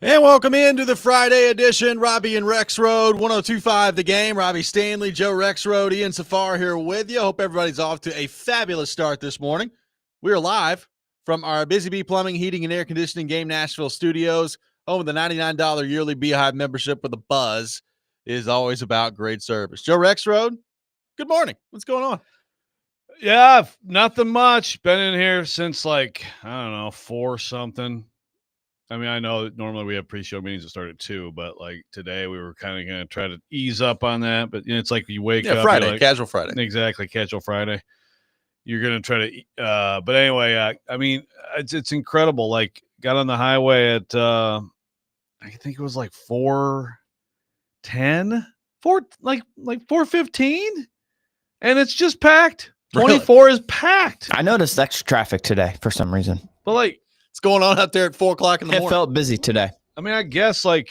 And welcome into the Friday edition. Robby and Rexrode, 102.5 The Game. Robbie Stanley, Joe Rexrode, Ian Safar here with you. Hope everybody's off to a fabulous start this morning. We are live from our Busy Bee Plumbing, Heating, and Air Conditioning Game Nashville studios. Home of the $99 yearly Beehive membership with a buzz is always about great service. Joe Rexrode, good morning. What's going on? Yeah, nothing much. Been in here since I don't know, 4 something. I mean, I know that normally we have pre-show meetings that start at 2, but today we were kind of going to try to ease up on that. But it's like you wake up. Friday, casual Friday. Exactly, casual Friday. You're going to try to, but anyway, I mean, it's incredible. Got on the highway at, I think it was 4:10, 4:15, and it's just packed. 24 is packed. I noticed extra traffic today for some reason. But it's going on out there at 4 o'clock in the morning. It felt busy today. I mean, I guess I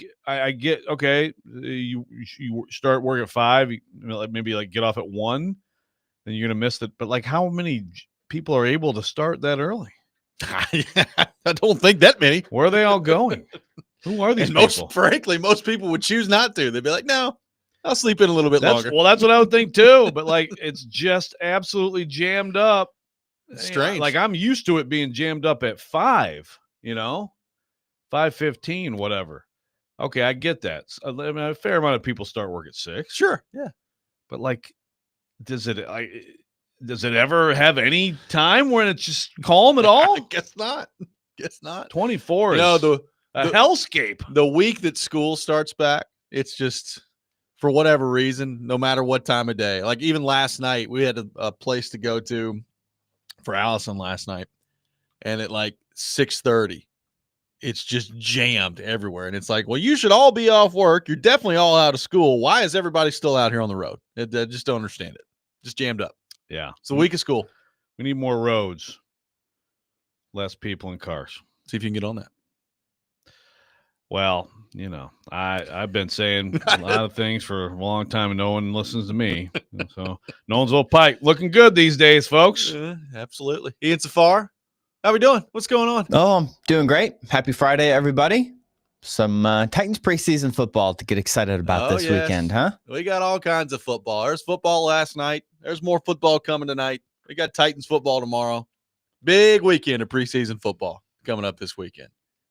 get, okay, you start work at 5, maybe get off at 1, then you're going to miss it. But how many people are able to start that early? I don't think that many. Where are they all going? Who are these people? Frankly, most people would choose not to. They'd be like, no, I'll sleep in a little bit longer. Well, that's what I would think too. But it's just absolutely jammed up. Strange. I'm used to it being jammed up at 5, 5:15, whatever. Okay, I get that. I mean, a fair amount of people start work at 6. Sure, yeah. But does it ever have any time when it's just calm at all? I guess not. 24 is the hellscape. The week that school starts back, it's just, for whatever reason, no matter what time of day. Even last night, we had a place to go to for Allison last night, and at 6:30, it's just jammed everywhere. And it's well, you should all be off work. You're definitely all out of school. Why is everybody still out here on the road? I just don't understand it. Just jammed up. Yeah. It's a week of school. We need more roads, less people and cars. See if you can get on that. Well, I've been saying a lot of things for a long time and no one listens to me. So Nolensville Pike looking good these days, folks. Absolutely. Ian Safar, how we doing? What's going on? Oh, I'm doing great. Happy Friday, everybody. Some Titans preseason football to get excited about this weekend, huh? We got all kinds of football. There's football last night. There's more football coming tonight. We got Titans football tomorrow. Big weekend of preseason football coming up this weekend.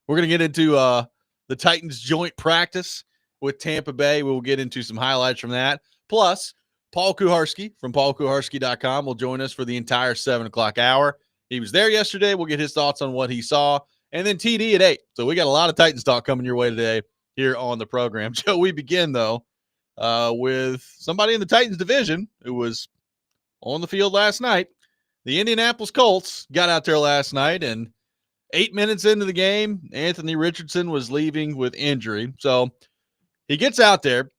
We're going to get into the Titans joint practice with Tampa Bay. We'll get into some highlights from that. Plus, Paul Kuharsky from paulkuharsky.com will join us for the entire 7 o'clock hour. He was there yesterday. We'll get his thoughts on what he saw. And then TD at 8. So we got a lot of Titans talk coming your way today here on the program. Joe, we begin, though, with somebody in the Titans division who was on the field last night. The Indianapolis Colts got out there last night, and 8 minutes into the game, Anthony Richardson was leaving with injury. So he gets out there,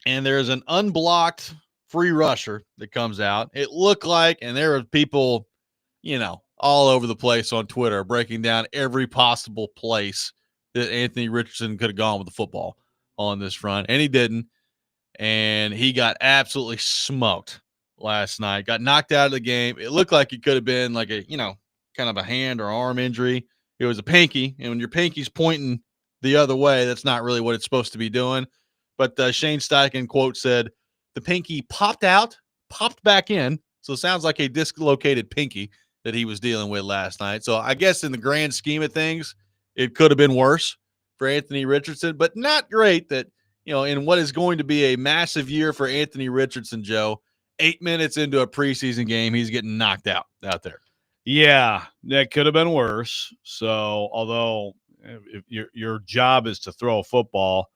and there's an unblocked free rusher that comes out. It looked like, and there were people, all over the place on Twitter breaking down every possible place that Anthony Richardson could have gone with the football on this front, and he didn't. And he got absolutely smoked last night, got knocked out of the game. It looked like it could have been kind of a hand or arm injury. It was a pinky, and when your pinky's pointing the other way, that's not really what it's supposed to be doing. But Shane Steichen, quote, said, the pinky popped out, popped back in, so it sounds like a dislocated pinky that he was dealing with last night. So I guess in the grand scheme of things, it could have been worse for Anthony Richardson, but not great that, in what is going to be a massive year for Anthony Richardson, Joe, 8 minutes into a preseason game, he's getting knocked out there. Yeah, that could have been worse. So, although if your job is to throw a football,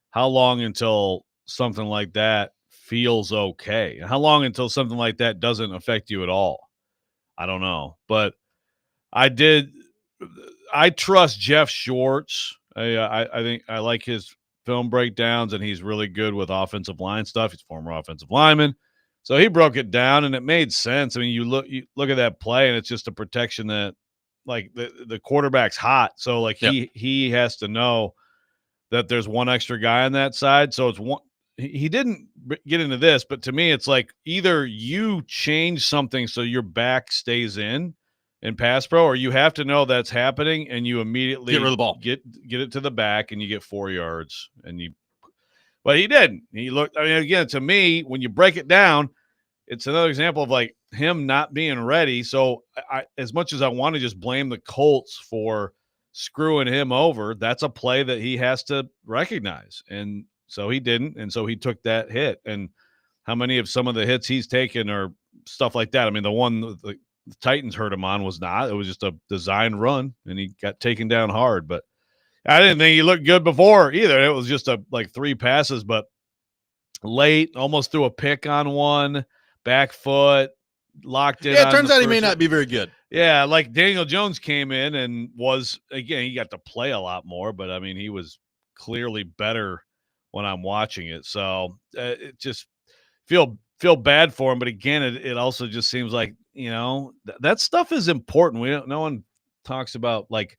how long until something like that feels okay? And how long until something like that doesn't affect you at all? I don't know. But I trust Jeff Schwartz. I think I like his film breakdowns, and he's really good with offensive line stuff. He's a former offensive lineman. So he broke it down, and it made sense. I mean, you look at that play, and it's just a protection that, the quarterback's hot. So, he has to know that there's one extra guy on that side. So it's one. He didn't get into this, but to me, it's either you change something so your back stays in in pass pro, or you have to know that's happening and you immediately Get rid of the ball. Get it to the back and you get 4 yards. But he didn't. He looked. I mean, again, to me, when you break it down, it's another example of like him not being ready. So I as much as I want to just blame the Colts for screwing him over, that's a play that he has to recognize. And so he didn't. And so he took that hit. And how many of some of the hits he's taken or stuff like that? I mean, the one the Titans hurt him on was not. It was just a designed run, and he got taken down hard. But I didn't think he looked good before either. It was just like 3 passes, but late, almost threw a pick on one, back foot, locked in. Yeah, it turns out he may not be very good. Yeah, like Daniel Jones came in and was, again, he got to play a lot more, but I mean, he was clearly better when I'm watching it. So it just feel bad for him. But again, it also just seems like, that stuff is important. No one talks about like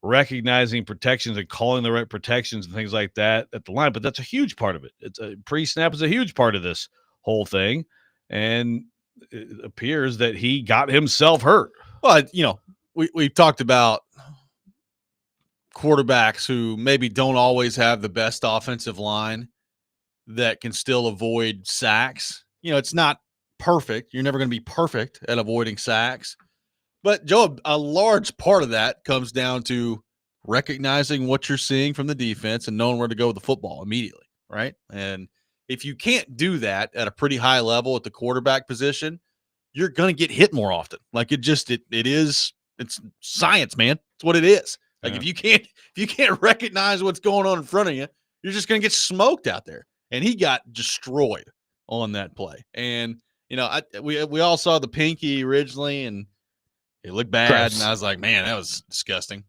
recognizing protections and calling the right protections and things like that at the line, but that's a huge part of it. It's a pre-snap is a huge part of this whole thing. And it appears that he got himself hurt. Well, we've talked about quarterbacks who maybe don't always have the best offensive line that can still avoid sacks. It's not perfect. You're never going to be perfect at avoiding sacks. But, Joe, a large part of that comes down to recognizing what you're seeing from the defense and knowing where to go with the football immediately, right? And if you can't do that at a pretty high level at the quarterback position, you're going to get hit more often. Like it's science, man. It's what it is. Like Yeah. if you can't recognize what's going on in front of you, you're just going to get smoked out there. And he got destroyed on that play. And we all saw the pinky originally, and it looked bad. Gross. And I was like, man, that was disgusting.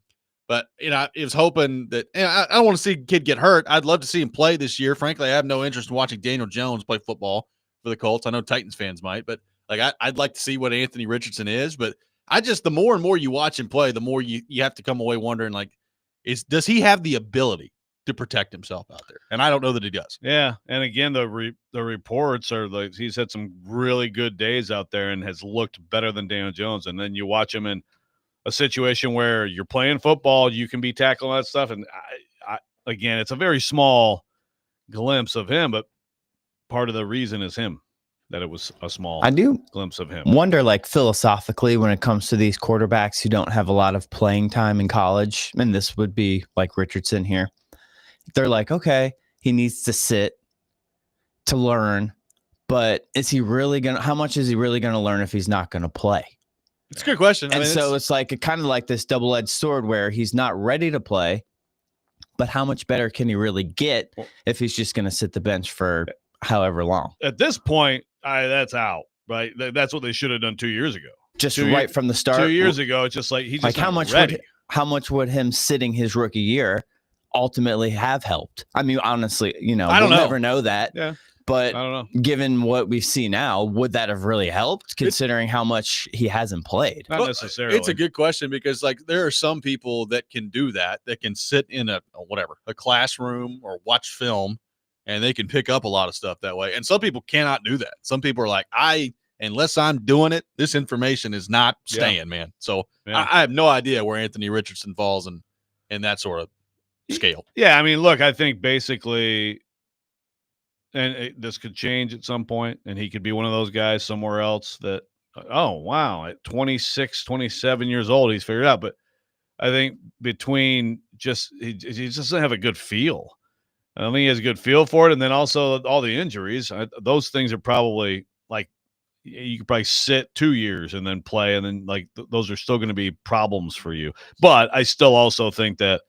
But I was hoping that. I don't want to see a kid get hurt. I'd love to see him play this year. Frankly, I have no interest in watching Daniel Jones play football for the Colts. I know Titans fans might, but I'd like to see what Anthony Richardson is. But the more and more you watch him play, the more you have to come away wondering, like, does he have the ability to protect himself out there? And I don't know that he does. Yeah, and again, the reports are like he's had some really good days out there and has looked better than Daniel Jones. And then you watch him in a situation where you're playing football, you can be tackling that stuff. And again, it's a very small glimpse of him, but part of the reason is him, that it was a small glimpse of him. Wonder, like, philosophically, when it comes to these quarterbacks who don't have a lot of playing time in college, and this would be like Richardson here. They're like, okay, he needs to sit to learn, but how much is he really going to learn if he's not going to play? It's a good question. And it's like kind of like this double-edged sword where he's not ready to play, but how much better can he really get if he's just going to sit the bench for however long? At this point, that's out, right? That's what they should have done 2 years ago. Just right from the start. 2 years ago, it's just like he's just how much ready. How much would him sitting his rookie year ultimately have helped? I mean, honestly, we'll never know that. Yeah. But I don't know. Given what we see now, would that have really helped considering how much he hasn't played? Not necessarily. It's a good question because, like, there are some people that can do that can sit in a classroom or watch film, and they can pick up a lot of stuff that way. And some people cannot do that. Some people are like, unless I'm doing it, this information is not staying, man. So I have no idea where Anthony Richardson falls in that sort of scale. Yeah, I mean, look, I think basically, and this could change at some point, and he could be one of those guys somewhere else that, oh, wow, at 26, 27 years old, he's figured out. But I think between he just doesn't have a good feel. I don't think he has a good feel for it. And then also all the injuries, those things are probably like you could probably sit 2 years and then play, and then like those are still going to be problems for you. But I still also think that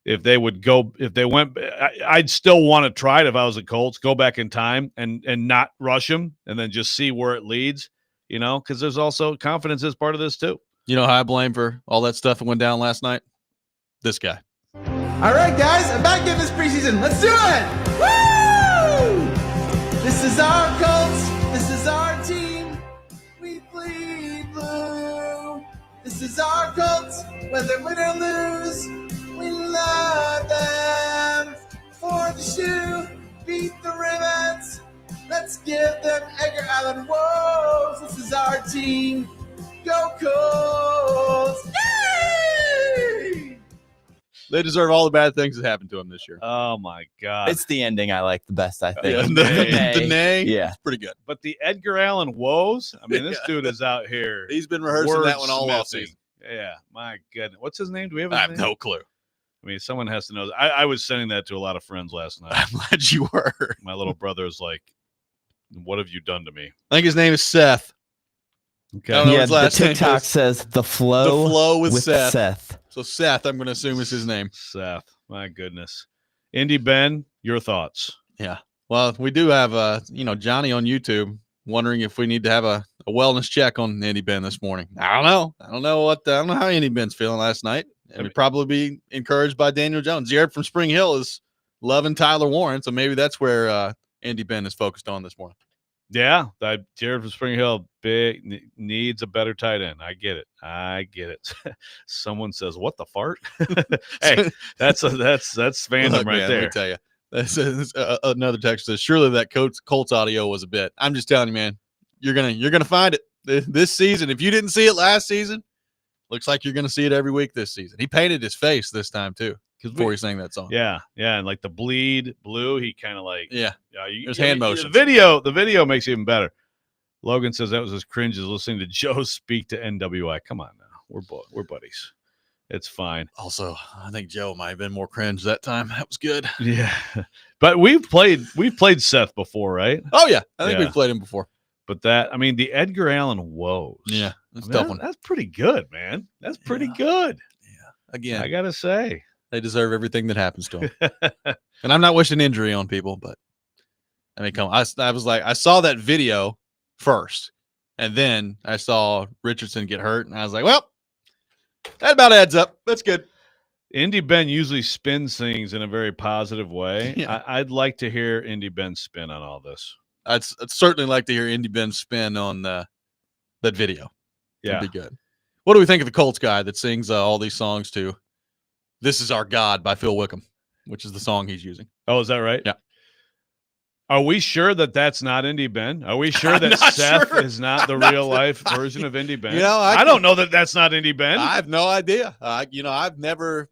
if they went, I'd still want to try it if I was the Colts, go back in time and not rush him and then just see where it leads, because there's also confidence as part of this too. You know how I blame for all that stuff that went down last night? This guy. All right, guys, I'm back in this preseason. Let's do it! Woo! This is our Colts. This is our team. We bleed blue. This is our Colts. Whether win or lose, we love them. For the shoe, beat the Ravens. Let's give them Edgar Allan Woes. This is our team. Go Colts! Yay! They deserve all the bad things that happened to them this year. Oh my God! It's the ending I like the best, I think. Yeah, the the nay, Yeah. it's pretty good. But the Edgar Allan woes. I mean, this Yeah. dude is out here. He's been rehearsing that one all off wordsmithing. season. Yeah, my goodness. What's his name? Do we have his I have name? no clue. I mean, someone has to know. I was sending that to a lot of friends last night. I'm glad you were. My little brother's like, "What have you done to me?" I think his name is Seth. Okay. I don't know Yeah, his the last name TikTok is. says the flow, The flow with with Seth. Seth. So Seth, I'm going to assume is his name. Seth. My goodness. Indy Ben, your thoughts? Yeah. Well, we do have Johnny on YouTube wondering if we need to have a wellness check on Andy Ben this morning. I don't know. I don't know how Andy Ben's feeling last night. And we'd probably be encouraged by Daniel Jones. Jared from Spring Hill is loving Tyler Warren, so maybe that's where Andy Ben is focused on this morning. Yeah, Jared from Spring Hill needs a better tight end. I get it. Someone says, "What the fart?" Hey, that's fandom Look, right man, there. Let me tell you. Another text says, "Surely that Colts audio was a bit." I'm just telling you, man. You're gonna find it this season. If you didn't see it last season, looks like you're gonna see it every week this season. He painted his face this time too before he sang that song. Yeah, and like the bleed blue, he kind of like There's hand motions. The video makes it even better. Logan says that was as cringe as listening to Joe speak to NWI. Come on now, we're buddies. It's fine. Also, I think Joe might have been more cringe that time. That was good. Yeah, but we've played Seth before, right? Oh yeah, I think Yeah. we've played him before. But the Edgar Allan woes. Yeah, that's I a mean, tough one. That's pretty good, man. That's pretty Yeah. good. Yeah, again, I gotta say. they deserve everything that happens to them. And I'm not wishing injury on people, but I mean, come on. I was like, I saw that video first, and then I saw Richardson get hurt, and I was like, well, that about adds up. That's good. Indy Ben usually spins things in a very positive way. Yeah. I'd like to hear Indy Ben spin on all this. I'd certainly like to hear Indy Ben spin on that video. Yeah. That'd be good. What do we think of the Colts guy that sings all these songs to "This Is Our God" by Phil Wickham, which is the song he's using? Oh, is that right? Yeah. Are we sure that that's not Indy Ben? Are we sure I'm that not Seth sure. is not the I'm not real sure. life version of Indy Ben? You know, I don't know that that's not Indy Ben. I have no idea. I've never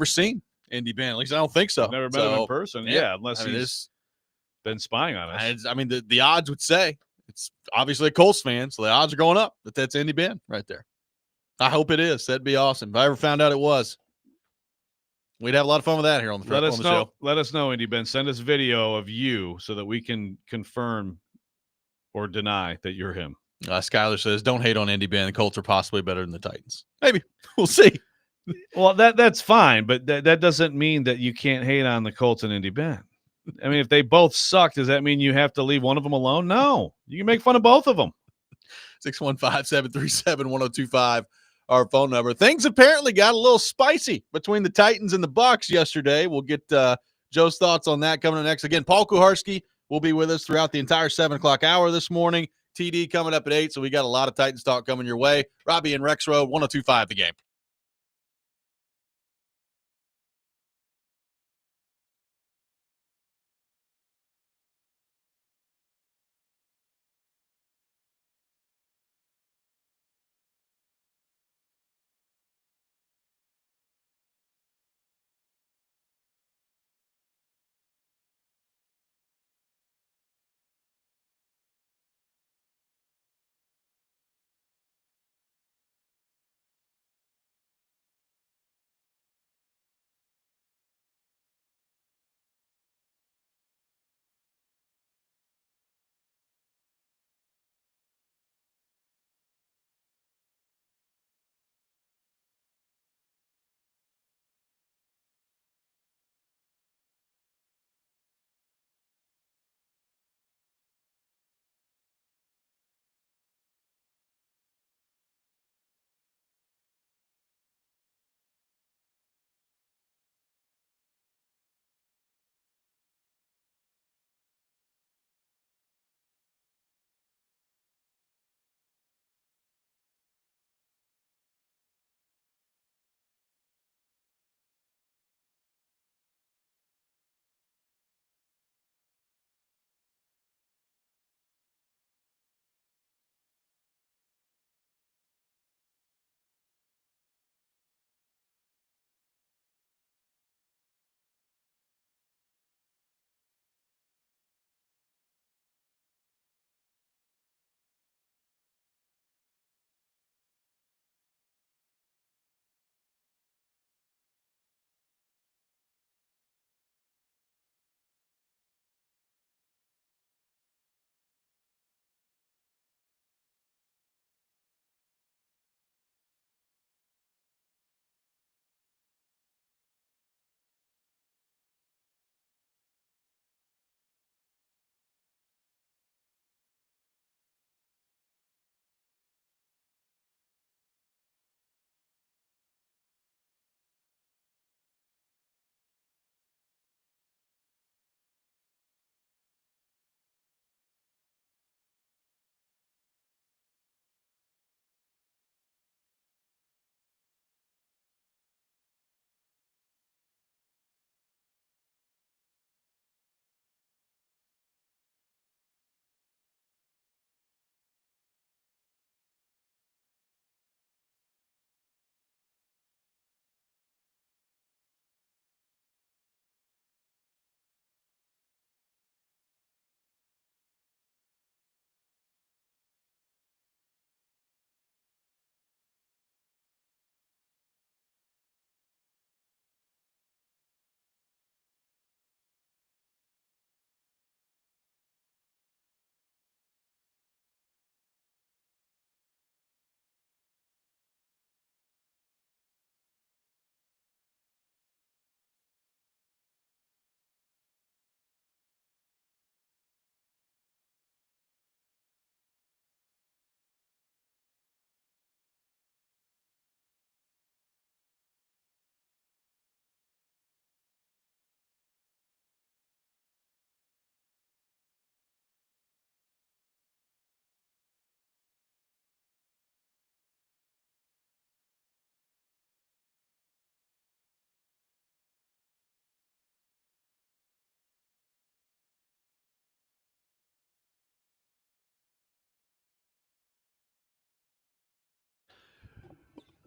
seen Indy Ben. At least I don't think so. I've never met him in person. Yeah, unless he's been spying on us. I mean, the odds would say it's obviously a Colts fan, so the odds are going up that that's Indy Ben right there. I hope it is. That'd be awesome. If I ever found out it was, we'd have a lot of fun with that here on the show. Let us know, Indy Ben. Send us video of you so that we can confirm or deny that you're him. Skylar says, "Don't hate on Indy Ben. The Colts are possibly better than the Titans. Maybe we'll see." Well, that's fine, but that doesn't mean that you can't hate on the Colts and Indy Ben. I mean, if they both suck, does that mean you have to leave one of them alone? No, you can make fun of both of them. 615-737-1025, our phone number. Things apparently got a little spicy between the Titans and the Bucs yesterday. We'll get Joe's thoughts on that coming up next. Again, Paul Kuharsky will be with us throughout the entire 7 o'clock hour this morning. TD coming up at 8, so we got a lot of Titans talk coming your way. Robby and Rexrode, 1025 The Game.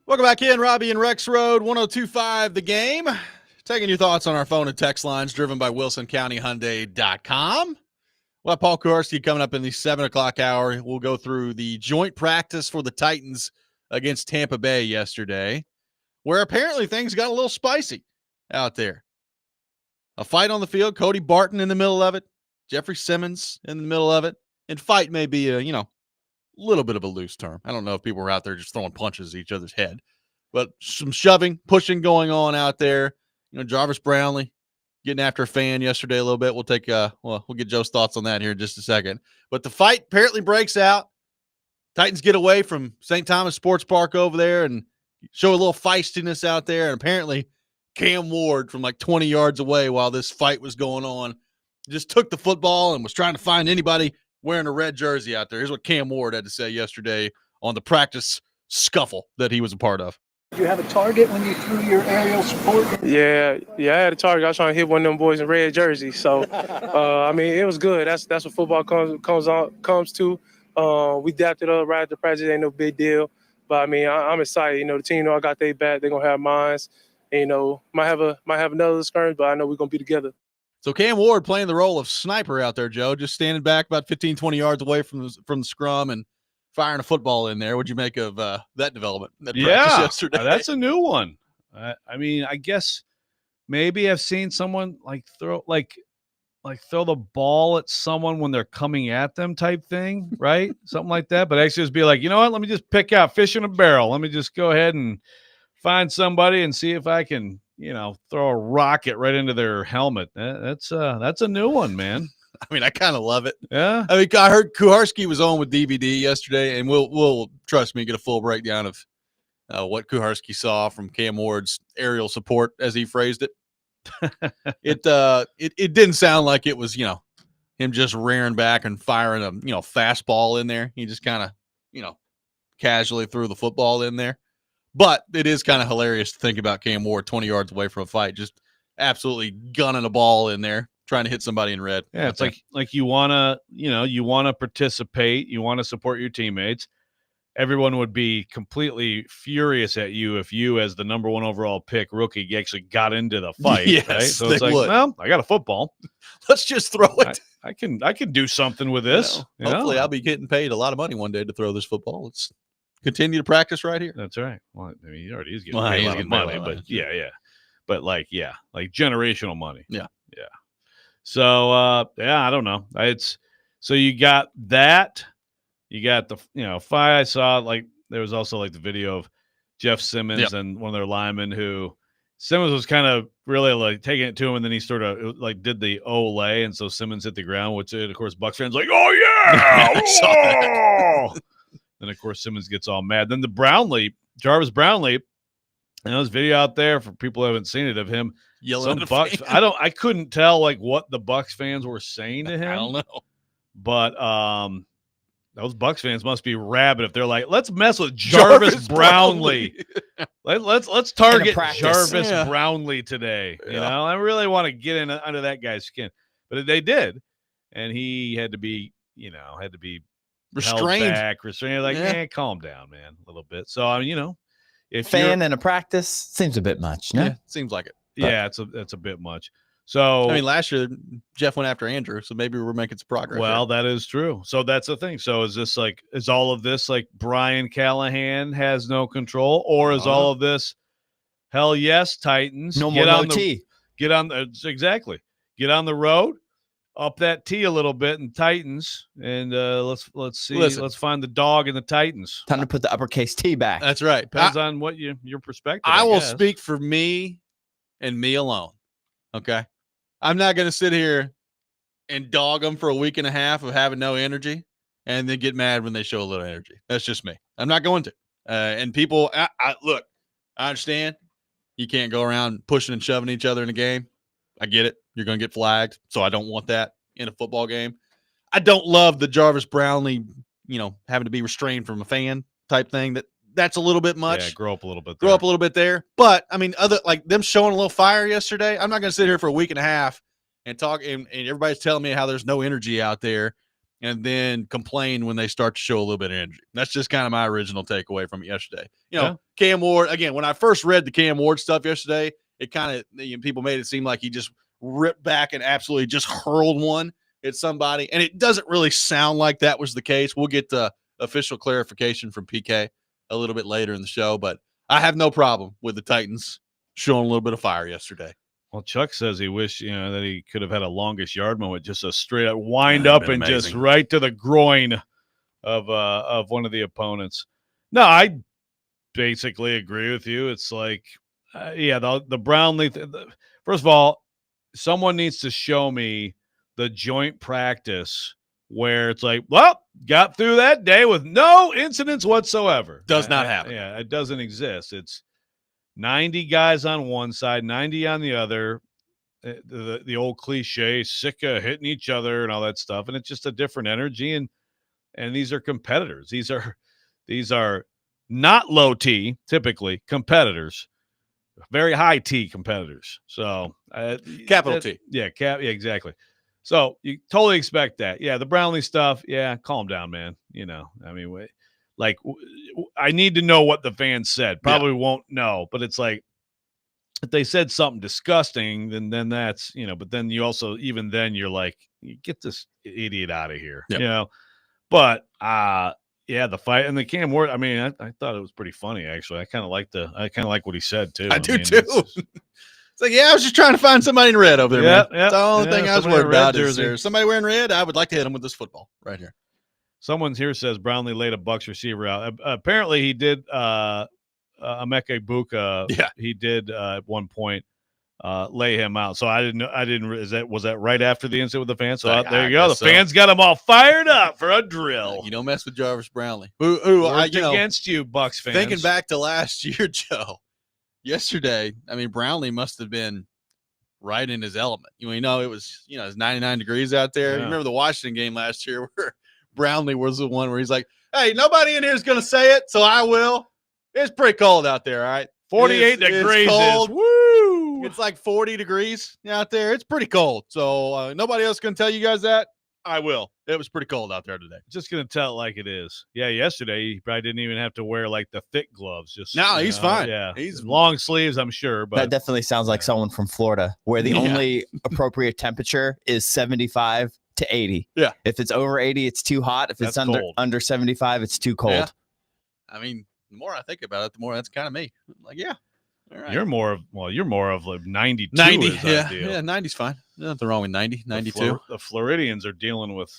Welcome back in, Robby and Rexrode, 102.5 The Game. Taking your thoughts on our phone and text lines driven by WilsonCountyHyundai.com. We'll have Paul Kuharsky coming up in the 7 o'clock hour. We'll go through the joint practice for the Titans against Tampa Bay yesterday, where apparently things got a little spicy out there. A fight on the field, Cody Barton in the middle of it, Jeffrey Simmons in the middle of it, and fight may be a, little bit of a loose term. I don't know if people were out there just throwing punches at each other's head, but some shoving, pushing going on out there. Jarvis Brownlee getting after a fan yesterday a little bit. We'll take, we'll get Joe's thoughts on that here in just a second. But the fight apparently breaks out. Titans get away from St. Thomas Sports Park over there and show a little feistiness out there. And apparently Cam Ward from like 20 yards away while this fight was going on just took the football and was trying to find anybody wearing a red jersey out there. Here's what Cam Ward had to say yesterday on the practice scuffle that he was a part of. Did you have a target when you threw your aerial support? Yeah, I had a target. I was trying to hit one of them boys in red jerseys. So, it was good. That's what football comes to. We adapted up right after practice. Ain't no big deal. But I'm excited. The team know I got their back. They're gonna have mines. And, might have another skirmish, but I know we're gonna be together. So Cam Ward playing the role of sniper out there, Joe, just standing back about 15, 20 yards away from the scrum and firing a football in there. What'd you make of that development? That practice yesterday? That's a new one. I guess maybe I've seen someone throw the ball at someone when they're coming at them type thing, right? Something like that. But actually just be like, you know what? Let me just pick out fish in a barrel. Let me just go ahead and find somebody and see if I can, throw a rocket right into their helmet. That's a new one, man. I kind of love it. Yeah. I heard Kuharsky was on with DVD yesterday, and we'll trust me, get a full breakdown of what Kuharsky saw from Cam Ward's aerial support, as he phrased it. It didn't sound like it was, him just rearing back and firing a, fastball in there. He just kind of, casually threw the football in there. But it is kind of hilarious to think about Cam Ward 20 yards away from a fight, just absolutely gunning a ball in there, trying to hit somebody in red. Yeah, it's like you want to participate, you want to support your teammates. Everyone would be completely furious at you if you, as the number 1 overall pick rookie, actually got into the fight. Yes, right? So they it's like, would. well, I got a football. Let's just throw it. I can do something with this. Hopefully I'll be getting paid a lot of money one day to throw this football. Let's continue to practice right here. That's right. Well, he already is getting paid a lot of money, but yeah. But like generational money. Yeah. So, I don't know. So you got that. You got the, fight. I saw there was also the video of Jeff Simmons and one of their linemen who Simmons was kind of really taking it to him. And then he sort of did the Olay. And so Simmons hit the ground, which of course Bucs fans oh yeah. I saw that. Then of course Simmons gets all mad. Then Jarvis Brownlee, and there's video out there for people who haven't seen it of him yelling at Bucs. I couldn't tell what the Bucs fans were saying to him. I don't know. But those Bucs fans must be rabid if they're like, let's mess with Jarvis Brownlee. let's target Jarvis Brownlee today. You know, I really want to get in under that guy's skin. But they did. And he had to be restrained. Calm down, man, a little bit. So if fan in a practice seems a bit much. No, yeah, seems like it. Yeah, it's a bit much. So last year Jeff went after Andrew, so maybe we're making some progress. Well, that is true. So that's the thing. So is all of this Brian Callahan has no control, or is all of this hell yes, Titans? No more OT. Get on the road, up that T a little bit, and Titans, and let's see. Let's find the dog in the Titans. Time to put the uppercase T back. That's right. Depends on what your perspective. I will speak for me and me alone. Okay, I'm not going to sit here and dog them for a week and a half of having no energy, and then get mad when they show a little energy. That's just me. I'm not going to. And people, look, I understand you can't go around pushing and shoving each other in a game. I get it. You're going to get flagged. So I don't want that in a football game. I don't love the Jarvis Brownlee, having to be restrained from a fan type thing. That's a little bit much. Yeah, grow up a little bit there. But other them showing a little fire yesterday. I'm not going to sit here for a week and a half and talk and everybody's telling me how there's no energy out there and then complain when they start to show a little bit of energy. That's just kind of my original takeaway from it yesterday. Cam Ward, again, when I first read the Cam Ward stuff yesterday, it kind of, people made it seem like he just ripped back and absolutely just hurled one at somebody. And it doesn't really sound like that was the case. We'll get the official clarification from PK a little bit later in the show, but I have no problem with the Titans showing a little bit of fire yesterday. Well, Chuck says he wished, that he could have had a longest yard moment, just a straight up wind up and just right to the groin of one of the opponents. No, I basically agree with you. It's like, the Brownlee. First of all, someone needs to show me the joint practice where it's like, well, got through that day with no incidents whatsoever. Does not happen. Yeah, it doesn't exist. It's 90 guys on one side, 90 on the other. The old cliche, sick of hitting each other and all that stuff. And it's just a different energy. And these are competitors. These are not low T, typically competitors, very high T competitors. So capital T. Yeah, exactly. So you totally expect that. Yeah, the Brownlee stuff. Yeah, calm down, man. I mean, I need to know what the fans said. Probably won't know, but it's like if they said something disgusting, then that's, but then you also, even then you're like, get this idiot out of here, But the fight and the Cam Ward, I mean, I thought it was pretty funny actually. I kind of like what he said too. I do too. It's like, I was just trying to find somebody in red over there, man. That's the only thing I was worried about is there somebody wearing red. I would like to hit him with this football right here. Someone's here says Brownlee laid a Bucs receiver out. Apparently he did. Emeka Egbuka, he did at one point lay him out. So I didn't know. Was that right after the incident with the fans? So there you go. The fans got them all fired up for a drill. You don't mess with Jarvis Brownlee. Who against you, Bucs fans. Thinking back to last year, Joe. Yesterday, I mean, Brownlee must have been right in his element. It was, it's 99 degrees out there. Yeah. You remember the Washington game last year where Brownlee was the one where he's like, hey, nobody in here is going to say it, so I will. It's pretty cold out there, all right? 48 degrees. It's cold. Woo! It's like 40 degrees out there. It's pretty cold. So nobody else going to tell you guys that? I will. It was pretty cold out there today. Just going to tell it like it is. Yeah, yesterday he probably didn't even have to wear like the thick gloves. He's fine. Yeah, he's long sleeves, I'm sure. But that definitely sounds like someone from Florida, where the only appropriate temperature is 75 to 80. Yeah. If it's over 80, it's too hot. If it's under 75, it's too cold. Yeah. I mean, the more I think about it, the more that's kind of me. Like, yeah. All right. You're more of like 92. 90. Yeah. 90's fine. Nothing wrong with 90, 92. The Floridians are dealing with,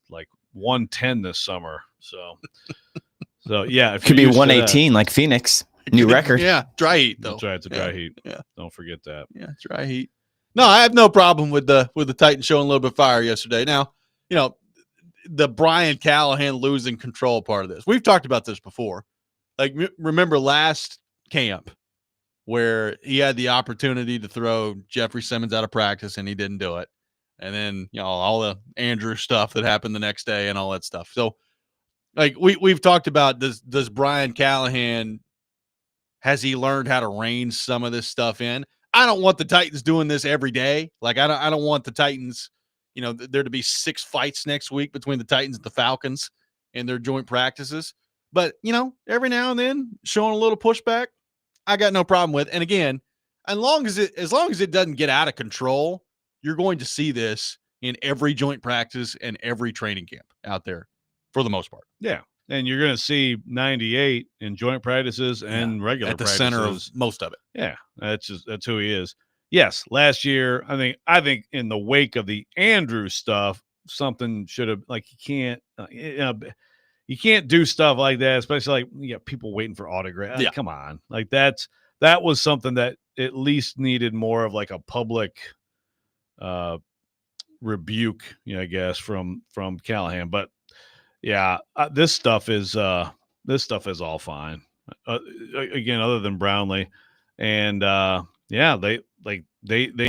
like 110 this summer. So yeah. It could be 118 like Phoenix. New record. Yeah. Dry heat, though. That's right. It's a dry heat. Yeah. Don't forget that. Yeah. Dry heat. No, I have no problem with the Titans showing a little bit of fire yesterday. Now, the Brian Callahan losing control part of this. We've talked about this before. Like, remember last camp where he had the opportunity to throw Jeffrey Simmons out of practice and he didn't do it. And then, all the Andrew stuff that happened the next day and all that stuff. So, like, we've talked about, does Brian Callahan, has he learned how to rein some of this stuff in? I don't want the Titans doing this every day. Like, I don't want the Titans, there to be 6 fights next week between the Titans and the Falcons in their joint practices. But, every now and then showing a little pushback, I got no problem with. And again, as long as it doesn't get out of control, you're going to see this in every joint practice and every training camp out there for the most part. Yeah. And you're going to see 98 in joint practices and regular at the practices. Center of most of it. Yeah. That's who he is. Yes. Last year, I think in the wake of the Andrew stuff, something should have, like, you can't do stuff like that, especially like you got people waiting for autographs. Yeah. Come on. Like that was something that at least needed more of like a public rebuke, I guess, from Callahan. But yeah, this stuff is all fine. Again, other than Brownlee. And they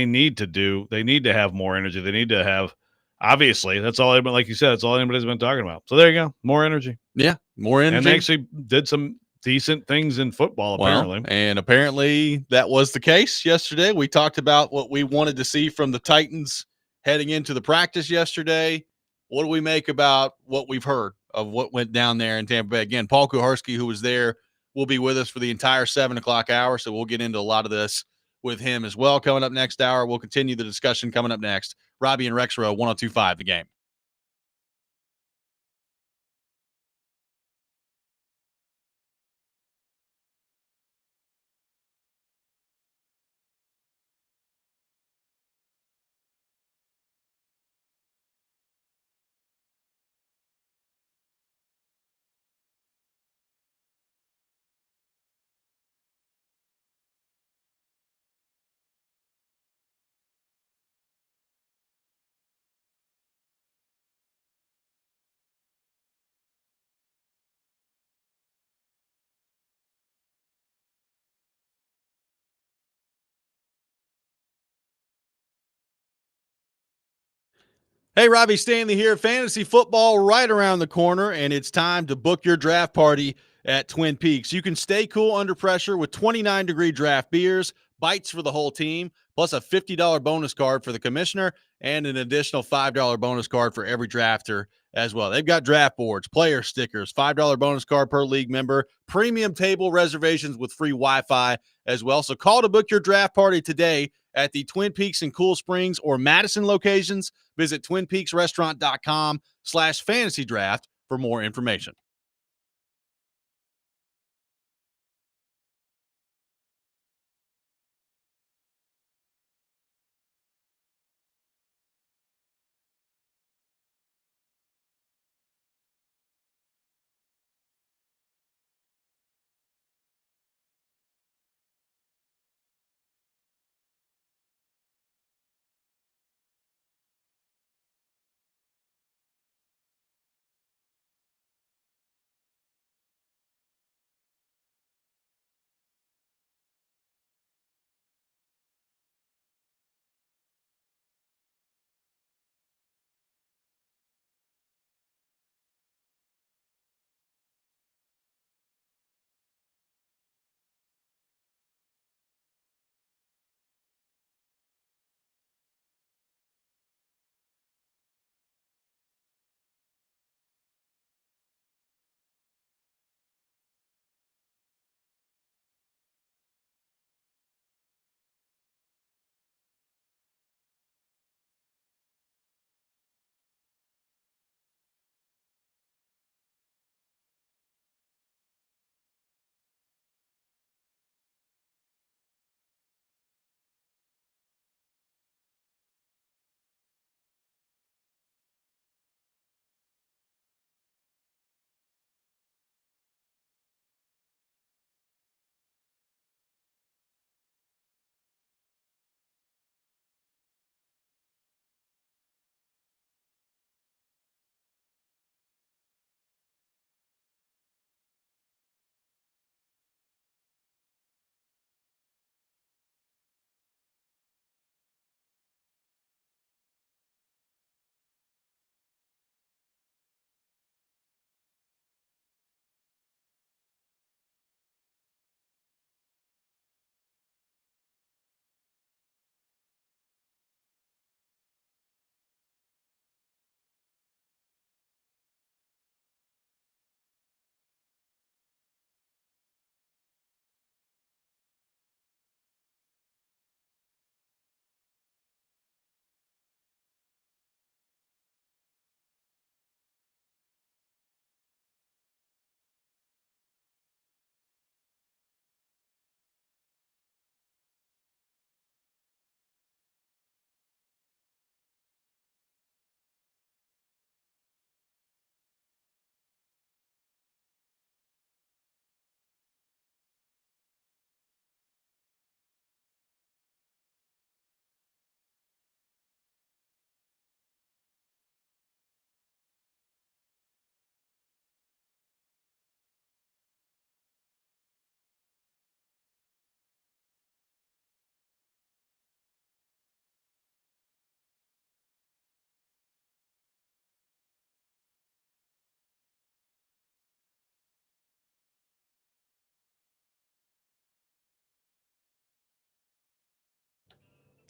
need to have more energy. They need to have, obviously, that's all anybody, like you said, that's all anybody's been talking about. So there you go. More energy. Yeah. More energy. And they actually did some decent things in football, apparently. And apparently that was the case yesterday. We talked about what we wanted to see from the Titans heading into the practice yesterday. what do we make about what we've heard of what went down there in Tampa Bay? Again, Paul Kuharsky, who was there, will be with us for the entire 7 o'clock hour. So we'll get into a lot of this with him as well. Coming up next hour, we'll continue the discussion coming up next. Robby and Rexrode, 102.5 The Game. Hey, Robbie Stanley here. Fantasy football right around the corner, and it's time to book your draft party at Twin Peaks. You can stay cool under pressure with 29-degree draft beers, bites for the whole team, plus a $50 bonus card for the commissioner and an additional $5 bonus card for every drafter as well. They've got draft boards, player stickers, $5 bonus card per league member, premium table reservations with free Wi-Fi as well. So call to book your draft party today at the Twin Peaks and Cool Springs or Madison locations. Visit twinpeaksrestaurant.com/fantasy draft for more information.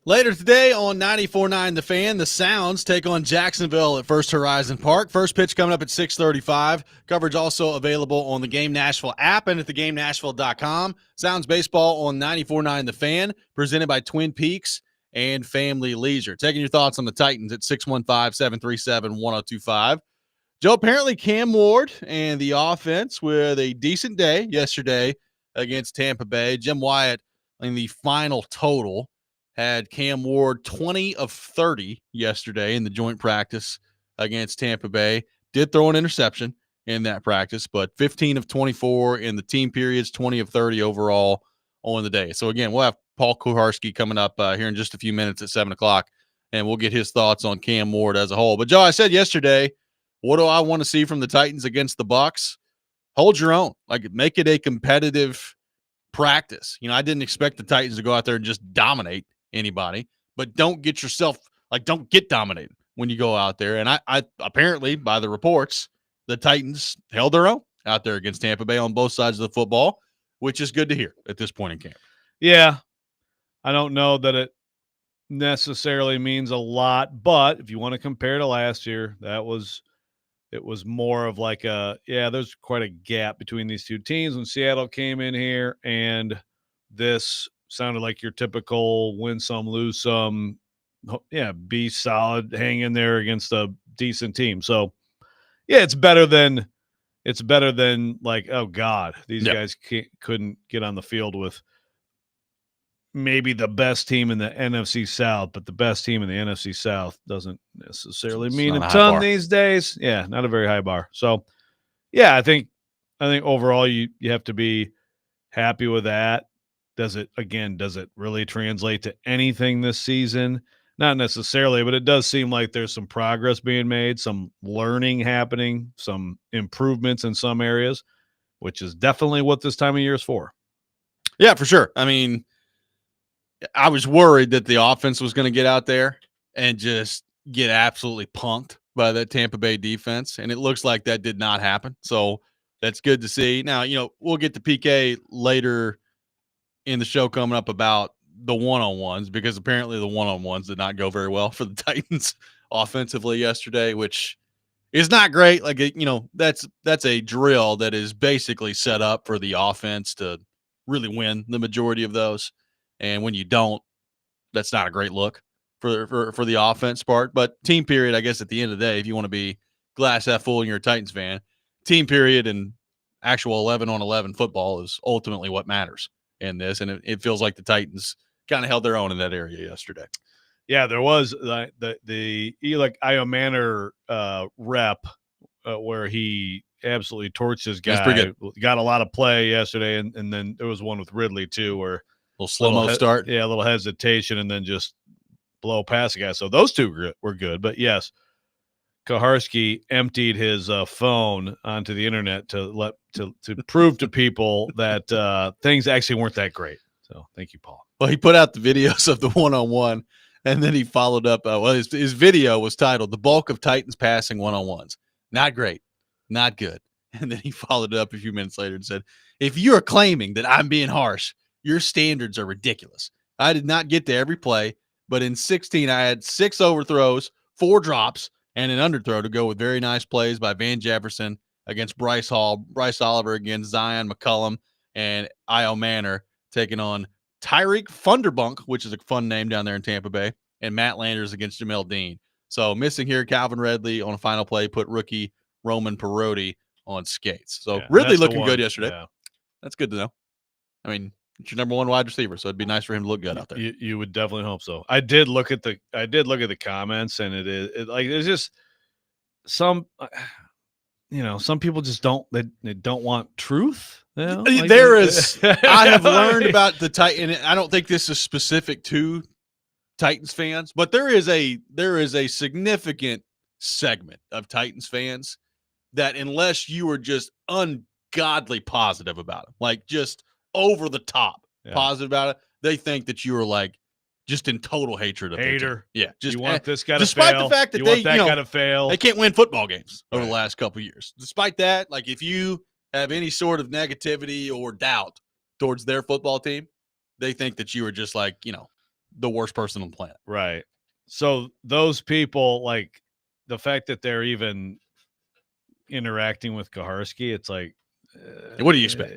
Later today on 94.9 The Fan, the Sounds take on Jacksonville at First Horizon Park. First pitch coming up at 6:35. Coverage also available on the Game Nashville app and at theGameNashville.com. Sounds baseball on 94.9 The Fan, presented by Twin Peaks and Family Leisure. Taking your thoughts on the Titans at 615-737-1025. Joe, apparently Cam Ward and the offense with a decent day yesterday against Tampa Bay. Jim Wyatt in the final total had Cam Ward 20 of 30 yesterday in the joint practice against Tampa Bay. Did throw an interception in that practice, but 15 of 24 in the team periods, 20 of 30 overall on the day. So, again, we'll have Paul Kuharsky coming up here in just a few minutes at 7 o'clock, and we'll get his thoughts on Cam Ward as a whole. But, Joe, I said yesterday, what do I want to see from the Titans against the Bucs? Hold your own. Like, make it a competitive practice. I didn't expect the Titans to go out there and just dominate anybody, but don't get dominated when you go out there. And I apparently, by the reports, the Titans held their own out there against Tampa Bay on both sides of the football, which is good to hear at this point in camp. Yeah. I don't know that it necessarily means a lot, but if you want to compare to last year, it was more of like there's quite a gap between these two teams when Seattle came in here, and this sounded like your typical win some, lose some, be solid, hang in there against a decent team. So, yeah, it's better than like, oh God, these guys couldn't get on the field with maybe the best team in the NFC South, but the best team in the NFC South doesn't necessarily mean a ton these days. Yeah, not a very high bar. So, yeah, I think overall you have to be happy with that. Does it really translate to anything this season? Not necessarily, but it does seem like there's some progress being made, some learning happening, some improvements in some areas, which is definitely what this time of year is for. Yeah, for sure. I mean, I was worried that the offense was going to get out there and just get absolutely punked by that Tampa Bay defense, and it looks like that did not happen. So that's good to see. Now, we'll get to PK later in the show coming up about the one-on-ones, because apparently the one-on-ones did not go very well for the Titans offensively yesterday, which is not great. Like, that's a drill that is basically set up for the offense to really win the majority of those. And when you don't, that's not a great look for the offense part. But team period, I guess at the end of the day, if you want to be glass half full and you're a Titans fan, team period and actual 11-on-11 football is ultimately what matters in this. And it feels like the Titans kind of held their own in that area yesterday. Yeah, there was the Eli Iomanner rep where he absolutely torched his guy. Pretty good. Got a lot of play yesterday, and then there was one with Ridley too where little slow-mo start. Yeah, a little hesitation, and then just blow past the guy. So those two were good. But, yes, Kuharsky emptied his phone onto the internet to prove to people that things actually weren't that great. So thank you, Paul. Well, he put out the videos of the one-on-one, and then he followed up. His video was titled "The Bulk of Titans Passing One-on-Ones." Not great, not good. And then he followed it up a few minutes later and said, "If you're claiming that I'm being harsh, your standards are ridiculous. I did not get to every play, but in 16, I had 6 overthrows, 4 drops, and an underthrow to go with very nice plays by Van Jefferson against Bryce Hall, Bryce Oliver against Zion McCullum, and Iomanner taking on Tyreek Funderbunk, which is a fun name down there in Tampa Bay, and Matt Landers against Jamel Dean. So missing here, Calvin Ridley on a final play put rookie Roman Perotti on skates. So Ridley looking good yesterday. Yeah. That's good to know. I mean, it's your number one wide receiver, so it'd be nice for him to look good out there. You would definitely hope so. I did look at the comments, and it's just some people just don't want truth. There is. I have learned about the Titan. I don't think this is specific to Titans fans, but there is a significant segment of Titans fans that, unless you are just ungodly positive about it, like just over the top positive about it, they think that you are like just in total hatred of hater. Yeah, just you want this guy to despite fail. the fact that that guy to fail. They can't win football games over the last couple of years. Despite that, like if you have any sort of negativity or doubt towards their football team, they think that you are just like the worst person on the planet. Right. So those people, like the fact that they're even interacting with Kuharsky, it's like, What do you expect?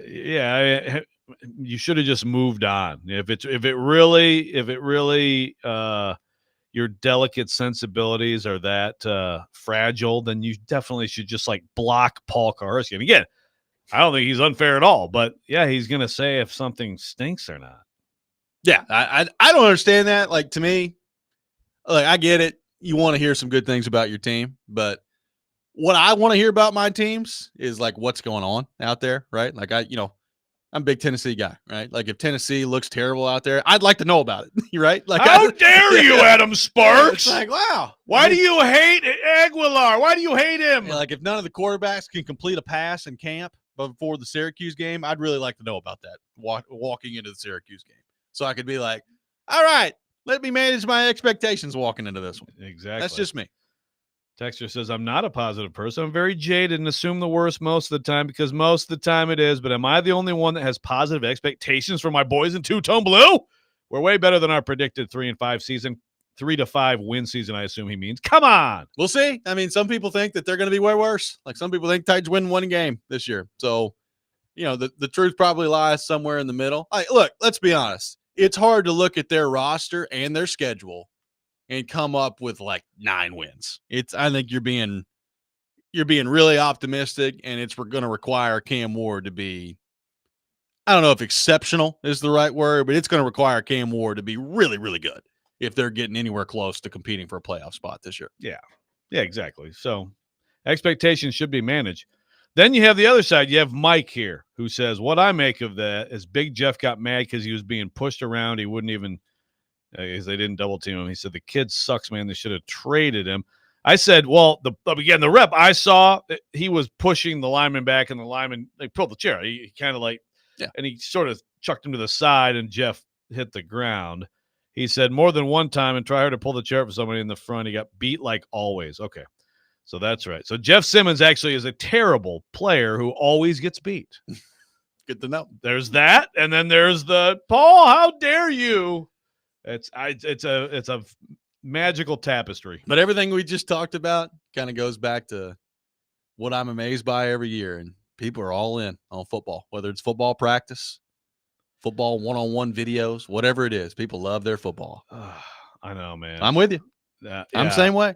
you should have just moved on. If it really your delicate sensibilities are that fragile, then you definitely should just like block Paul Kuharsky. And again, I don't think he's unfair at all, but yeah, he's gonna say if something stinks or not. Yeah, I don't understand that. Like, to me, like, I get it. You want to hear some good things about your team, but what I want to hear about my teams is like what's going on out there, right? Like, I'm a big Tennessee guy, right? Like, if Tennessee looks terrible out there, I'd like to know about it, right? Like, how dare you, Adam Sparks? It's like, wow. Why do you hate Aguilar? Why do you hate him? Like, if none of the quarterbacks can complete a pass in camp before the Syracuse game, I'd really like to know about that walking into the Syracuse game. So I could be like, all right, let me manage my expectations walking into this one. Exactly. That's just me. Texter says, I'm not a positive person. I'm very jaded and assume the worst most of the time because most of the time it is. But am I the only one that has positive expectations for my boys in two-tone blue? We're way better than our predicted 3-5 season. 3-5 win season, I assume he means. Come on. We'll see. I mean, some people think that they're going to be way worse. Like, some people think Titans win one game this year. So, the truth probably lies somewhere in the middle. Look, let's be honest. It's hard to look at their roster and their schedule and come up with like 9 wins. I think you're being really optimistic, and it's going to require Cam Ward to be, I don't know if exceptional is the right word, but it's going to require Cam Ward to be really, really good if they're getting anywhere close to competing for a playoff spot this year. Yeah, exactly. So expectations should be managed. Then you have the other side. You have Mike here who says, what I make of that is Big Jeff got mad because he was being pushed around. He wouldn't even because they didn't double team him. He said, the kid sucks, man. They should have traded him. I said, well, the rep I saw, he was pushing the lineman back, and the lineman, they pulled the chair. He kind of like, and he sort of chucked him to the side, and Jeff hit the ground. He said more than one time and tried to pull the chair for somebody in the front. He got beat like always. Okay. So that's right. So Jeff Simmons actually is a terrible player who always gets beat. Good to know. There's that. And then there's the Paul, how dare you? It's a magical tapestry. But everything we just talked about kind of goes back to what I'm amazed by every year. And people are all in on football, whether it's football practice, football one-on-one videos, whatever it is. People love their football. I know, man. I'm with you. I'm the same way.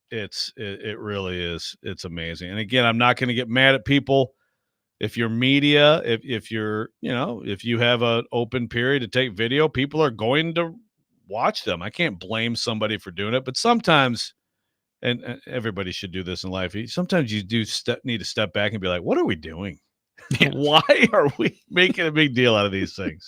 It really is. It's amazing. And again, I'm not going to get mad at people. If you're media, if you're, if you have an open period to take video, people are going to watch them. I can't blame somebody for doing it, but sometimes, and everybody should do this in life, sometimes you do need to step back and be like, what are we doing? Why are we making a big deal out of these things?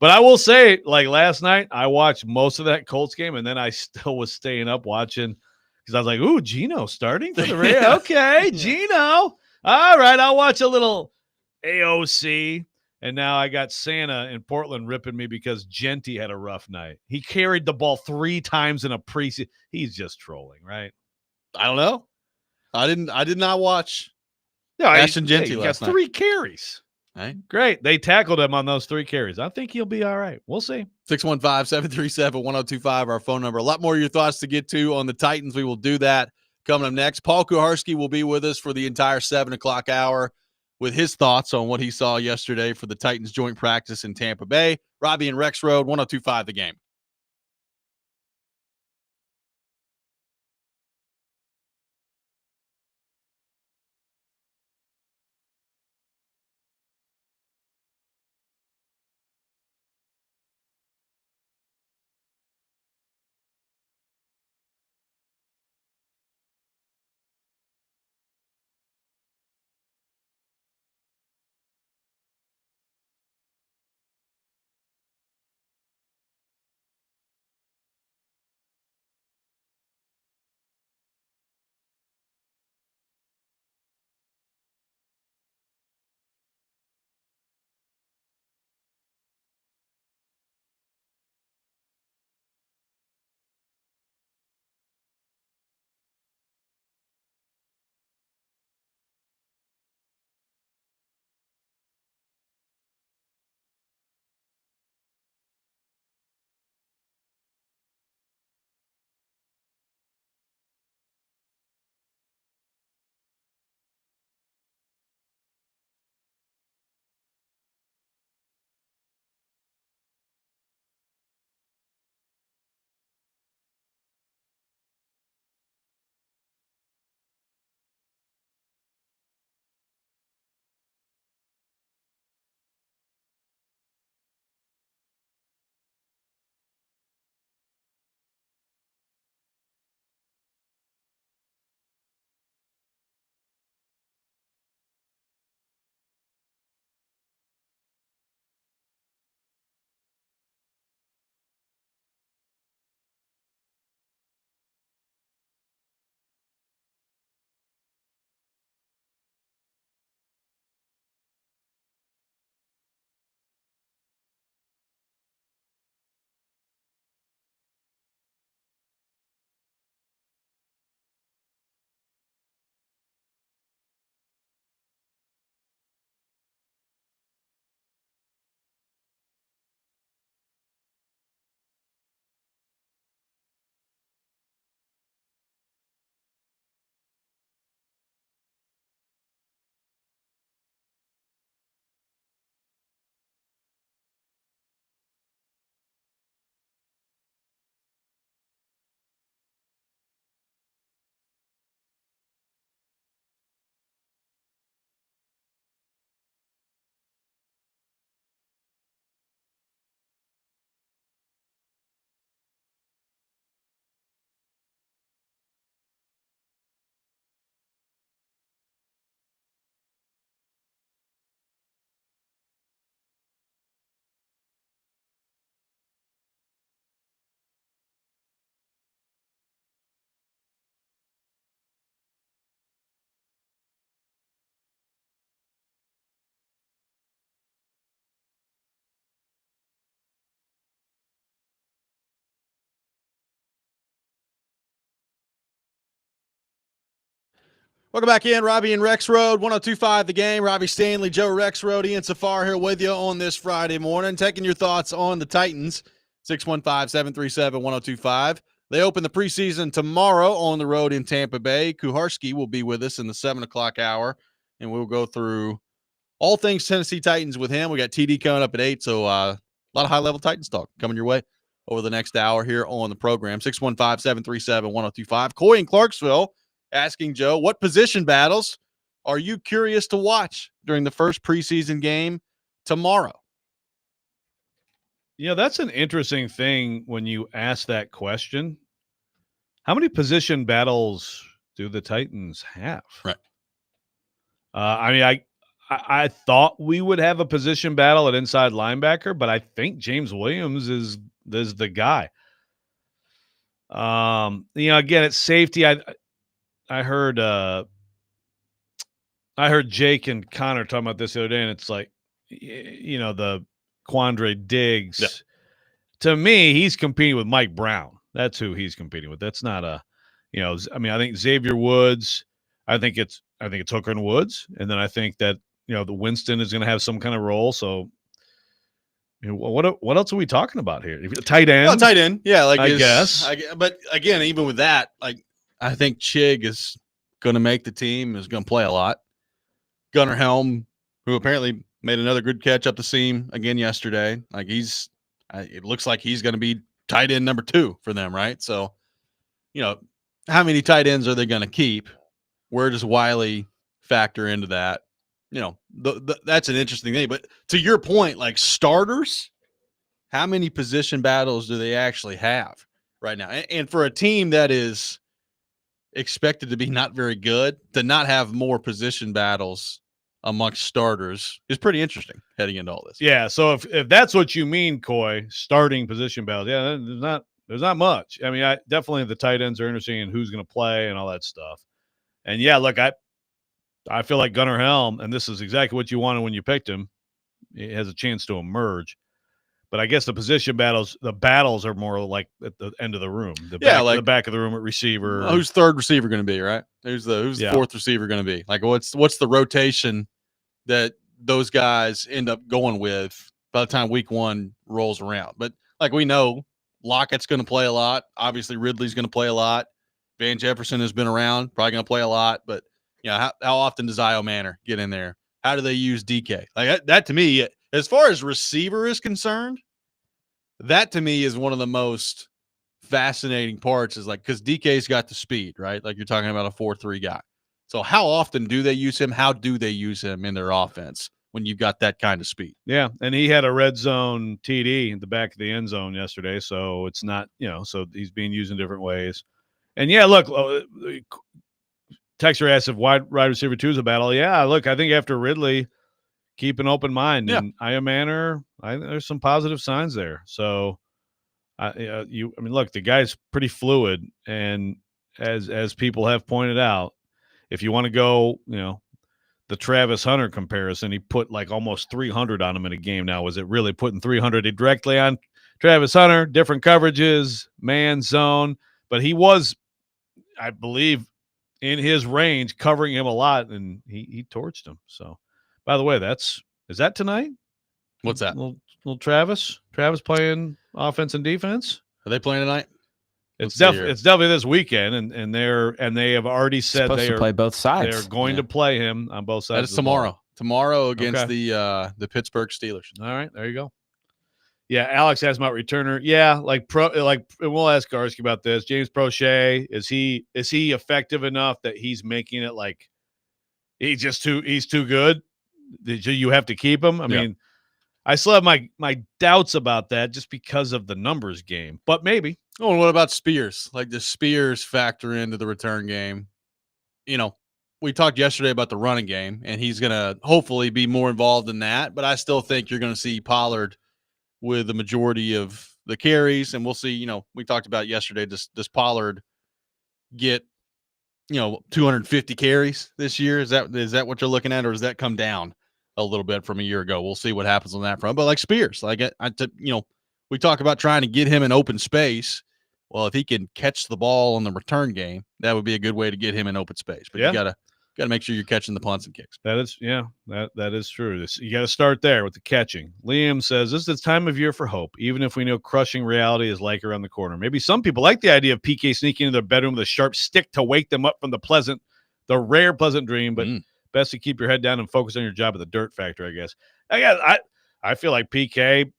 But I will say, like last night, I watched most of that Colts game, and then I still was staying up watching because I was like, ooh, Geno starting for the Raiders. Okay, Geno. All right, I'll watch a little AOC. And now I got Santa in Portland ripping me because Genty had a rough night. He carried the ball 3 times in a preseason. He's just trolling, right? I don't know. I did not watch Ashton Genty last night. 3 carries. Right. Great. They tackled him on those 3 carries. I think he'll be all right. We'll see. 615-737-1025, our phone number. A lot more of your thoughts to get to on the Titans. We will do that coming up next. Paul Kuharsky will be with us for the entire 7 o'clock hour with his thoughts on what he saw yesterday for the Titans joint practice in Tampa Bay. Robby and Rexrode, 1025 The Game. Welcome back in, Robby and Rexrode, 102.5 The Game. Robby Stanley, Joe Rexrode, Ian Safar here with you on this Friday morning, taking your thoughts on the Titans, 615-737-1025. They open the preseason tomorrow on the road in Tampa Bay. Kuharsky will be with us in the 7 o'clock hour, and we'll go through all things Tennessee Titans with him. We got TD coming up at 8, so a lot of high-level Titans talk coming your way over the next hour here on the program. 615-737-1025. Coy in Clarksville asking Joe, what position battles are you curious to watch during the first preseason game tomorrow? Yeah, that's an interesting thing when you ask that question. How many position battles do the Titans have? Right. I thought we would have a position battle at inside linebacker, but I think James Williams is the guy. Again, it's safety. I heard Jake and Connor talking about this the other day, and it's like, the Quandre Diggs. Yeah. To me, he's competing with Mike Brown. That's who he's competing with. That's not I think Xavier Woods. I think it's Hooker and Woods, and then I think that the Winston is going to have some kind of role. So, what else are we talking about here? Tight end, Oh, tight end, yeah. I guess. But again, even with that, I think Chig is going to make the team. Is going to play a lot. Gunnar Helm, who apparently made another good catch up the seam again yesterday. It looks like he's going to be tight end number 2 for them, right? So, how many tight ends are they going to keep? Where does Wiley factor into that? That's an interesting thing. But to your point, starters, how many position battles do they actually have right now? And for a team that is expected to be not very good, to not have more position battles amongst starters is pretty interesting heading into all this. Yeah, so if that's what you mean, Coy, starting position battles, yeah, there's not much. I mean, definitely the tight ends are interesting in who's going to play and all that stuff. And yeah, look, I feel like Gunnar Helm, and this is exactly what you wanted when you picked him. He has a chance to emerge. But I guess the position battles, the battles are more like at the end of the room. The back of the room at receiver. Who's third receiver going to be, right? Who's the fourth receiver going to be? What's the rotation that those guys end up going with by the time week 1 rolls around? But we know, Lockett's going to play a lot. Obviously, Ridley's going to play a lot. Van Jefferson has been around, probably going to play a lot. But how often does Io Manor get in there? How do they use DK? That to me, as far as receiver is concerned, that to me is one of the most fascinating parts. Is because DK's got the speed, right? You're talking about a 4.3 guy. So how often do they use him? How do they use him in their offense when you've got that kind of speed? Yeah, and he had a red zone TD in the back of the end zone yesterday, so it's not, so he's being used in different ways. And yeah, look, Texter asked if wide receiver 2 is a battle. Yeah, look, I think after Ridley, keep an open mind. Yeah. And Io Manor, there's some positive signs there. So, look, the guy's pretty fluid, and as people have pointed out, if you want to go, the Travis Hunter comparison, he put almost 300 on him in a game. Now, was it really putting 300 directly on Travis Hunter? Different coverages, man, zone, but he was, I believe, in his range, covering him a lot, and he torched him. So, by the way, is that tonight? What's that? Little Travis playing offense and defense. Are they playing tonight? It's definitely this weekend, and they have already said supposed to play both sides. They're going to play him on both sides. That's tomorrow. Tomorrow against the Pittsburgh Steelers. All right, there you go. Yeah, Alex asked about returner. Yeah, we'll ask Kuharsky about this. James Prochet, is he effective enough that he's making it he's too good? You have to keep him. I mean, I still have my doubts about that just because of the numbers game, but maybe. Oh, and what about Spears? Does Spears factor into the return game? We talked yesterday about the running game, and he's going to hopefully be more involved in that, but I still think you're going to see Pollard with the majority of the carries, and we'll see, we talked about yesterday, does Pollard get, 250 carries this year? Is that what you're looking at, or does that come down a little bit from a year ago? We'll see what happens on that front. But Spears, we talk about trying to get him in open space. Well, if he can catch the ball on the return game, that would be a good way to get him in open space. But you got to make sure you're catching the punts and kicks. That is, that is true. You got to start there with the catching. Liam says, this is the time of year for hope, even if we know crushing reality is like around the corner. Maybe some people like the idea of PK sneaking into their bedroom with a sharp stick to wake them up from the rare pleasant dream, but best to keep your head down and focus on your job at the dirt factory, I guess. I feel like PK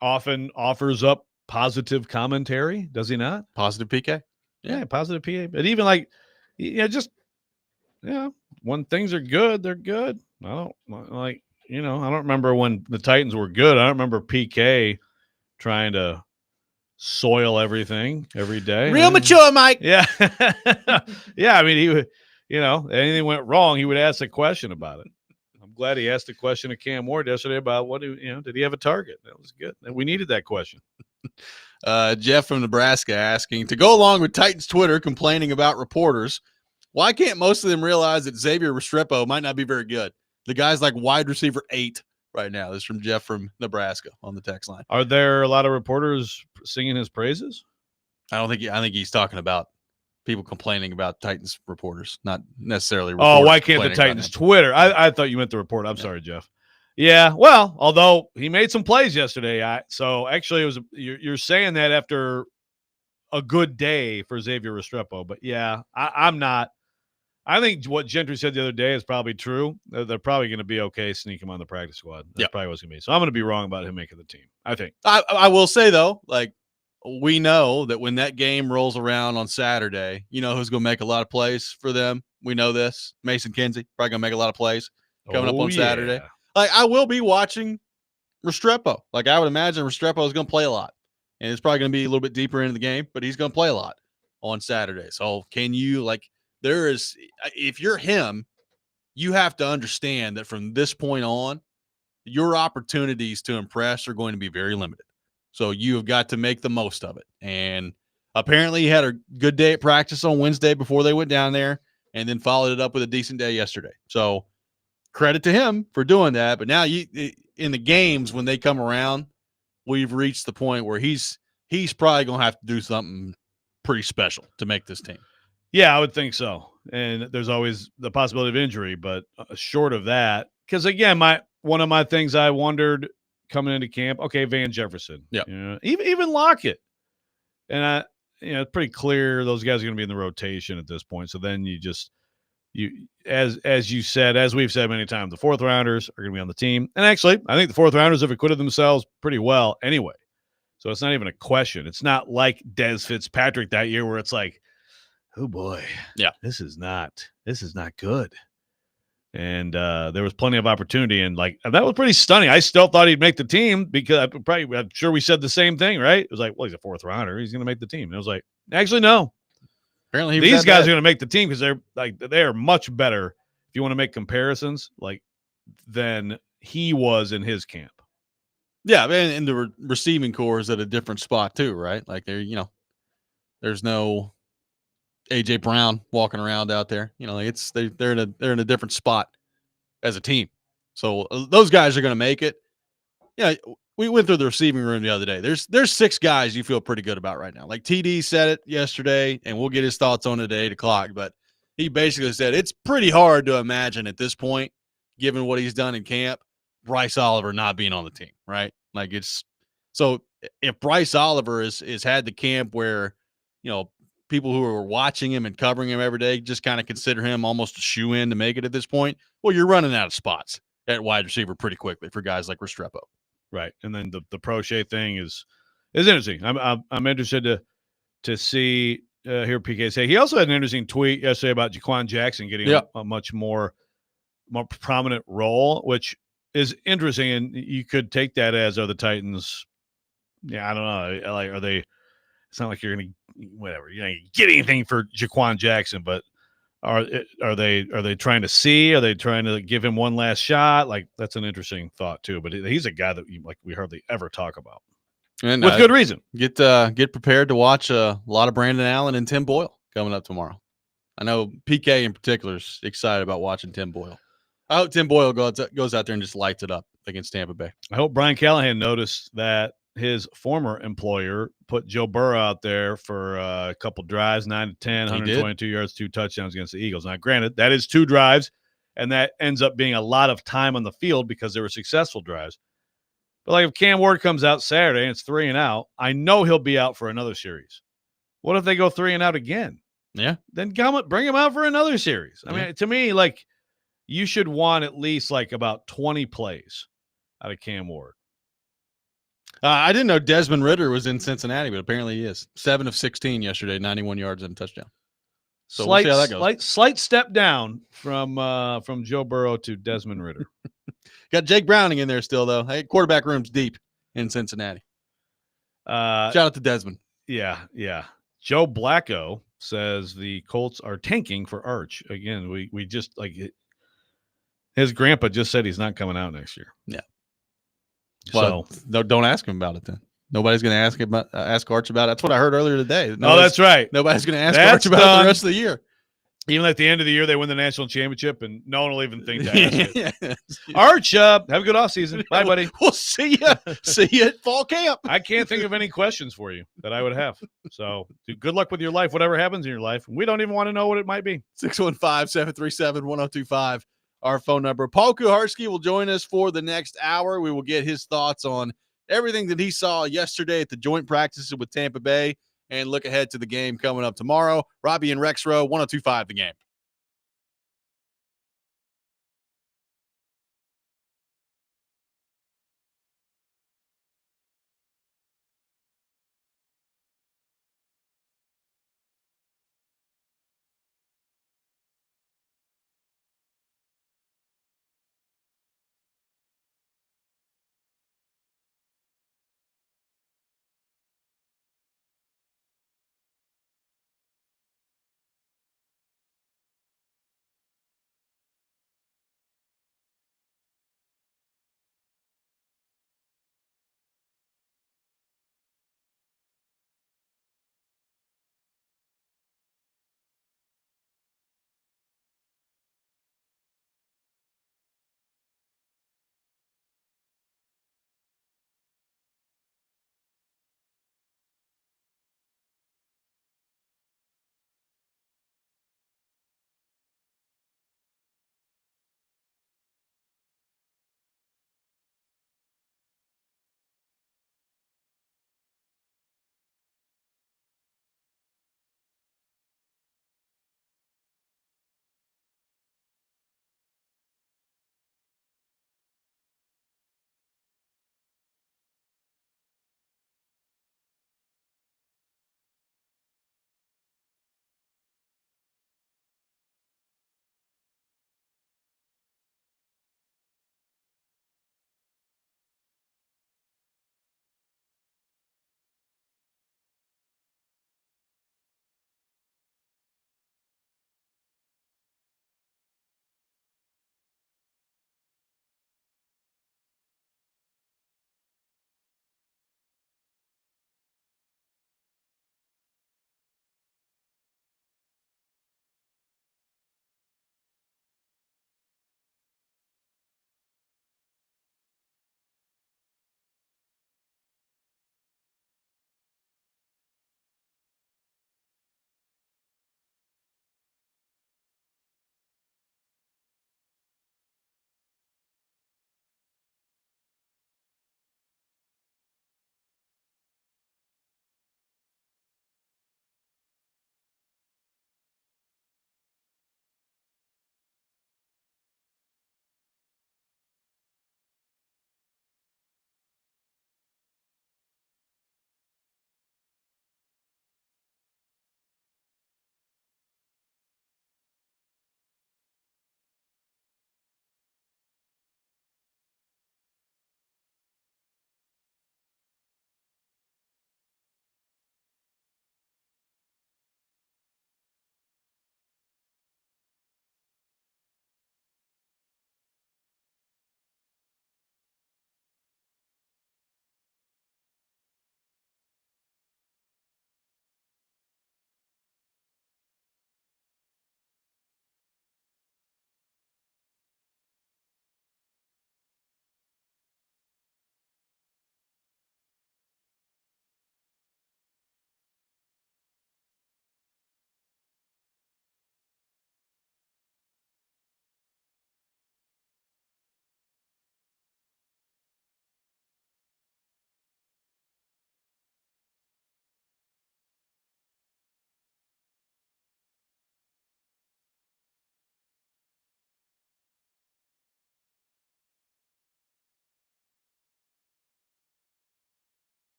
often offers up positive commentary. Does he not? Positive PK? Yeah, positive PK. But even like, when things are good, they're good. I don't remember when the Titans were good. I don't remember PK trying to soil everything every day. Real mature, Mike. Yeah. Yeah. I mean, he would, anything went wrong, he would ask a question about it. I'm glad he asked a question of Cam Ward yesterday about did he have a target? That was good. And we needed that question. Jeff from Nebraska asking, to go along with Titans Twitter complaining about reporters, why can't most of them realize that Xavier Restrepo might not be very good? The guy's like wide receiver 8 right now. This is from Jeff from Nebraska on the text line. Are there a lot of reporters singing his praises? I think he's talking about people complaining about Titans reporters, not necessarily. Why can't the Titans Twitter? I thought you meant the report. I'm sorry, Jeff. Yeah, well, although he made some plays yesterday, so actually it was you're saying that after a good day for Xavier Restrepo, but yeah, I'm not. I think what Gentry said the other day is probably true. They're probably going to be okay sneak him on the practice squad. That's probably what's going to be. So I'm going to be wrong about him making the team, I think. I will say, though, like, we know that when that game rolls around on Saturday, who's going to make a lot of plays for them. We know this. Mason Kinsey, probably going to make a lot of plays coming up on Saturday. Like, I will be watching Restrepo. Like, I would imagine Restrepo is going to play a lot. And it's probably going to be a little bit deeper into the game, but he's going to play a lot on Saturday. So can you, if you're him, you have to understand that from this point on, your opportunities to impress are going to be very limited. So you have got to make the most of it. And apparently he had a good day at practice on Wednesday before they went down there and then followed it up with a decent day yesterday. So credit to him for doing that. But now in the games, when they come around, we've reached the point where he's probably going to have to do something pretty special to make this team. Yeah, I would think so. And there's always the possibility of injury, but short of that, because again, one of my things I wondered coming into camp, okay, Van Jefferson, even Lockett, and it's pretty clear those guys are going to be in the rotation at this point. So then as you said, as we've said many times, the fourth rounders are going to be on the team, and actually, I think the fourth rounders have acquitted themselves pretty well anyway. So it's not even a question. It's not like Des Fitzpatrick that year where it's like, oh boy, this is not good. And there was plenty of opportunity, and that was pretty stunning. I still thought he'd make the team because I'm sure we said the same thing, right? It was like, well, he's a fourth rounder, he's going to make the team. And it was like, actually, no. Apparently, these guys are going to make the team because they are much better. If you want to make comparisons, than he was in his camp. Yeah, and the receiving core is at a different spot too, right? Like there's no AJ Brown walking around out there. They're in a different spot as a team. So those guys are going to make it. Yeah, we went through the receiving room the other day. There's 6 guys you feel pretty good about right now. Like TD said it yesterday, and we'll get his thoughts on it at 8 o'clock. But he basically said it's pretty hard to imagine at this point, given what he's done in camp, Bryce Oliver not being on the team, right? So if Bryce Oliver is had the camp where, people who are watching him and covering him every day just kind of consider him almost a shoe-in to make it at this point, well, you're running out of spots at wide receiver pretty quickly for guys like Restrepo. Right. And then the Prochet thing is interesting. I'm interested to see hear PK say. He also had an interesting tweet yesterday about Jaquan Jackson getting a much more prominent role, which is interesting. And you could take that as, are the Titans, I don't know, are they, it's not like you're going to, whatever, you're not going to get anything for Jaquan Jackson, but are they trying to see? Are they trying to give him one last shot? That's an interesting thought too. But he's a guy that we hardly ever talk about, and with good reason. Get prepared to watch a lot of Brandon Allen and Tim Boyle coming up tomorrow. I know PK in particular is excited about watching Tim Boyle. I hope Tim Boyle goes out there and just lights it up against Tampa Bay. I hope Brian Callahan noticed that his former employer put Joe Burrow out there for a couple drives, 9 to 10, He did. 122 yards, 2 touchdowns against the Eagles. Now, granted, that is 2 drives, and that ends up being a lot of time on the field because they were successful drives. But like if Cam Ward comes out Saturday and it's 3 and out, I know he'll be out for another series. What if they go 3 and out again? Yeah. Then bring him out for another series. I mean, to me, like you should want at least like about 20 plays out of Cam Ward. I didn't know Desmond Ridder was in Cincinnati, but apparently he is. 7 of 16 yesterday, 91 yards and a touchdown. So we'll see how that goes. Slight step down from Joe Burrow to Desmond Ridder. Got Jake Browning in there still, though. Hey, quarterback room's deep in Cincinnati. Shout out to Desmond. Yeah. Joe Blacko says the Colts are tanking for Arch. Again, we just like it. His grandpa just said he's not coming out next year. Yeah. Well, don't ask him about it then. Nobody's going to ask Arch about it. That's what I heard earlier today. That's right. Nobody's going to ask Arch about it the rest of the year. Even at the end of the year, they win the national championship, and no one will even think to ask it. Arch, have a good offseason. Bye, buddy. We'll see you. See you at fall camp. I can't think of any questions for you that I would have. So good luck with your life, whatever happens in your life. We don't even want to know what it might be. 615-737-1025. Our phone number. Paul Kuharsky will join us for the next hour. We will get his thoughts on everything that he saw yesterday at the joint practices with Tampa Bay and look ahead to the game coming up tomorrow. Robby and Rexrode, 1025 The Game.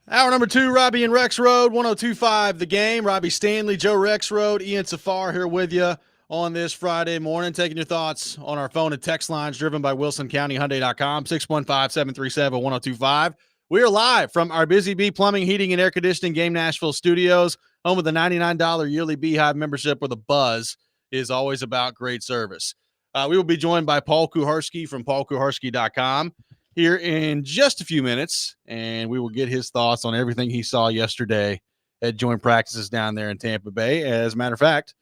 Hour number 2, Robby and Rexrode, 102.5 The Game. Robby Stanley, Joe Rexrode, Ian Safar here with you on this Friday morning, taking your thoughts on our phone and text lines driven by WilsonCountyHyundai.com, 615-737-1025. We are live from our Busy Bee Plumbing, Heating, and Air Conditioning Game Nashville studios, home of the $99 yearly Beehive membership where the buzz is always about great service. We will be joined by Paul Kuharsky from PaulKuharsky.com here in just a few minutes, and we will get his thoughts on everything he saw yesterday at joint practices down there in Tampa Bay. As a matter of fact,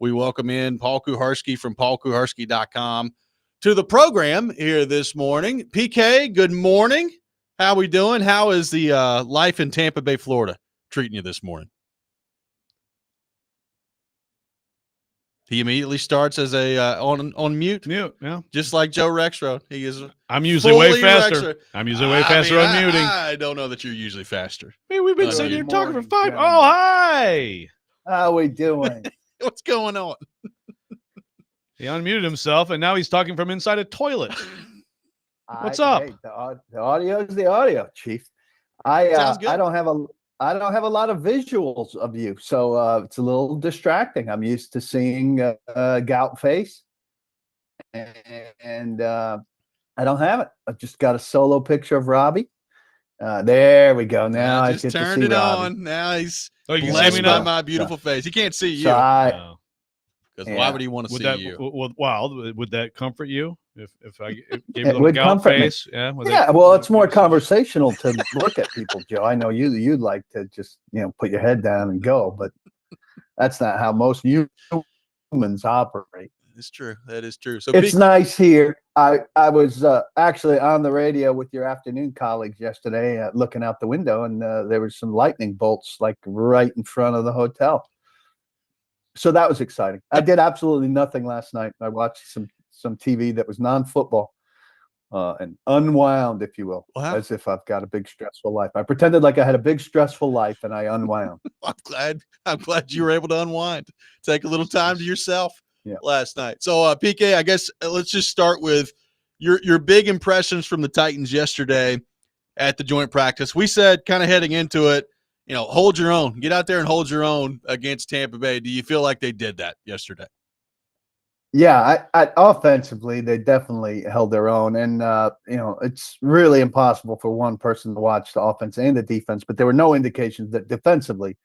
we welcome in Paul Kuharsky from PaulKuharsky.com to the program here this morning. PK, good morning. How we doing? How is the life in Tampa Bay, Florida treating you this morning? He immediately starts as a on mute. Mute, yeah. Just like Joe Rexrode. He is. I'm usually way fully faster. Rexrode. I'm usually way faster on muting. I don't know that you're usually faster. Hey, we've been Good sitting here talking for morning, 5. gentlemen. Oh, hi. How we doing? What's going on? He unmuted himself, and now he's talking from inside a toilet. What's up? Hey, the audio is the audio, Chief. Sounds good. I don't have a lot of visuals of you, so it's a little distracting. I'm used to seeing gout face, and I don't have it. I just got a solo picture of Robby. There we go. Now I just get to turned see it Robby. on. Now he's Oh, you can see blessed me by now? my beautiful face. He can't see you So I, No. because yeah. why would he want to Would see that you? would that comfort you if I gave It you a little would gout comfort me. face? Yeah. yeah, well, it's more conversational to look at people, Joe. I know you'd like to just put your head down and go, but that's not how most humans operate. It's true. That is true. So It's nice here. I was actually on the radio with your afternoon colleagues yesterday, looking out the window, and there was some lightning bolts like right in front of the hotel. So that was exciting. I did absolutely nothing last night. I watched some TV that was non-football and unwound, if you will, Wow. as if I've got a big stressful life. I pretended like I had a big stressful life, and I unwound. I'm glad you were able to unwind, take a little time to yourself Yeah. last night. So PK, I guess let's just start with your big impressions from the Titans yesterday at the joint practice. We said kind of heading into it, hold your own, get out there and hold your own against Tampa Bay. Do you feel like they did that yesterday? Yeah, I offensively, they definitely held their own. And, it's really impossible for one person to watch the offense and the defense, but there were no indications that defensively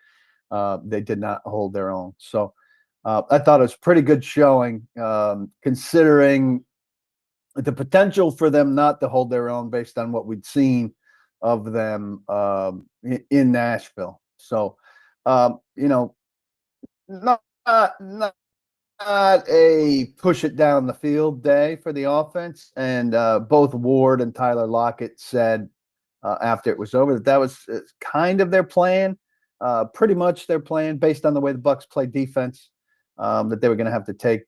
they did not hold their own. So I thought it was pretty good showing, considering the potential for them not to hold their own based on what we'd seen of them in Nashville. So, not a push it down the field day for the offense. And both Ward and Tyler Lockett said after it was over that was kind of their plan, pretty much their plan based on the way the Bucs play defense, that they were going to have to take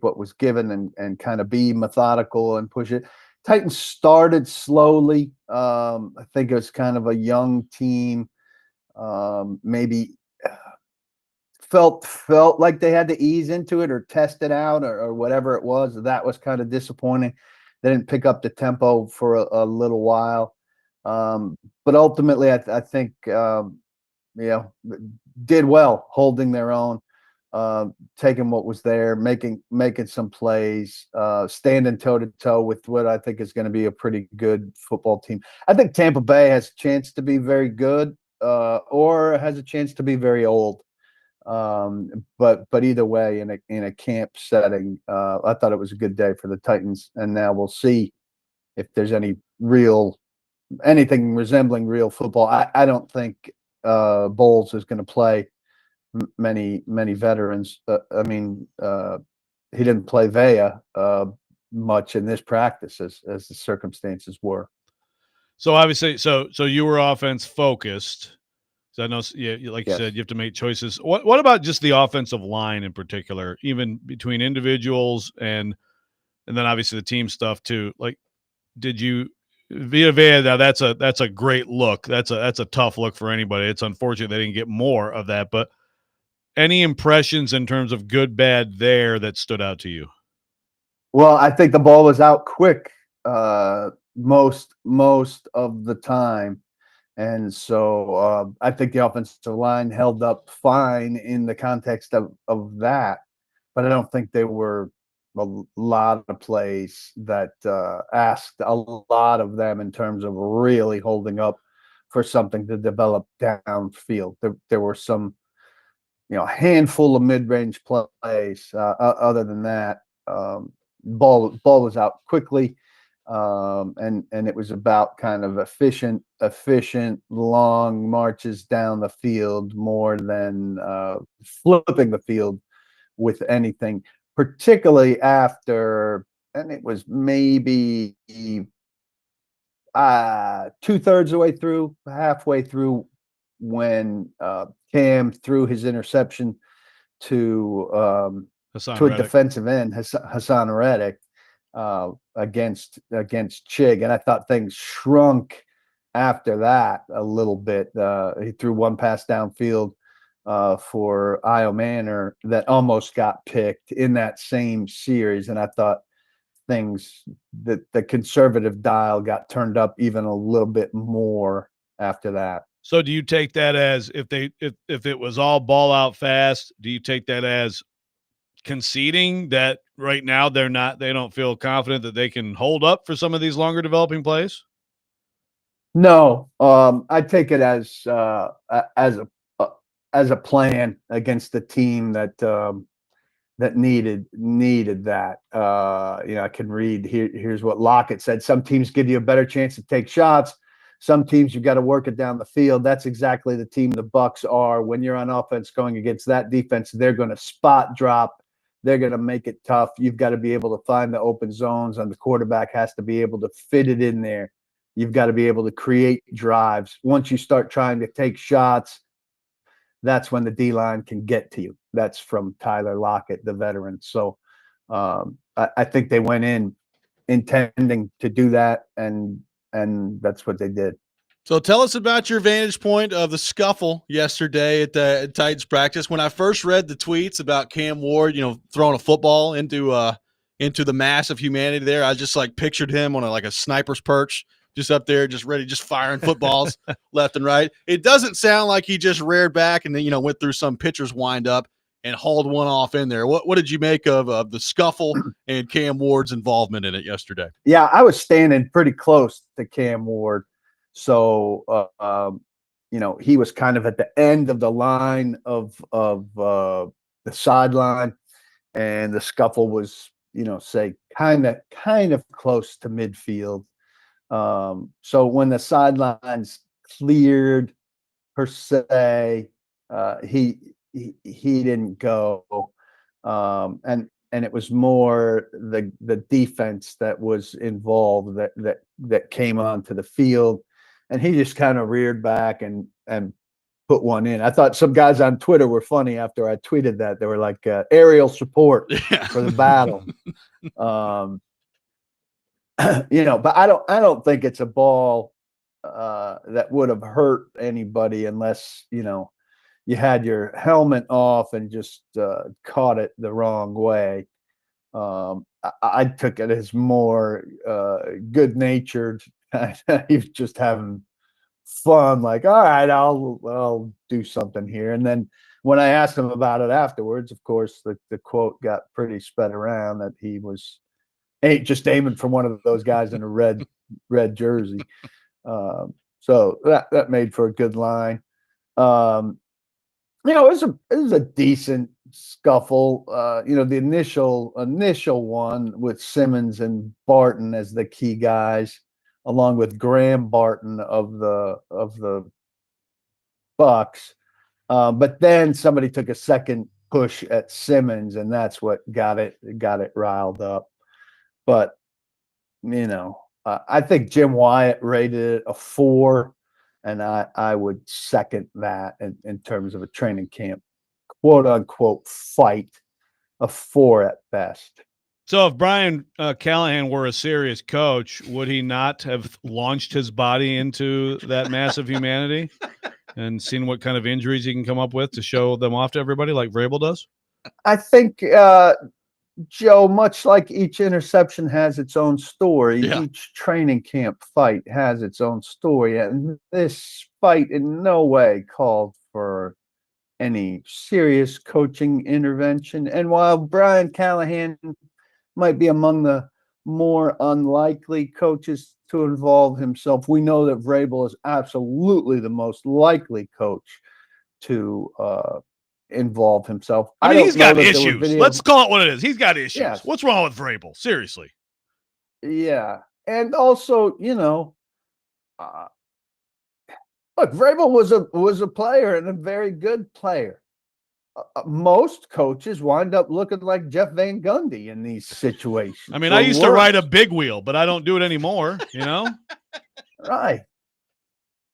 what was given and kind of be methodical and push it. Titans started slowly. I think it was kind of a young team, maybe felt like they had to ease into it or test it out or whatever it was. That was kind of disappointing. They didn't pick up the tempo for a little while. But ultimately, I think, did well holding their own, taking what was there, making some plays, standing toe to toe with what I think is going to be a pretty good football team. I think Tampa Bay has a chance to be very good, or has a chance to be very old. But either way, in a camp setting, I thought it was a good day for the Titans, and now we'll see if there's anything resembling real football. I don't think Bowles is going to play many veterans. He didn't play Vea much in this practice as the circumstances were. So obviously, so you were offense focused. So I know, like you Yes. said, you have to make choices. What about just the offensive line in particular, even between individuals and then obviously the team stuff too? Like, did you Vea? Now that's a great look. That's a tough look for anybody. It's unfortunate they didn't get more of that. But any impressions in terms of good, bad there that stood out to you? Well, I think the ball was out quick most of the time. And so I think the offensive line held up fine in the context of that, but I don't think they were a lot of plays that asked a lot of them in terms of really holding up for something to develop downfield. There were some, a handful of mid-range plays. Other than that, ball was out quickly. And it was about kind of efficient long marches down the field more than flipping the field with anything, particularly after, and it was maybe 2/3 of the way through, halfway through, when Cam threw his interception to a defensive end, Hassan Reddick, against Chig, and I thought things shrunk after that a little bit. He threw one pass downfield for Io Manor that almost got picked in that same series, and I thought things that the conservative dial got turned up even a little bit more after that. So do you take that as, if it was all ball out fast, do you take that as conceding that right now they don't feel confident that they can hold up for some of these longer developing plays? No, I take it as a plan against the team that needed that. I can read here's what Lockett said. Some teams give you a better chance to take shots. Some teams you've got to work it down the field. That's exactly the team the Bucs are. When you're on offense going against that defense, they're going to spot drop. They're going to make it tough. You've got to be able to find the open zones, and the quarterback has to be able to fit it in there. You've got to be able to create drives. Once you start trying to take shots, that's when the D-line can get to you. That's from Tyler Lockett, the veteran. So I think they went in intending to do that, and that's what they did. So tell us about your vantage point of the scuffle yesterday at the Titans practice. When I first read the tweets about Cam Ward, throwing a football into the mass of humanity there, I just pictured him on a sniper's perch, just up there, just ready, just firing footballs left and right. It doesn't sound like he just reared back and then, went through some pitcher's windup and hauled one off in there. What did you make of the scuffle and Cam Ward's involvement in it yesterday? Yeah, I was standing pretty close to Cam Ward. So, he was kind of at the end of the line of the sideline, and the scuffle was, say kind of close to midfield. So when the sidelines cleared, per se, he didn't go, and it was more the defense that was involved that came onto the field, and he just kind of reared back and put one in. I thought some guys on Twitter were funny after I tweeted that. They were like aerial support for the battle. But I don't think it's a ball that would have hurt anybody unless, you had your helmet off and just caught it the wrong way. I took it as more good-natured. He was just having fun, like, all right, I'll do something here. And then when I asked him about it afterwards, of course, the quote got pretty sped around that he was just aiming for one of those guys in a red jersey. So that made for a good line. It was a decent scuffle. The initial one with Simmons and Barton as the key guys, along with Graham Barton of the Bucs. But then somebody took a second push at Simmons, and that's what got it riled up. But I think Jim Wyatt rated it a 4, and I would second that in terms of a training camp, quote unquote, fight, a 4 at best. So if Brian Callahan were a serious coach, would he not have launched his body into that mass of humanity and seen what kind of injuries he can come up with to show them off to everybody like Vrabel does? I think Joe, much like each interception has its own story, Yeah. each training camp fight has its own story. And this fight in no way called for any serious coaching intervention. And while Brian Callahan might be among the more unlikely coaches to involve himself, we know that Vrabel is absolutely the most likely coach to involve himself. I mean, don't he's know got that there were issues. video. Let's call it what it is. He's got issues. Yes. What's wrong with Vrabel? Seriously. Yeah, and also, uh, look, Vrabel was a player and a very good player. Most coaches wind up looking like Jeff Van Gundy in these situations. I mean, or I used to ride a worse. big wheel, but I don't do it anymore, you know? Right.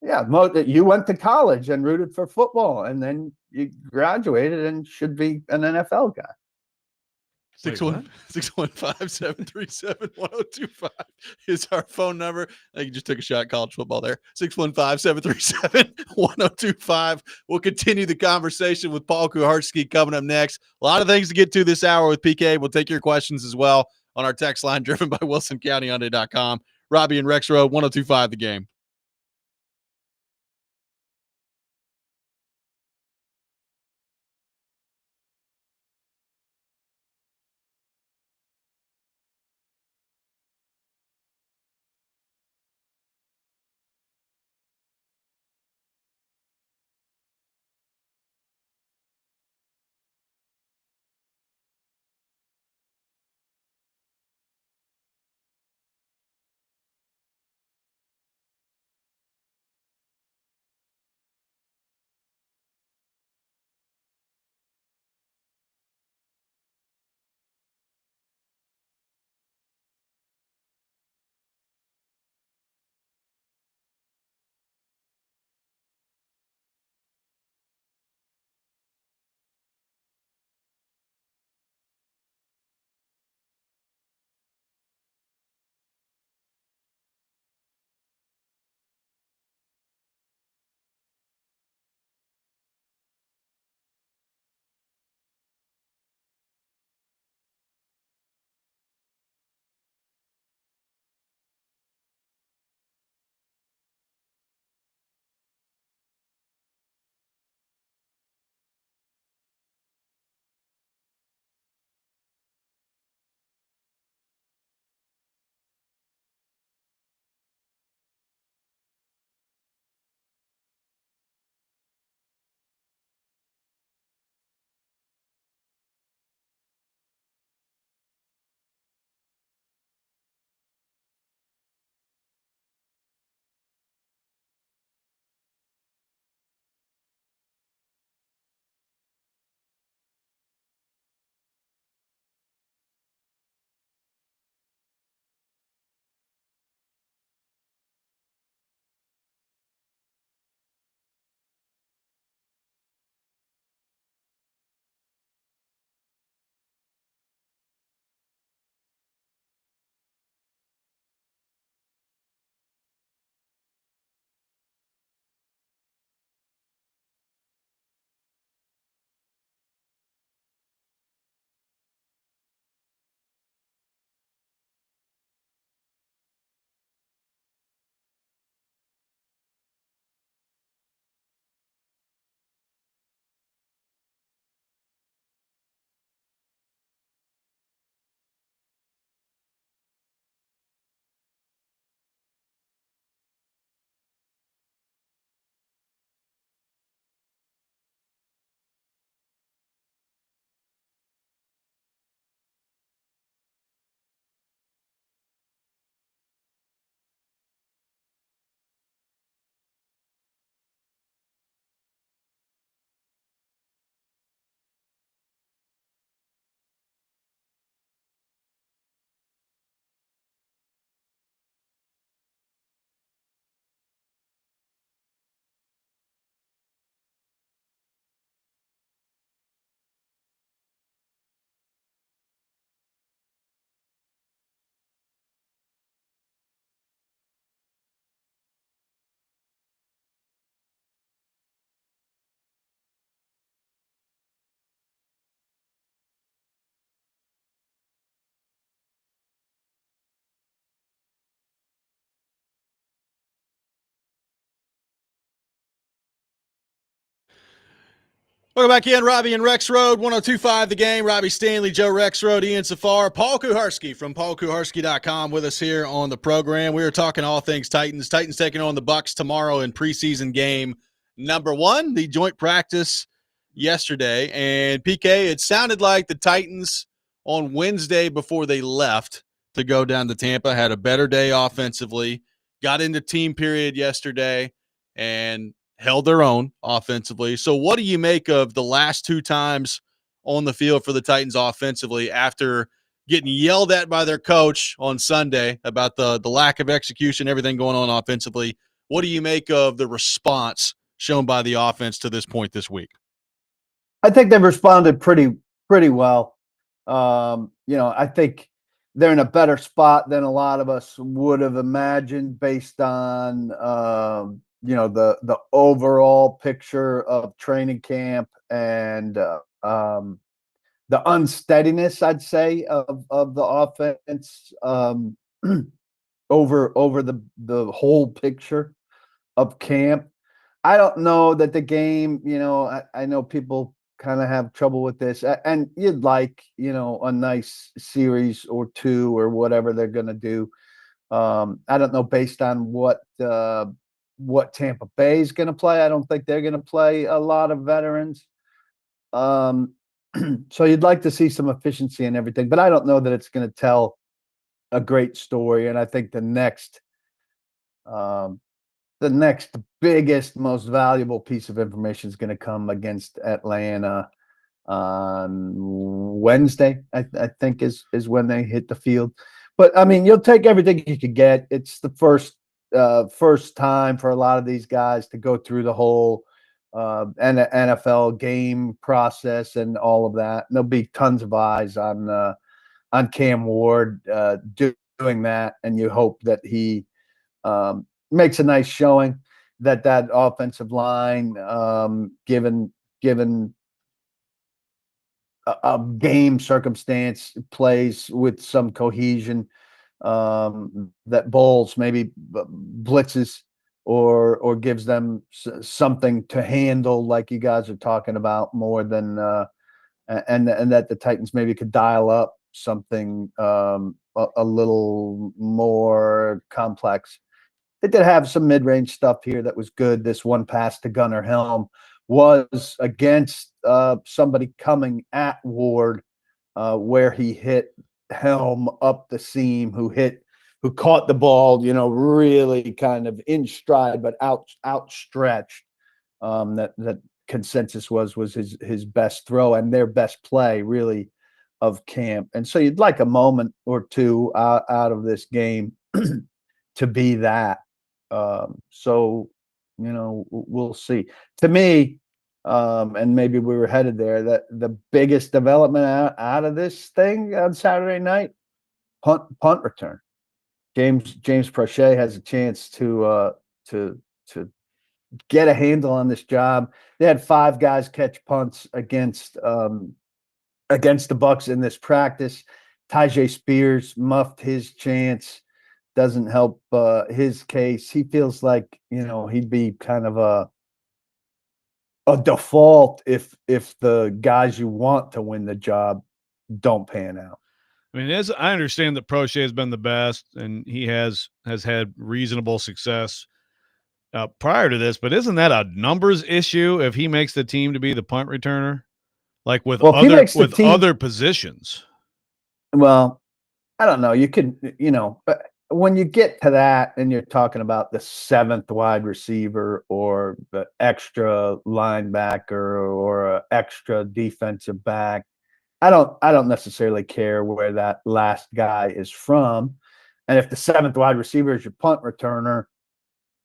Yeah, you went to college and rooted for football, and then you graduated and should be an NFL guy. 615-737-1025 is our phone number. I think you just took a shot at college football there. 615-737-1025. We'll continue the conversation with Paul Kuharsky coming up next. A lot of things to get to this hour with PK. We'll take your questions as well on our text line driven by WilsonCountyHyundai.com. Robby and Rexrode, 1025 The Game. Welcome back in, Robby and Rexrode, 102.5 The Game. Robby Stanley, Joe Rexrode, Ian Safar, Paul Kuharsky from paulkuharsky.com with us here on the program. We are talking all things Titans. Titans taking on the Bucs tomorrow in preseason game number 1, the joint practice yesterday. And PK, it sounded like the Titans on Wednesday before they left to go down to Tampa had a better day offensively, got into team period yesterday, and held their own offensively. So what do you make of the last 2 times on the field for the Titans offensively after getting yelled at by their coach on Sunday about the lack of execution, everything going on offensively? What do you make of the response shown by the offense to this point this week? I think they've responded pretty well. I think they're in a better spot than a lot of us would have imagined based on the overall picture of training camp and the unsteadiness, I'd say, of the offense over the whole picture of camp. I don't know that the game, I know people kind of have trouble with this, and you'd like, a nice series or 2 or whatever they're going to do. I don't know based on what Tampa Bay is going to play. I don't think they're going to play a lot of veterans. So you'd like to see some efficiency and everything, but I don't know that it's going to tell a great story. And I think the next biggest, most valuable piece of information is going to come against Atlanta on Wednesday, I think is when they hit the field. But I mean, you'll take everything you could get. It's the first time for a lot of these guys to go through the whole NFL game process and all of that. And there'll be tons of eyes on Cam Ward doing that, and you hope that he makes a nice showing. That offensive line, given a game circumstance, plays with some cohesion. That Bowles maybe blitzes or gives them something to handle, like you guys are talking about, more than and that the Titans maybe could dial up something a little more complex. They did have some mid-range stuff here that was good. This one pass to Gunnar Helm was against somebody coming at Ward, where he hit Helm up the seam, who caught the ball, really kind of in stride, but outstretched. That consensus was his best throw and their best play, really, of camp. And so you'd like a moment or 2 out of this game to be that. So we'll see. To me, and maybe we were headed there, that the biggest development out of this thing on Saturday night, punt return. James Prochet has a chance to get a handle on this job. They had 5 guys catch punts against the Bucs in this practice. Tyjae Spears muffed his chance. Doesn't help his case. He feels like, he'd be kind of a default if the guys you want to win the job don't pan out. I mean, I understand that Prochet has been the best, and he has had reasonable success prior to this, but isn't that a numbers issue if he makes the team to be the punt returner? Like with other positions? Well, I don't know. You could, when you get to that and you're talking about the 7th wide receiver or the extra linebacker or an extra defensive back, I don't necessarily care where that last guy is from. And if the 7th wide receiver is your punt returner,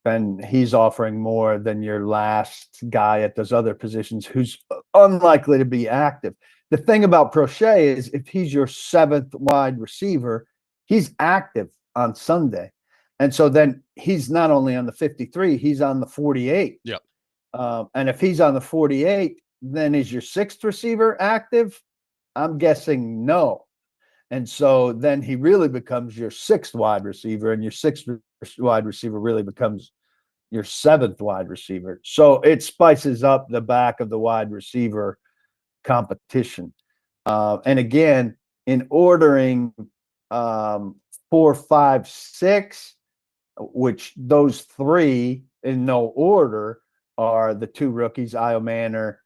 then he's offering more than your last guy at those other positions who's unlikely to be active. The thing about Prochet is if he's your 7th wide receiver, he's active on Sunday. And so then he's not only on the 53, he's on the 48. Yep. And if he's on the 48, then is your 6th receiver active? I'm guessing no. And so then he really becomes your 6th wide receiver, and your 6th wide receiver really becomes your 7th wide receiver. So it spices up the back of the wide receiver competition. And again, in ordering 4, 5, 6, which those 3 in no order are the 2 rookies, Io Manor,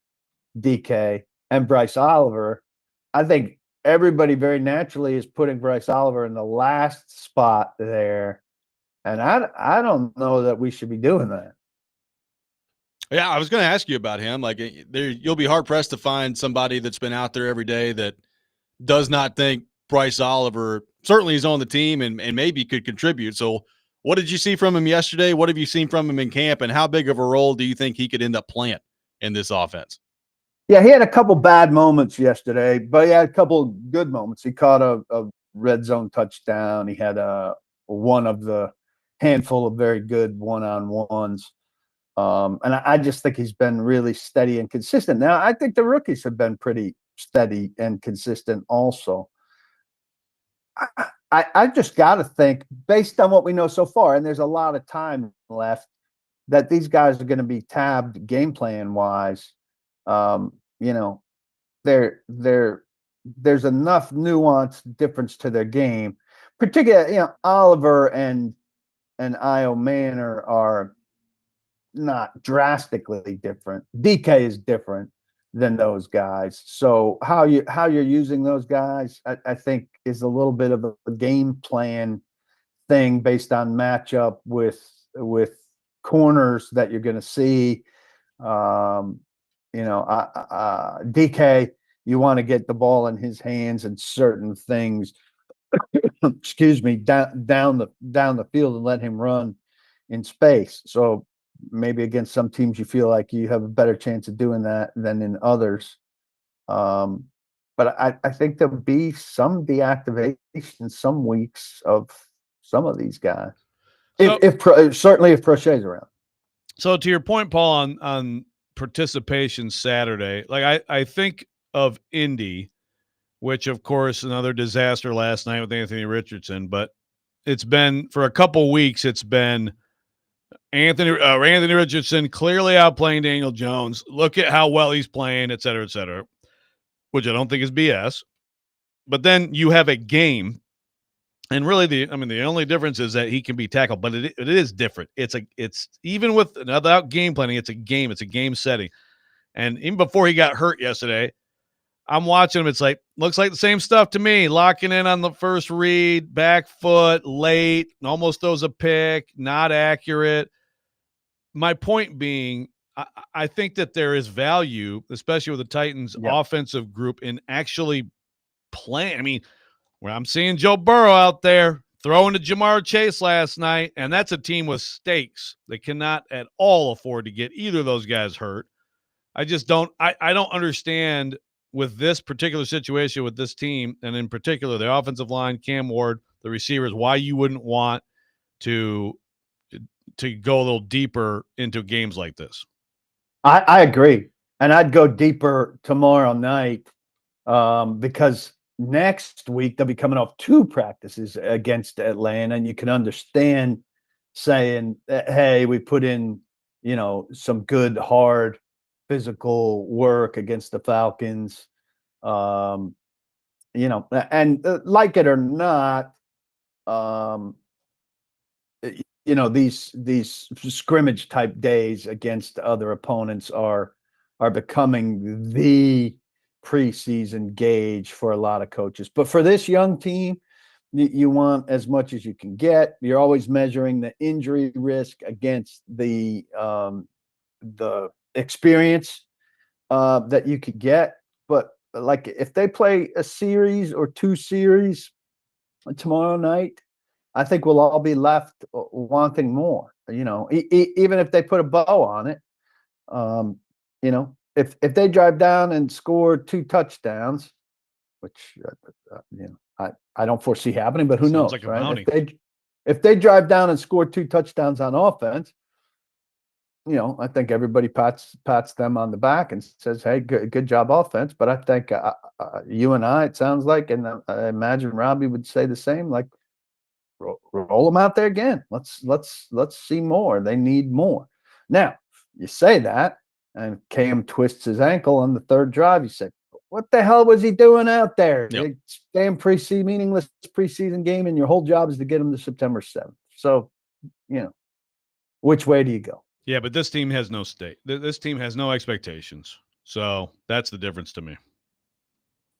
DK, and Bryce Oliver. I think everybody very naturally is putting Bryce Oliver in the last spot there. And I don't know that we should be doing that. Yeah, I was going to ask you about him. Like, you'll be hard pressed to find somebody that's been out there every day that does not think Bryce Oliver certainly is on the team and maybe could contribute. So, what did you see from him yesterday? What have you seen from him in camp? And how big of a role do you think he could end up playing in this offense? Yeah, he had a couple bad moments yesterday, but he had a couple good moments. He caught a red zone touchdown. He had one of the handful of very good one-on-ones. And I just think he's been really steady and consistent. Now, I think the rookies have been pretty steady and consistent also. I just got to think, based on what we know so far, and there's a lot of time left, that these guys are going to be tabbed game plan wise. You know, there's enough nuance difference to their game, particularly, Oliver and Io Manor are not drastically different. DK is different than those guys. So how you're using those guys, I think, is a little bit of a game plan thing based on matchup with corners that you're going to see. DK, you want to get the ball in his hands and certain things. Excuse me, down the field and let him run in space. So maybe against some teams you feel like you have a better chance of doing that than in others. But I think there'll be some deactivation some weeks of some of these guys. So, Certainly if Prochet's around. So to your point, Paul, on participation Saturday, like I think of Indy, which of course another disaster last night with Anthony Richardson, but it's been for a couple weeks, it's been Anthony Richardson clearly outplaying Daniel Jones. Look at how well he's playing, et cetera, which I don't think is BS. But then you have a game, and really the only difference is that he can be tackled, but it is different. It's even without game planning, it's a game setting. And even before he got hurt yesterday, I'm watching him. It's like, looks like the same stuff to me. Locking in on the first read, back foot, late, almost throws a pick, not accurate. My point being, I think that there is value, especially with the Titans offensive group, in actually playing. I mean, where I'm seeing Joe Burrow out there throwing to Jamar Chase last night, and that's a team with stakes. They cannot at all afford to get either of those guys hurt. I just don't – I don't understand with this particular situation with this team, and in particular the offensive line, Cam Ward, the receivers, why you wouldn't want to go a little deeper into games like this. I agree. And I'd go deeper tomorrow night because next week they'll be coming off 2 practices against Atlanta, and you can understand saying, hey, we put in, some good, hard physical work against the Falcons. And like it or not, these scrimmage type days against other opponents are becoming the preseason gauge for a lot of coaches. But for this young team, you want as much as you can get. You're always measuring the injury risk against the experience that you could get. But like if they play a series or 2 series tomorrow night, I think we'll all be left wanting more, even if they put a bow on it. If they drive down and score 2 touchdowns, which, I don't foresee happening, but who knows, like a right? bounty. If they drive down and score 2 touchdowns on offense, I think everybody pats them on the back and says, hey, good job offense. But I think you and I, it sounds like, and I imagine Robby would say the same, like, roll them out there again. Let's see more. They need more. Now, you say that, and Cam twists his ankle on the third drive. You say, what the hell was he doing out there? Yep. It's damn meaningless preseason game, and your whole job is to get him to September 7th. So, which way do you go? Yeah, but this team has no stake. This team has no expectations. So that's the difference to me.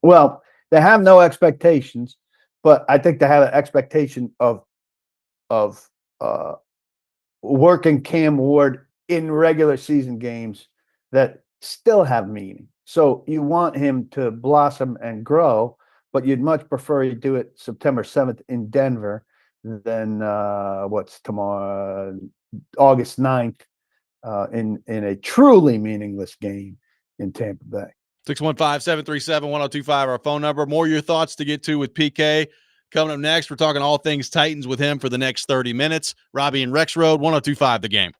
Well, they have no expectations, but I think they have an expectation of working Cam Ward in regular season games that still have meaning. So you want him to blossom and grow, but you'd much prefer you do it September 7th in Denver than what's tomorrow, August 9th, in a truly meaningless game in Tampa Bay. 615-737-1025, our phone number. More of your thoughts to get to with PK. Coming up next, we're talking all things Titans with him for the next 30 minutes. Robby and Rexrode, 1025 The Game.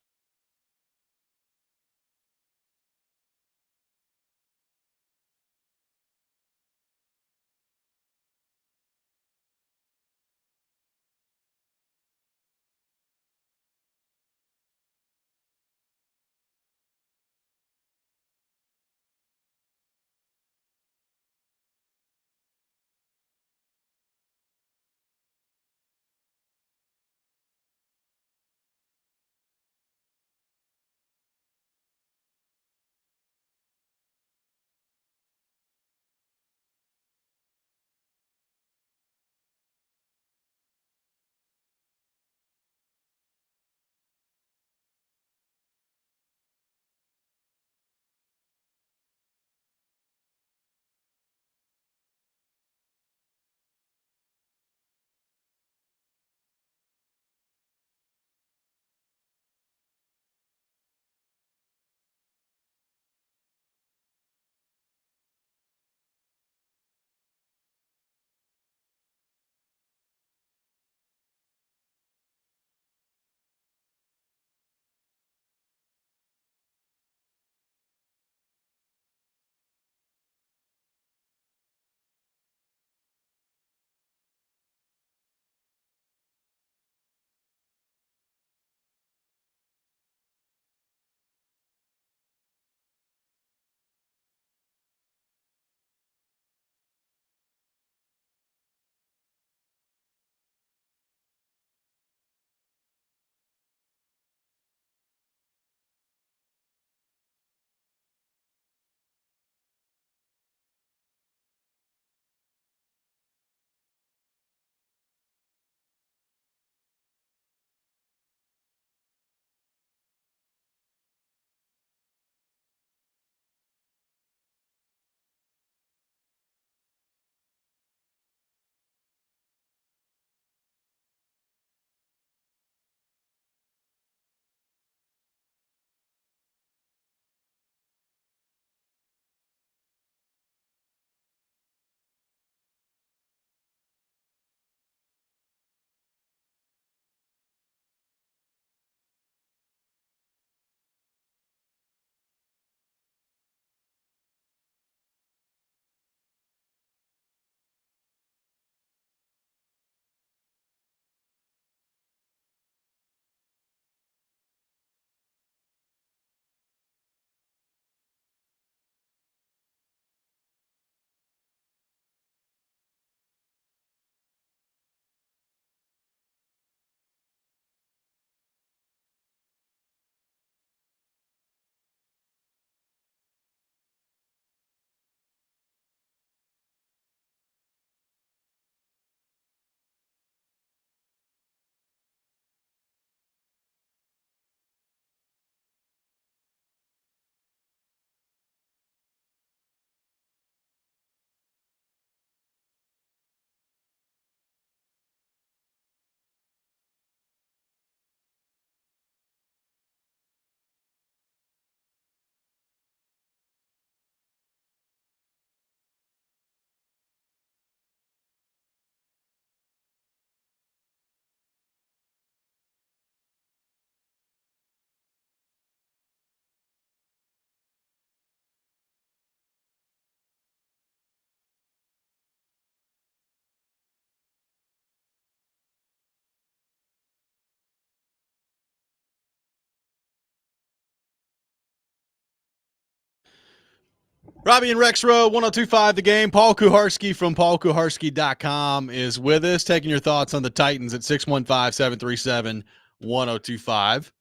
Robby and Rexrode, 102.5 The Game. Paul Kuharsky from paulkuharsky.com is with us, taking your thoughts on the Titans at 615-737-1025.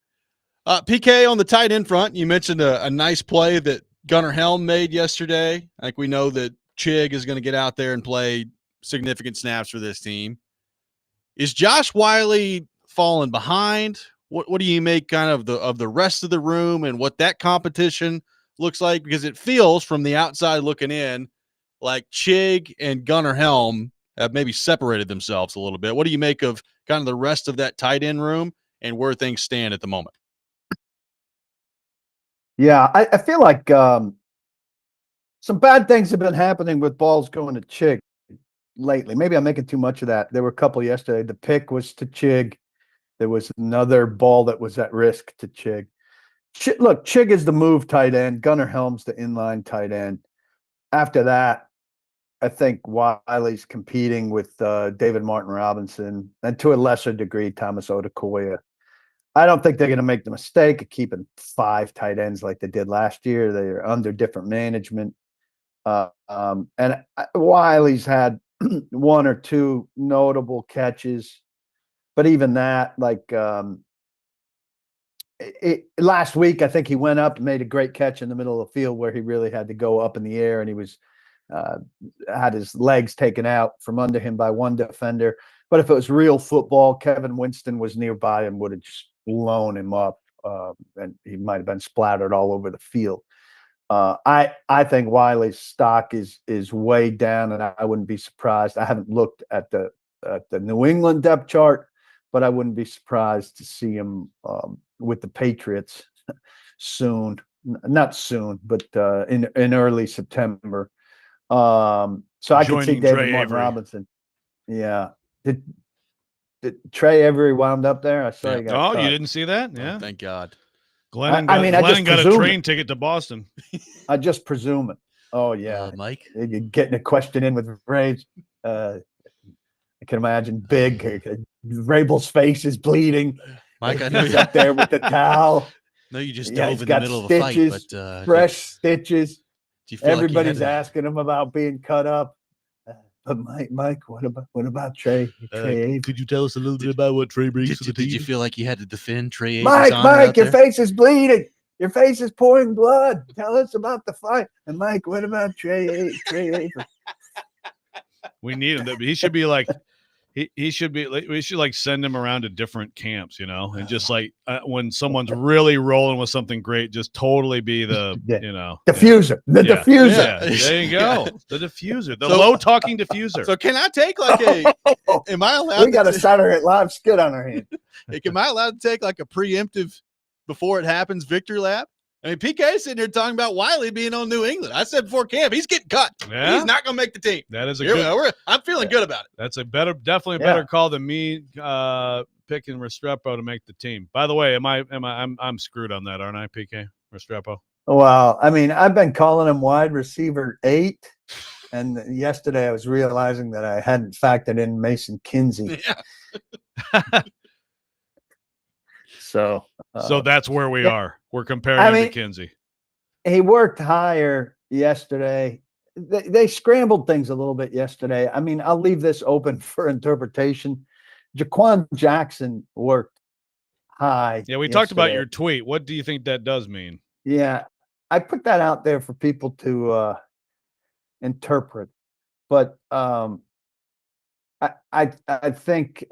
PK, on the tight end front, you mentioned a nice play that Gunnar Helm made yesterday. I think we know that Chig is going to get out there and play significant snaps for this team. Is Josh Wiley falling behind? What do you make kind of the rest of the room and what that competition looks like? Because it feels from the outside looking in like Chig and Gunnar Helm have maybe separated themselves a little bit. What do you make of kind of the rest of that tight end room and where things stand at the moment? Yeah, I feel like some bad things have been happening with balls going to Chig lately. Maybe I'm making too much of that. There were a couple yesterday. The pick was to Chig. There was another ball that was at risk to Chig. Look, Chig is the move tight end. Gunnar Helm's the inline tight end. After that, I think Wiley's competing with David Martin Robinson and to a lesser degree, Thomas Odukoya. I don't think they're going to make the mistake of keeping 5 tight ends like they did last year. They're under different management. And Wiley's had 1 or 2 notable catches. But even that, last week, I think he went up and made a great catch in the middle of the field where he really had to go up in the air, and he was had his legs taken out from under him by one defender. But if it was real football, Kevin Winston was nearby and would have just blown him up, and he might have been splattered all over the field. I think Wiley's stock is way down, and I wouldn't be surprised. I haven't looked at the New England depth chart, but I wouldn't be surprised to see him with the Patriots soon. Not soon, but in early September. So I could see David Martin Robinson. Yeah. Did Trey Avery wound up there? I saw you got cut. You didn't see that? Yeah. Oh, thank God. Glennon got a train ticket to Boston. I just presume it. Oh, yeah. Mike? You're getting a question in with Braves. I can imagine Rabel's face is bleeding. Mike, I know he's up there with the towel. No, you just dove in the middle of a fight, but fresh stitches. Everybody's like asking him about being cut up. But Mike, what about Trey? Trey could you tell us a little bit about what Trey brings to the team? Did you feel like you had to defend Trey? Mike, your face is bleeding. Your face is pouring blood. Tell us about the fight. And Mike, what about Trey Avery? We need him. He should be like. He should be. We should send him around to different camps, and just when someone's really rolling with something great, just totally be the diffuser. The diffuser. Yeah, there you go. The diffuser. The low talking diffuser. So can I take am I allowed? We got a Saturday Night Live skit on our hand. Am I allowed to take a preemptive before it happens victory lap? I mean, PK sitting here talking about Wiley being on New England. I said before camp, he's getting cut. Yeah. He's not going to make the team. That is I'm feeling good about it. That's definitely a better call than me picking Restrepo to make the team. By the way, I'm screwed on that, aren't I, PK Restrepo? Well, I mean, I've been calling him wide receiver 8, and yesterday I was realizing that I hadn't factored in Mason Kinsey. Yeah. So that's where we are. We're comparing him to Kinsey. He worked higher yesterday. They scrambled things a little bit yesterday. I mean, I'll leave this open for interpretation. Jaquan Jackson worked high. Yeah, we talked about your tweet. What do you think that does mean? Yeah, I put that out there for people to interpret. But I think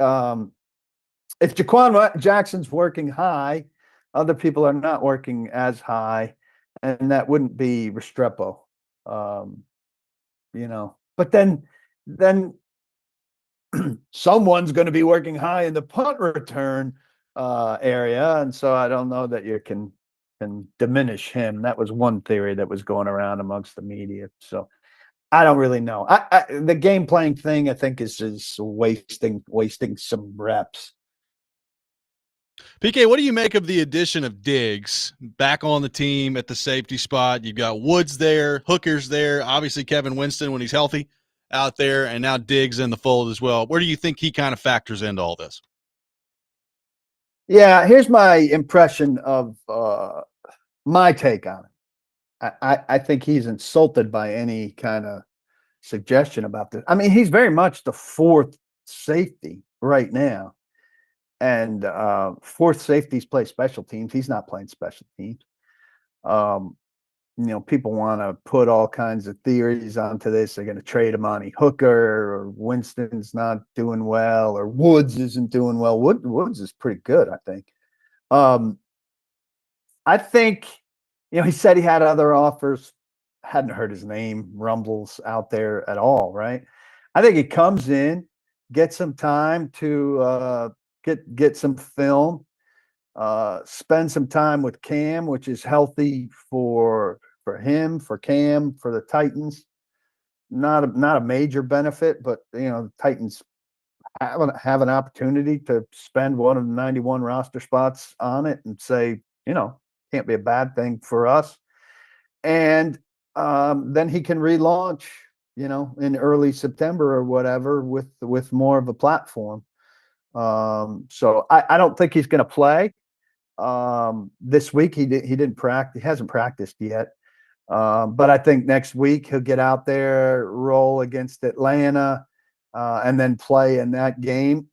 if Jaquan Jackson's working high, other people are not working as high, and that wouldn't be Restrepo, But then someone's going to be working high in the punt return area, and so I don't know that you can diminish him. That was one theory that was going around amongst the media. So I don't really know. The game playing thing, I think, is wasting some reps. PK, what do you make of the addition of Diggs back on the team at the safety spot? You've got Woods there, Hooker's there, obviously Kevin Winston when he's healthy out there, and now Diggs in the fold as well. Where do you think he kind of factors into all this? Yeah, here's my impression of my take on it. I think he's insulted by any kind of suggestion about this. I mean, he's very much the fourth safety right now. And fourth safeties play special teams. He's not playing special teams. People want to put all kinds of theories onto this. They're going to trade Amani Hooker, or Winston's not doing well, or Woods isn't doing well. Woods is pretty good, I think. I think, he said he had other offers. Hadn't heard his name rumbles out there at all, right? I think he comes in, gets some time to get some film, spend some time with Cam, which is healthy for him, for Cam, for the Titans. Not a major benefit, but the Titans have an opportunity to spend one of the 91 roster spots on it and say, can't be a bad thing for us. And then he can relaunch, in early September or whatever with more of a platform. So I don't think he's going to play this week. He didn't practice. He hasn't practiced yet. But I think next week he'll get out there, roll against Atlanta, and then play in that game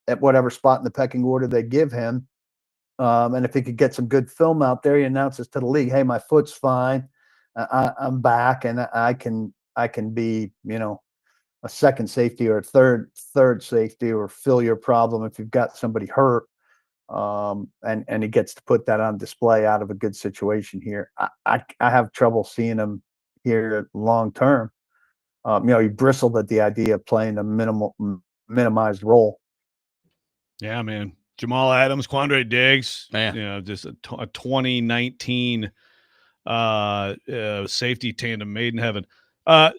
at whatever spot in the pecking order they give him. And if he could get some good film out there, he announces to the league, "Hey, my foot's fine. I'm back, and I can be, a second safety or a third safety, or fill your problem if you've got somebody hurt." And he gets to put that on display out of a good situation here. I have trouble seeing him here long term. He bristled at the idea of playing a minimized role. Yeah, man. Jamal Adams, Quandre Diggs, Man. Just a 2019 safety tandem made in heaven. I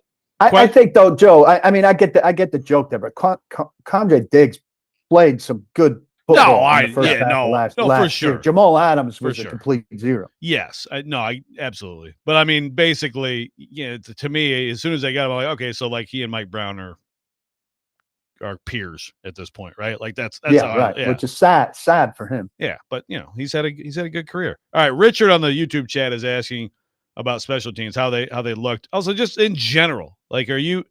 think though, Joe, I mean, I get the joke there, but Quandre Diggs played some good football in the first half of last for sure. year. Jamal Adams was a complete zero. Yes, absolutely. But I mean, basically, to me, as soon as they got him, I'm like, okay, so like he and Mike Brown are peers at this point, right? Like that's right. Which is sad for him. Yeah, but he's had a good career. All right, Richard on the YouTube chat is asking about special teams, how they looked. Also, just in general, like, do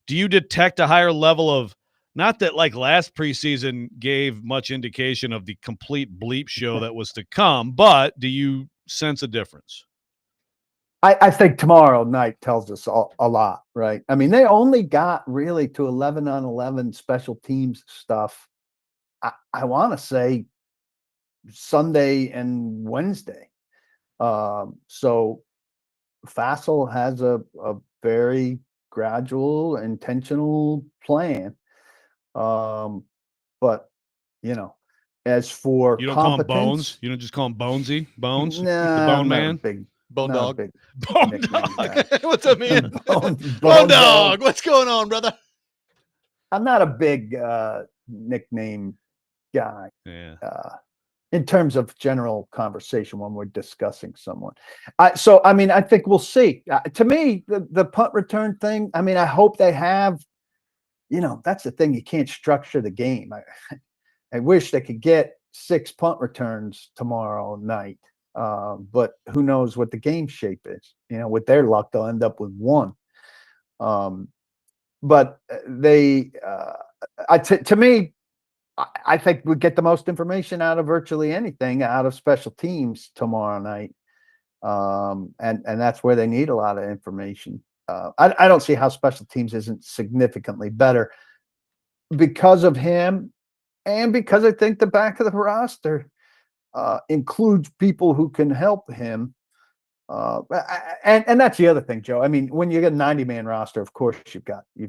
you detect a higher level of, not that like last preseason gave much indication of the complete bleep show that was to come, but do you sense a difference? I think tomorrow night tells us a lot, right? I mean, they only got really to 11-on-11 special teams stuff, I want to say Sunday and Wednesday. So Fassel has a very gradual, intentional plan. But, as for you don't call him Bones? You don't just call him Bonesy? Bones? No, the Bone Man? Bone Dog. Bone Dog. What's up, man? Bone Dog. What's going on, brother? I'm not a big nickname guy. Yeah. In terms of general conversation when we're discussing someone. I think we'll see. To me, the punt return thing, I mean, I hope they have, that's the thing. You can't structure the game. I wish they could get 6 punt returns tomorrow night. But who knows what the game shape is? With their luck, they'll end up with 1. But they, to me, I think we get the most information out of virtually anything out of special teams tomorrow night. And that's where they need a lot of information. I don't see how special teams isn't significantly better because of him, and because I think the back of the roster includes people who can help him. And that's the other thing, Joe. I mean, when you get a 90-man roster, of course you've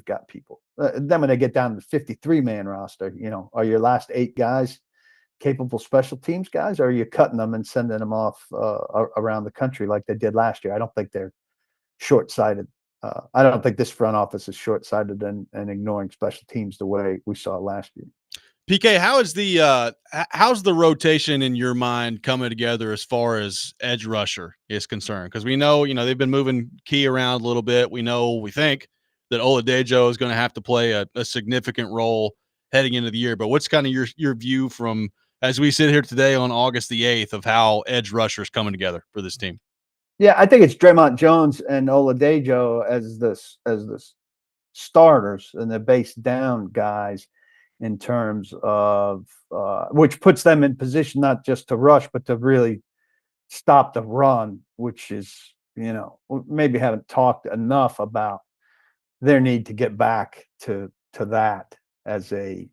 got people. Then when they get down to the 53-man roster, are your last 8 guys capable special teams guys, or are you cutting them and sending them off around the country like they did last year? I don't think they're short-sighted. I don't think this front office is short-sighted and ignoring special teams the way we saw last year. PK, how's the rotation in your mind coming together as far as edge rusher is concerned? Because we know, they've been moving Key around a little bit. We think that Oladejo is going to have to play a significant role heading into the year. But what's kind of your view from, as we sit here today on August the 8th, of how edge rushers coming together for this team? Yeah, I think it's Draymond Jones and Oladejo as the starters and the base down guys in terms of which puts them in position not just to rush but to really stop the run, which is, maybe haven't talked enough about their need to get back to that as a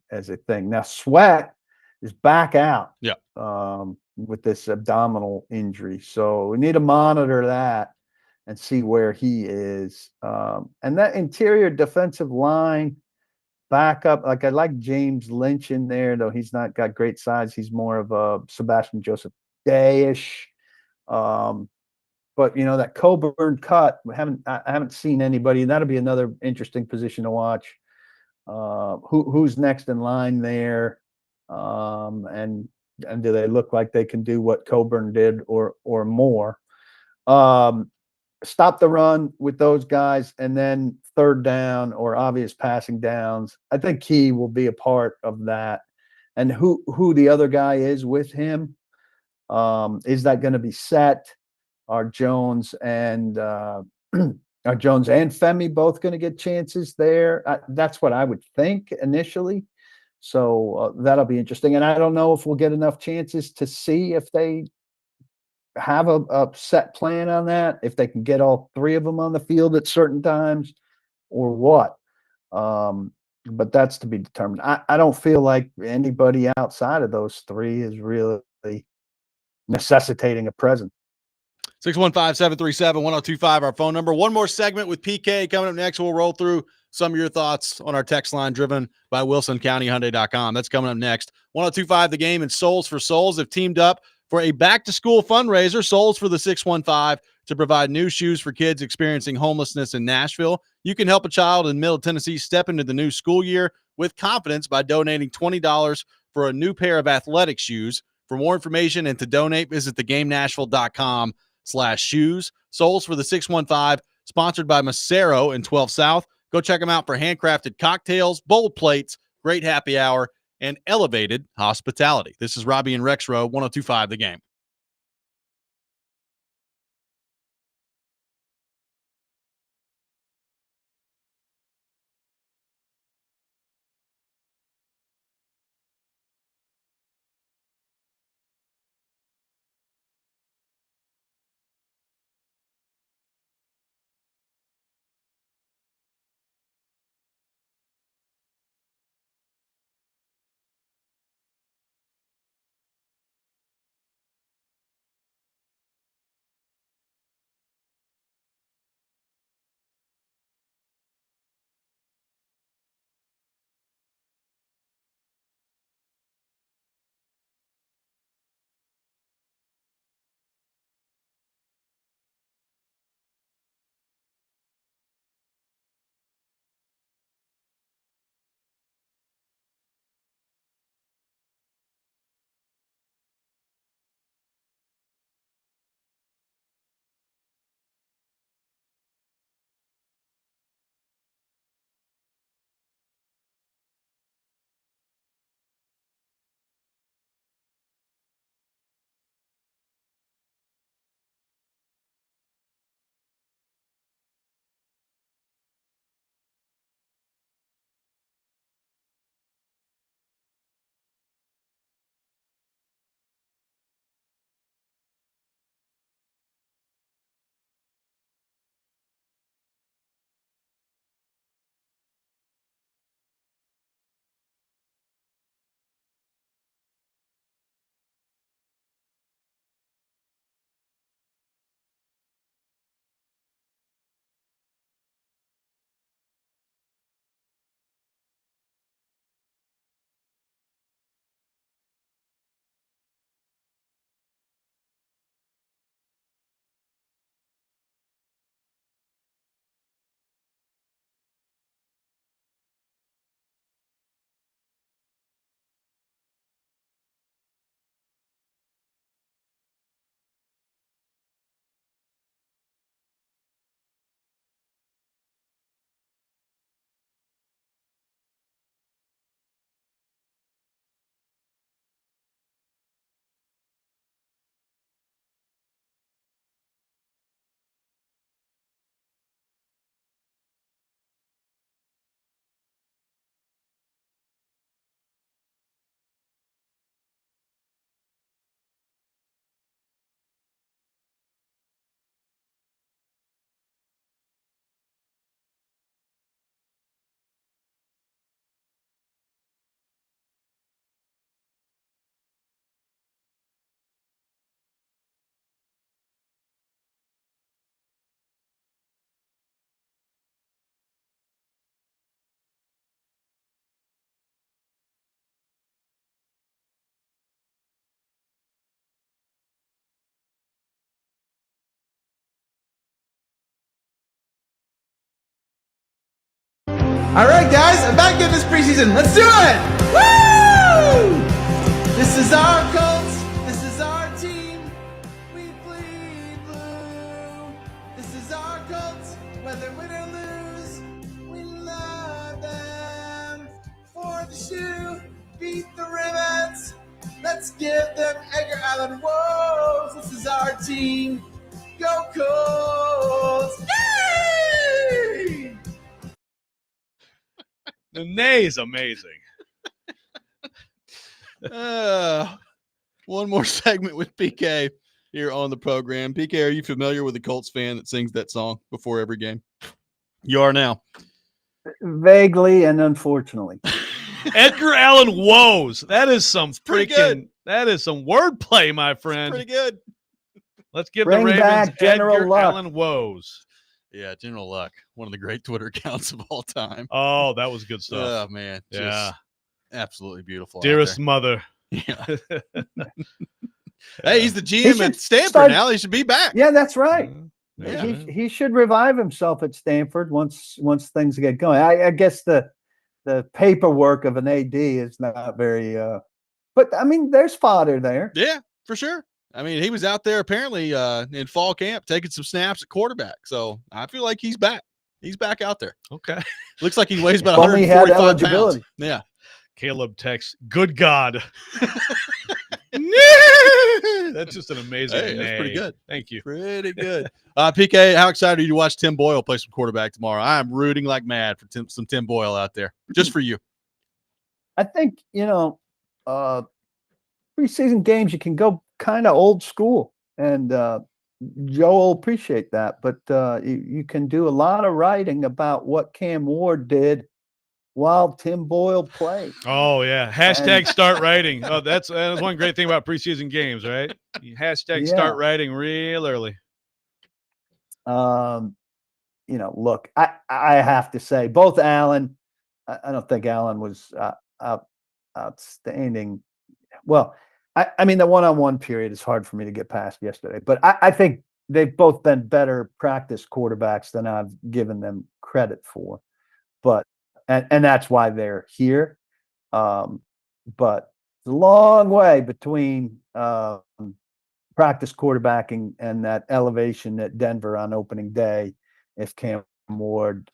thing. Now Sweat is back out. Yeah. With this abdominal injury. So we need to monitor that and see where he is. And that interior defensive line backup, like I like James Lynch in there, though he's not got great size. He's more of a Sebastian Joseph Day-ish. But that Coburn cut, I haven't seen anybody. That'll be another interesting position to watch. Who's next in line there? And do they look like they can do what Coburn did or more? Stop the run with those guys, and then third down or obvious passing downs. I think Key will be a part of that. And who the other guy is with him? Is that going to be set? Are Jones and Femi both going to get chances there? That's what I would think initially. So that'll be interesting. And I don't know if we'll get enough chances to see if they have a set plan on that, if they can get all three of them on the field at certain times or what. But that's to be determined. I don't feel like anybody outside of those three is really necessitating a presence. 615-737-1025, our phone number. One more segment with PK coming up next. We'll roll through some of your thoughts on our text line driven by WilsonCountyHyundai.com. That's coming up next. 1025 The Game and Souls for Souls have teamed up for a back-to-school fundraiser, Souls for the 615, to provide new shoes for kids experiencing homelessness in Nashville. You can help a child in Middle Tennessee step into the new school year with confidence by donating $20 for a new pair of athletic shoes. For more information and to donate, visit thegamenashville.com/shoes. Souls for the 615, sponsored by Macero in 12 South. Go check them out for handcrafted cocktails, bold plates, great happy hour, and elevated hospitality. This is Robby and Rexrode, 1025 The Game. All right, guys, I'm back in this preseason. Let's do it! Woo! This is our Colts. This is our team. We bleed blue. This is our Colts. Whether win or lose, we love them. For the shoe, beat the rivets. Let's give them Edgar Allan woes. This is our team. Go Colts! Yay! The neigh is amazing. One more segment with PK here on the program. PK, are you familiar with a Colts fan that sings that song before every game? You are now. Vaguely and unfortunately. Edgar Allan woes. That is some pretty freaking. good. That is some wordplay, my friend. Pretty good. Let's give Bring the Ravens back General Edgar Luck. Allan woes. Yeah, General Luck, one of the great Twitter accounts of all time. Oh, that was good stuff. Oh man, Yeah. just absolutely beautiful. out Dearest there. mother. Yeah. Hey, he's the GM should at Stanford start- now. He should be back. Yeah, that's right. Yeah. He should revive himself at Stanford once things get going. I guess the paperwork of an AD is not very but I mean there's fodder there. Yeah, for sure. I mean, he was out there apparently in fall camp taking some snaps at quarterback. So I feel like he's back. He's back out there. Okay. Looks like he weighs about If only he had 145 pounds. eligibility. Yeah. Caleb texts, good God. That's just an amazing Hey, that's pretty nay. good. Thank you. Pretty good. PK, how excited are you to watch Tim Boyle play some quarterback tomorrow? I am rooting like mad for some Tim Boyle out there, just for you. I think, preseason games you can go kind of old school, and Joe will appreciate that. But you can do a lot of writing about what Cam Ward did while Tim Boyle played. Oh, yeah. Hashtag start writing. Oh, that's one great thing about preseason games, right? You hashtag start writing real early. Look, I have to say, both Allen, I don't think Allen was outstanding. Well, I mean, the one-on-one period is hard for me to get past yesterday, but I think they've both been better practice quarterbacks than I've given them credit for. But and that's why they're here. But it's a long way between practice quarterbacking and that elevation at Denver on opening day if Cam Ward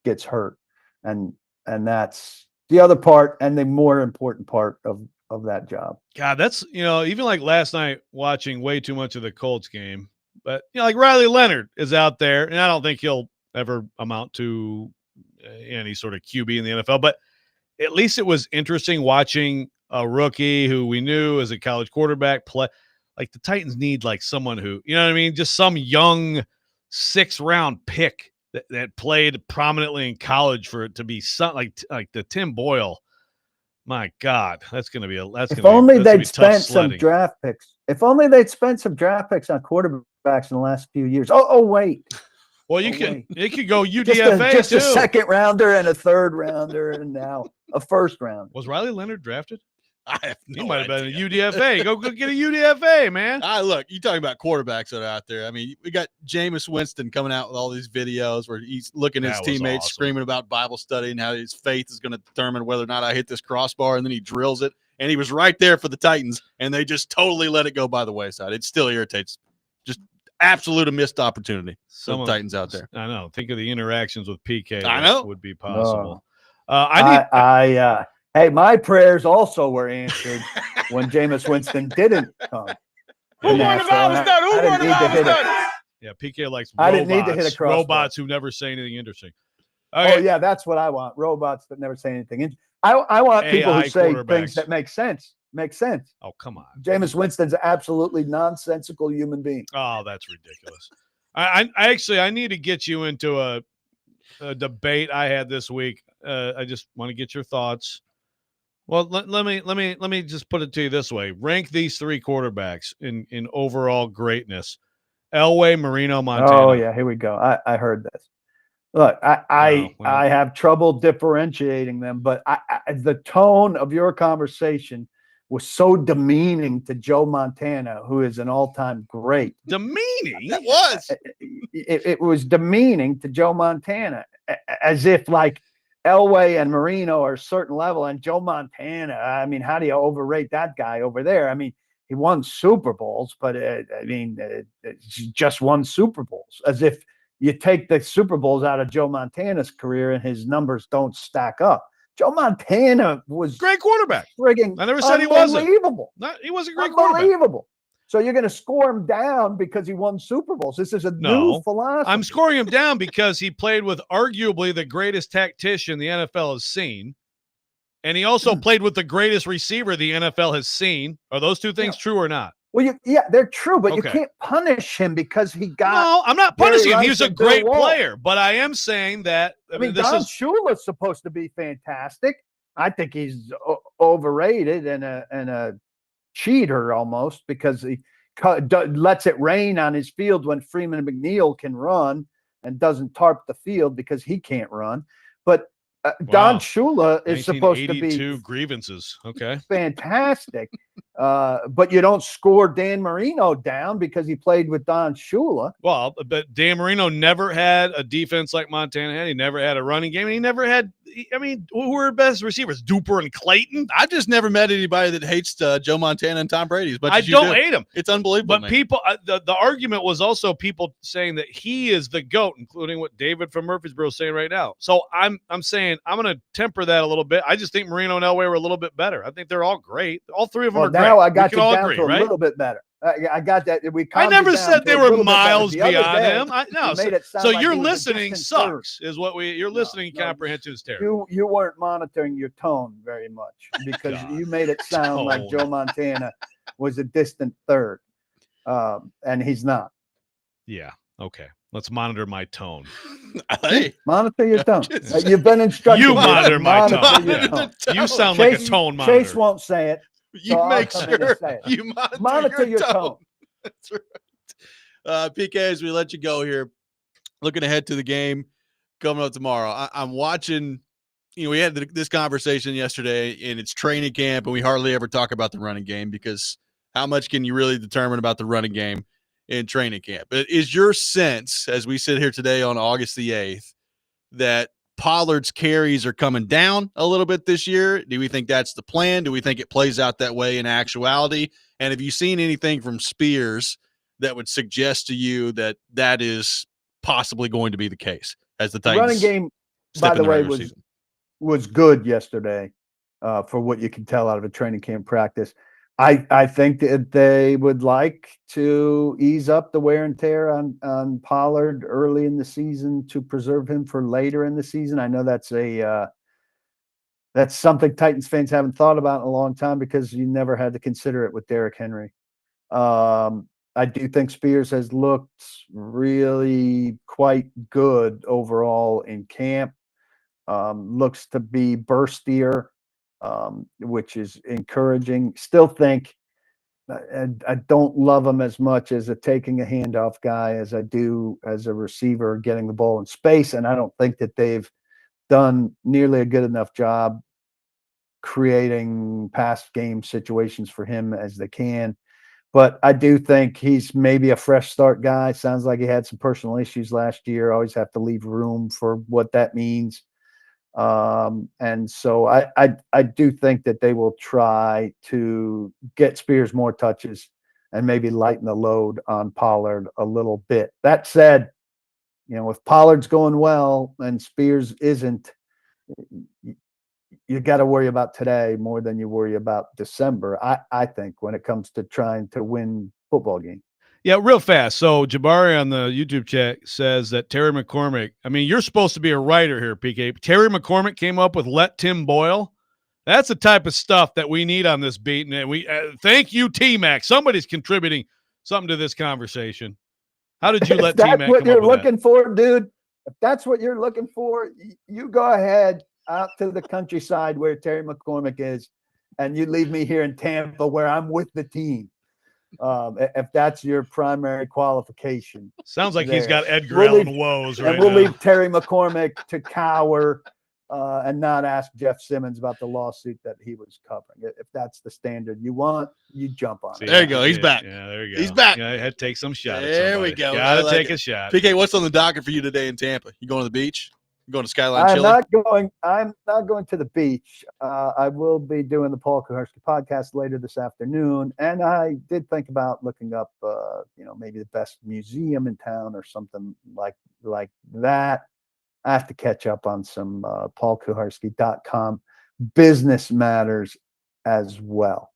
gets hurt. And that's the other part and the more important part of that job. God, that's, even like last night watching way too much of the Colts game, but like Riley Leonard is out there, and I don't think he'll ever amount to any sort of QB in the NFL, but at least it was interesting watching a rookie who we knew as a college quarterback play. Like the Titans need like someone who, you know what I mean? Just some young 6th round pick that played prominently in college for it to be something like the Tim Boyle. My God, that's going to be If only they'd spent some draft picks. If only they'd spent some draft picks on quarterbacks in the last few years. Oh wait. Well, it could go UDFA just too. A second rounder and a third rounder, and now a first round. Was Riley Leonard drafted? I have no He might have been idea. a UDFA. Go get a UDFA, man. Look, you talking about quarterbacks that are out there. I mean, we got Jameis Winston coming out with all these videos where he's looking at his That was teammates awesome. screaming about Bible study and how his faith is going to determine whether or not I hit this crossbar, and then he drills it. And he was right there for the Titans, and they just totally let it go by the wayside. It still irritates. Just absolute missed opportunity. For the Titans out there. I know. Think of the interactions with PK. I know. Would be possible. Hey, my prayers also were answered when Jameis Winston didn't come. Who won the Bible study? Who won the Bible study? Yeah, PK likes robots. I didn't need to hit a crossbar. Robots who never say anything interesting. Oh yeah, that's what I want. Robots that never say anything. I want people who say things that make sense. Make sense. Oh, come on. Jameis Winston's an absolutely nonsensical human being. Oh, that's ridiculous. I need to get you into a debate I had this week. I just want to get your thoughts. Well, let me just put it to you this way. Rank these 3 quarterbacks in overall greatness. Elway, Marino, Montana. Oh yeah, here we go. I heard this. Look, I have trouble differentiating them, but the tone of your conversation was so demeaning to Joe Montana, who is an all-time great. Demeaning? It was. It was demeaning to Joe Montana, as if like Elway and Marino are a certain level, and Joe Montana, I mean, how do you overrate that guy over there? I mean, he won Super Bowls, but just won Super Bowls. As if you take the Super Bowls out of Joe Montana's career and his numbers don't stack up. Joe Montana was great quarterback. Frigging I never said he wasn't. Unbelievable. He was a great quarterback. Unbelievable. So you're going to score him down because he won Super Bowls. This is a new philosophy. I'm scoring him down because he played with arguably the greatest tactician the NFL has seen. And he also played with the greatest receiver the NFL has seen. Are those two things true or not? Well, they're true, but you can't punish him because he got. No, I'm not punishing him. He was a great player, but I am saying that. I mean, Don Shula's supposed to be fantastic. I think he's overrated and a cheater almost because he lets it rain on his field when Freeman and McNeil can run and doesn't tarp the field because he can't run. But Don Shula is supposed to be grievances. Okay. Fantastic. But you don't score Dan Marino down because he played with Don Shula. Well, but Dan Marino never had a defense like Montana had. He never had a running game. And he never had, I mean, who were best receivers? Duper and Clayton? I've just never met anybody that hates Joe Montana and Tom Brady. But I don't hate him. It's unbelievable. But people, the argument was also people saying that he is the GOAT, including what David from Murfreesboro is saying right now. So I'm saying I'm going to temper that a little bit. I just think Marino and Elway were a little bit better. I think they're all great. All three of them are great. Now I got you down to a little bit better. I got that. I never said they were miles beyond him. No, so your listening sucks. Is what your listening comprehension is terrible. You weren't monitoring your tone very much because you made it sound like Joe Montana was a distant third, and he's not. Yeah. Okay. Let's monitor my tone. Hey, monitor your tone. You've been instructed. You monitor my tone. Yeah. You sound like a tone monitor. Chase won't say it. You make sure you monitor your tone. That's right. PK, as we let you go here, looking ahead to the game coming up tomorrow, I'm watching. We had this conversation yesterday, and it's training camp, and we hardly ever talk about the running game because how much can you really determine about the running game in training camp? But is your sense, as we sit here today on August the 8th, that Pollard's carries are coming down a little bit this year? Do we think that's the plan? Do we think it plays out that way in actuality? And have you seen anything from Spears that would suggest to you that that is possibly going to be the case as the Titans? Running game, by the way, was good yesterday for what you can tell out of a training camp practice. I think that they would like to ease up the wear and tear on Pollard early in the season to preserve him for later in the season. I know that's something Titans fans haven't thought about in a long time because you never had to consider it with Derrick Henry. I do think Spears has looked really quite good overall in camp. Looks to be burstier. Which is encouraging. Still think I don't love him as much as a taking a handoff guy as I do as a receiver getting the ball in space. And I don't think that they've done nearly a good enough job creating pass game situations for him as they can. But I do think he's maybe a fresh start guy. Sounds like he had some personal issues last year. Always have to leave room for what that means. And so I do think that they will try to get Spears more touches and maybe lighten the load on Pollard a little bit. That said, if Pollard's going well and Spears isn't, you got to worry about today more than you worry about December, I think, when it comes to trying to win football games. Yeah, real fast. So Jabari on the YouTube chat says that Terry McCormick, I mean, you're supposed to be a writer here, PK. Terry McCormick came up with Let Tim Boil. That's the type of stuff that we need on this beat. And we thank you, T-Mac. Somebody's contributing something to this conversation. How did you let T-Mac come up with that? That's what you're looking for, dude. If that's what you're looking for, you go ahead out to the countryside where Terry McCormick is, and you leave me here in Tampa where I'm with the team. If that's your primary qualification. Sounds like he's got Edgar Allan Woes right now. And we'll leave Terry McCormick to cower and not ask Jeff Simmons about the lawsuit that he was covering. If that's the standard you want, you jump on it. There you go. He's back. Yeah, there you go. He's back. Yeah, I had to take some shot. There we go. Got to take a shot. PK, what's on the docket for you today in Tampa? You going to the beach? Going to Skyline I'm Chili? not going. I'm not going to the beach. I will be doing the Paul Kuharsky podcast later this afternoon, and I did think about looking up, maybe the best museum in town or something like that. I have to catch up on some paulkuharsky.com business matters as well.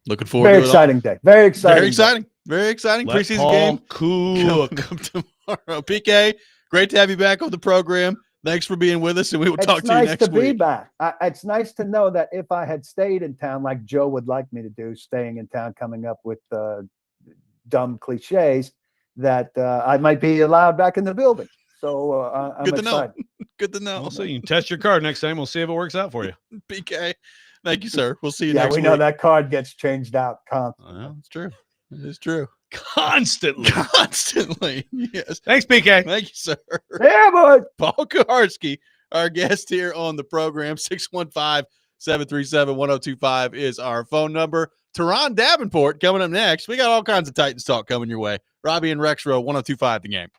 Looking forward Very to it. exciting day. Very exciting. Very exciting. Very exciting. Let Preseason Paul game cook. coming up tomorrow. PK, great to have you back on the program. Thanks for being with us, and we will talk It's to you nice next to be week. back. It's nice to know that if I had stayed in town, like Joe would like me to do, staying in town, coming up with dumb cliches, that I might be allowed back in the building. So I'm Good to know. excited. Good to know. We'll see. You can test your card next time. We'll see if it works out for you. PK, thank you, sir. We'll see you Yeah, next we week. know that card gets changed out constantly. Well, it's true. It is true. Constantly. Constantly. Yes. Thanks, PK. Thank you, sir. Yeah, boy. Paul Kuharsky, our guest here on the program. 615-737-1025 is our phone number. Teron Davenport coming up next. We got all kinds of Titans talk coming your way. Robby and Rexrode, 1025 The Game.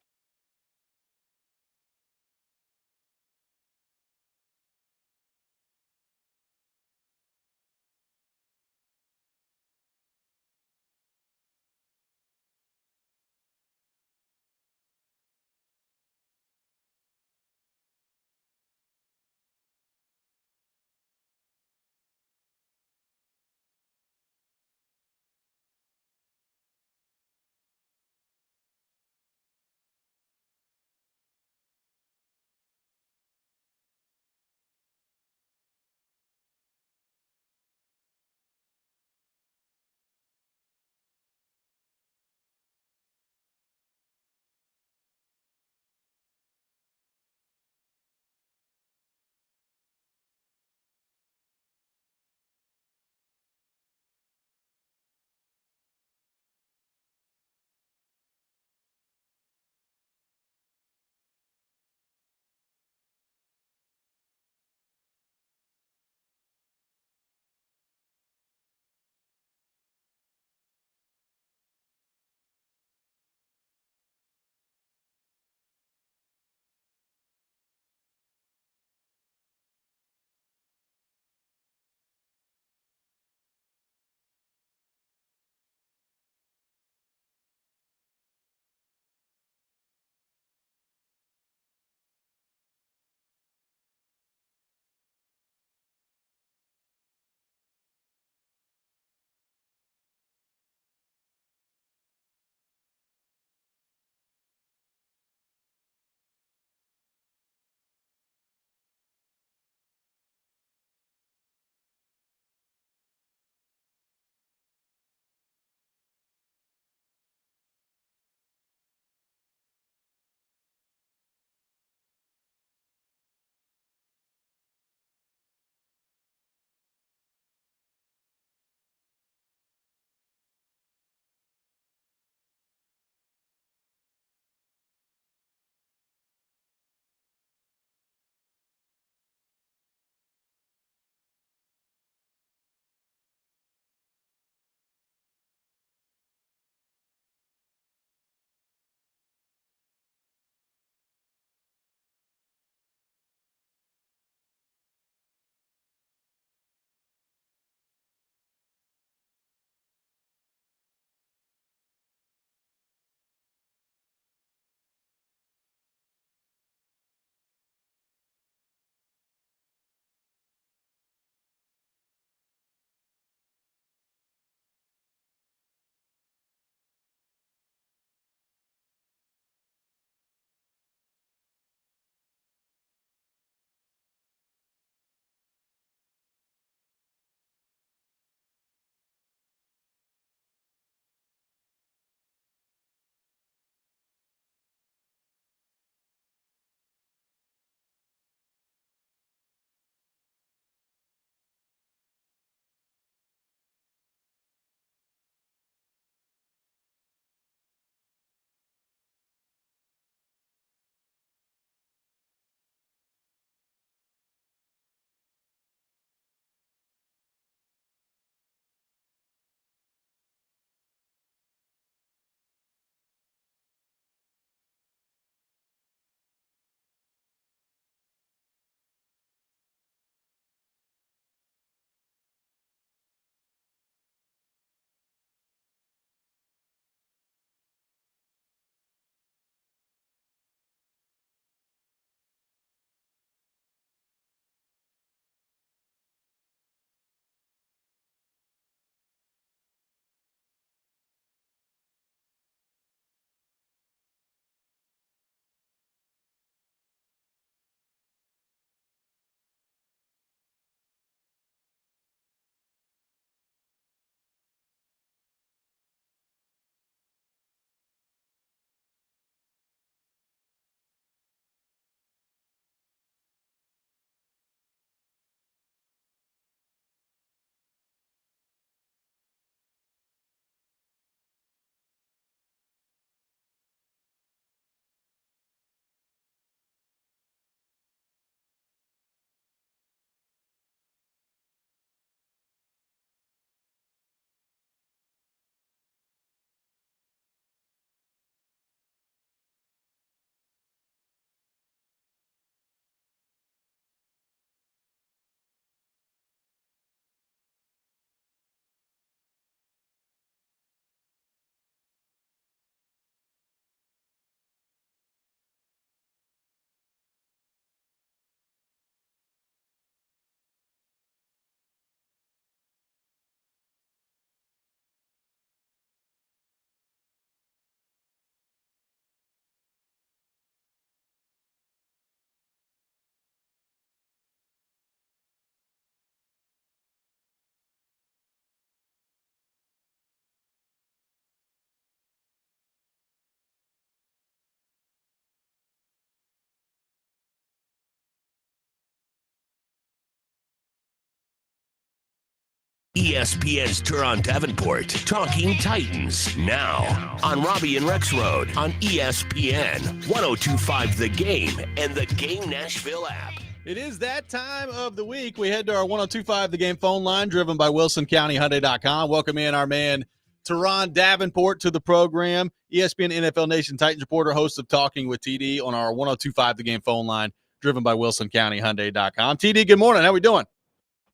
ESPN's Turon Davenport, Talking Titans, now on Robby and Rexrode on ESPN, 102.5 The Game, and the Game Nashville app. It is that time of the week. We head to our 102.5 The Game phone line, driven by WilsonCountyHyundai.com. Welcome in our man, Turon Davenport, to the program. ESPN NFL Nation Titans reporter, host of Talking with TD on our 102.5 The Game phone line, driven by WilsonCountyHyundai.com. TD, good morning. How we doing?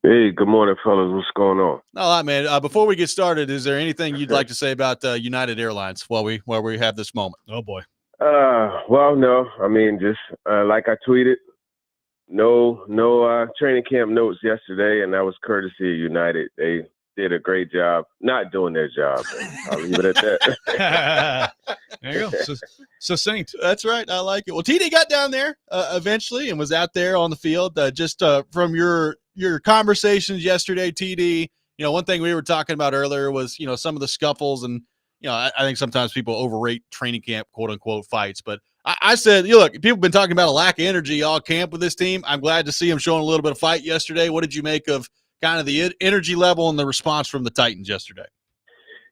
Hey, good morning, fellas. What's going on? Not a lot, man. Before we get started, is there anything you'd like to say about United Airlines while we have this moment? Oh boy. Well, no. I mean, just like I tweeted, no training camp notes yesterday, and that was courtesy of United. They did a great job not doing their job. I'll leave it at that. There you go. Succinct. That's right. I like it. Well, TD got down there eventually and was out there on the field. Just from your conversations yesterday, TD, one thing we were talking about earlier was, some of the scuffles and, I think sometimes people overrate training camp, quote unquote, fights. But I said, look, people have been talking about a lack of energy all camp with this team. I'm glad to see them showing a little bit of fight yesterday. What did you make of kind of the energy level and the response from the Titans yesterday?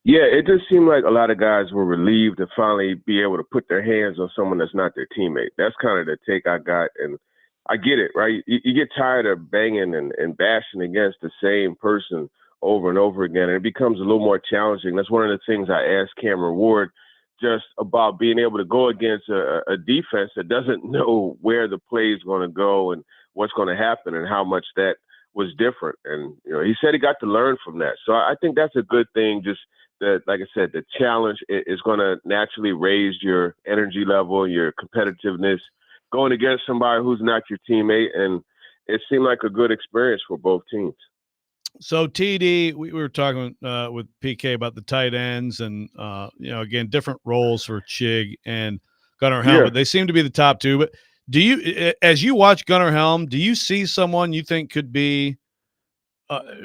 Yeah, it just seemed like a lot of guys were relieved to finally be able to put their hands on someone that's not their teammate. That's kind of the take I got. And I get it, right? You get tired of banging and bashing against the same person over and over again, and it becomes a little more challenging. That's one of the things I asked Cameron Ward, just about being able to go against a defense that doesn't know where the play is going to go and what's going to happen and how much that was different. And, he said he got to learn from that. So I think that's a good thing. Just that, like I said, the challenge is going to naturally raise your energy level, your competitiveness, going against somebody who's not your teammate. And it seemed like a good experience for both teams. So TD, we were talking with PK about the tight ends and, again, different roles for Chig and Gunnar Helm, but they seem to be the top two. But do you, as you watch Gunnar Helm, do you see someone you think could be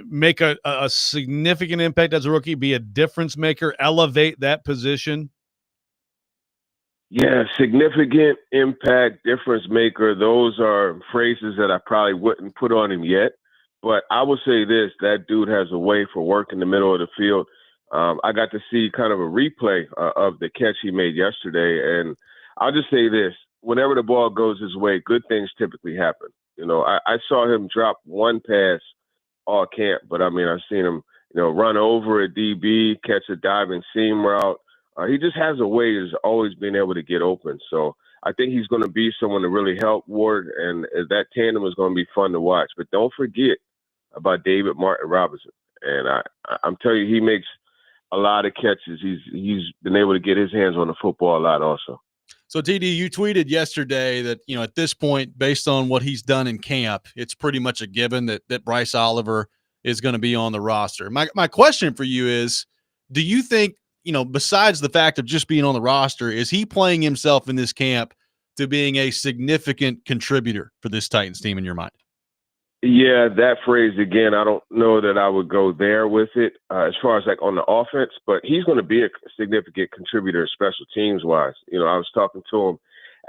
make a significant impact as a rookie, be a difference maker, elevate that position? Yeah, significant impact, difference maker. Those are phrases that I probably wouldn't put on him yet. But I will say this, that dude has a way for work in the middle of the field. I got to see kind of a replay of the catch he made yesterday. And I'll just say this, whenever the ball goes his way, good things typically happen. I saw him drop one pass all camp, but I've seen him, run over a DB, catch a diving seam route. He just has a way of always being able to get open. So I think he's going to be someone to really help Ward, and that tandem is going to be fun to watch. But don't forget about David Martin Robinson. And I'm telling you, he makes a lot of catches. He's been able to get his hands on the football a lot also. So, TD, you tweeted yesterday that, at this point, based on what he's done in camp, it's pretty much a given that Bryce Oliver is going to be on the roster. My question for you is, do you think, besides the fact of just being on the roster, is he playing himself in this camp to being a significant contributor for this Titans team in your mind? Yeah, that phrase again, I don't know that I would go there with it as far as like on the offense, but he's going to be a significant contributor special teams wise. I was talking to him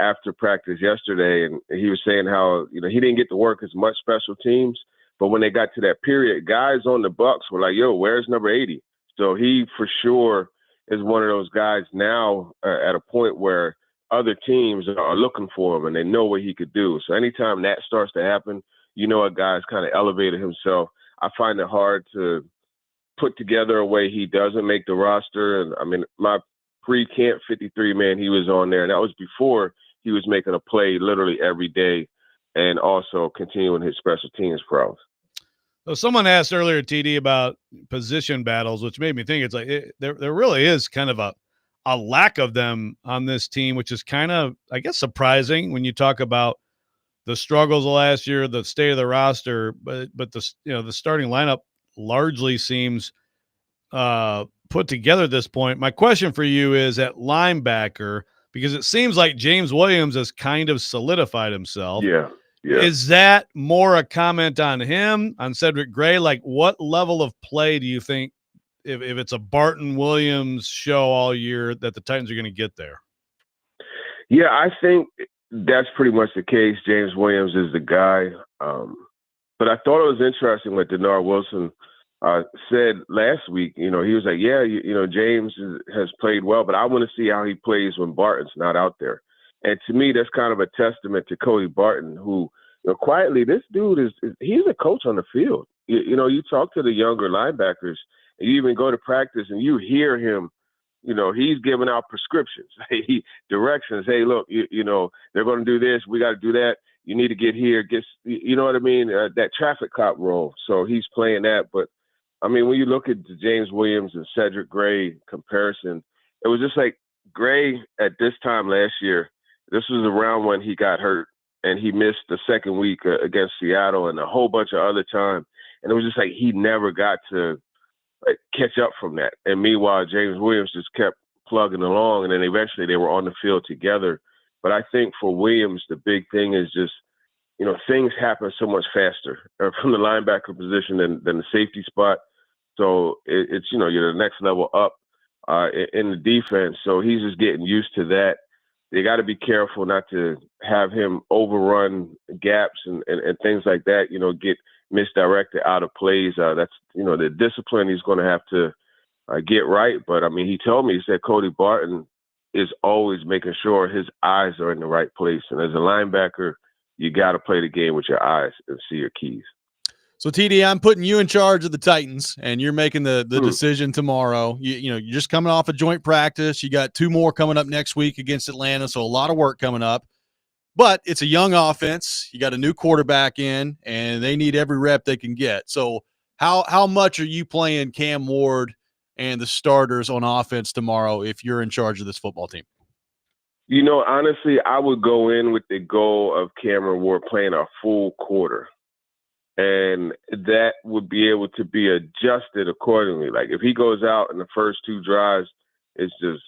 after practice yesterday, and he was saying how, he didn't get to work as much special teams, but when they got to that period, guys on the Bucs were like, yo, where's number 80? So he for sure is one of those guys now at a point where other teams are looking for him and they know what he could do. So anytime that starts to happen, a guy's kind of elevated himself. I find it hard to put together a way he doesn't make the roster. And my pre-camp 53 man, he was on there, and that was before he was making a play literally every day and also continuing his special teams prowess. So someone asked earlier, TD, about position battles, which made me think it's like there really is kind of a lack of them on this team, which is kind of, I guess, surprising when you talk about the struggles of last year, the state of the roster, but the starting lineup largely seems put together at this point. My question for you is at linebacker, because it seems like James Williams has kind of solidified himself. Yeah. Is that more a comment on him, on Cedric Gray? Like, what level of play do you think, if it's a Barton Williams show all year, that the Titans are going to get there? Yeah, I think that's pretty much the case. James Williams is the guy. But I thought it was interesting what Denard Wilson said last week, he was like, yeah, James has played well, but I want to see how he plays when Barton's not out there. And to me, that's kind of a testament to Cody Barton, who, quietly, this dude he's a coach on the field. You talk to the younger linebackers, and you even go to practice, and you hear him. He's giving out prescriptions, directions. Hey, look, they're going to do this. We got to do that. You need to get here. You know what I mean? That traffic cop role. So he's playing that. But, I mean, when you look at the James Williams and Cedric Gray comparison, it was just like Gray at this time last year, this was around when he got hurt, and he missed the second week against Seattle and a whole bunch of other time. And it was just like he never got to catch up from that. And meanwhile, James Williams just kept plugging along, and then eventually they were on the field together. But I think for Williams, the big thing is just, things happen so much faster from the linebacker position than the safety spot. So it's you're the next level up in the defense. So he's just getting used to that. They got to be careful not to have him overrun gaps and things like that, get misdirected out of plays. That's, the discipline he's going to have to get right. But, I mean, he told me, he said Cody Barton is always making sure his eyes are in the right place. And as a linebacker, you got to play the game with your eyes and see your keys. So, TD, I'm putting you in charge of the Titans, and you're making the decision tomorrow. You're just coming off a joint practice. You got 2 more coming up next week against Atlanta, so a lot of work coming up. But it's a young offense. You got a new quarterback in, and they need every rep they can get. So how much are you playing Cam Ward and the starters on offense tomorrow if you're in charge of this football team? Honestly, I would go in with the goal of Cameron Ward playing a full quarter. And that would be able to be adjusted accordingly. Like if he goes out in the first 2 drives, it's just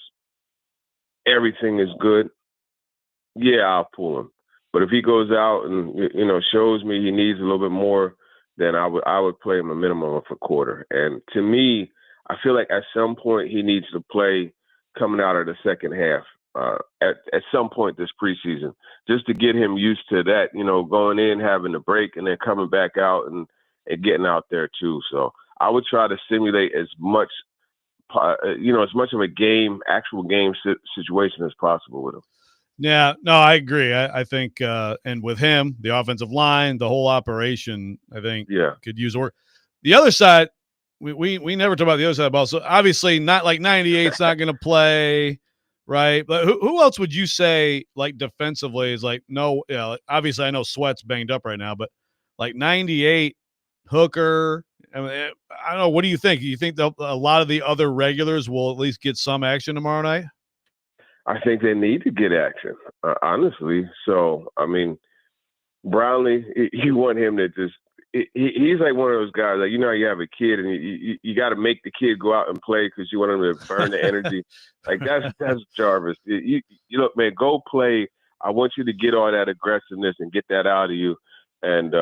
everything is good. Yeah, I'll pull him. But if he goes out and shows me he needs a little bit more, then I would play him a minimum of a quarter. And to me, I feel like at some point he needs to play coming out of the second half. At some point this preseason, just to get him used to that, going in, having a break, and then coming back out and getting out there too. So I would try to simulate as much, as much of a actual game situation as possible with him. Yeah, no, I agree. I think, and with him, the offensive line, the whole operation, I think could use work. The other side, we never talk about the other side of the ball. So obviously not like 98's not going to play. Right. But who else would you say, like, defensively is like, no, obviously I know Sweat's banged up right now, but like 98, Hooker, I don't know. What do you think? Do you think a lot of the other regulars will at least get some action tomorrow night? I think they need to get action, honestly. So, I mean, Brownlee, you want him to just he's like one of those guys, like, you have a kid and you got to make the kid go out and play because you want him to burn the energy. Like that's Jarvis. You look, man, go play. I want you to get all that aggressiveness and get that out of you, and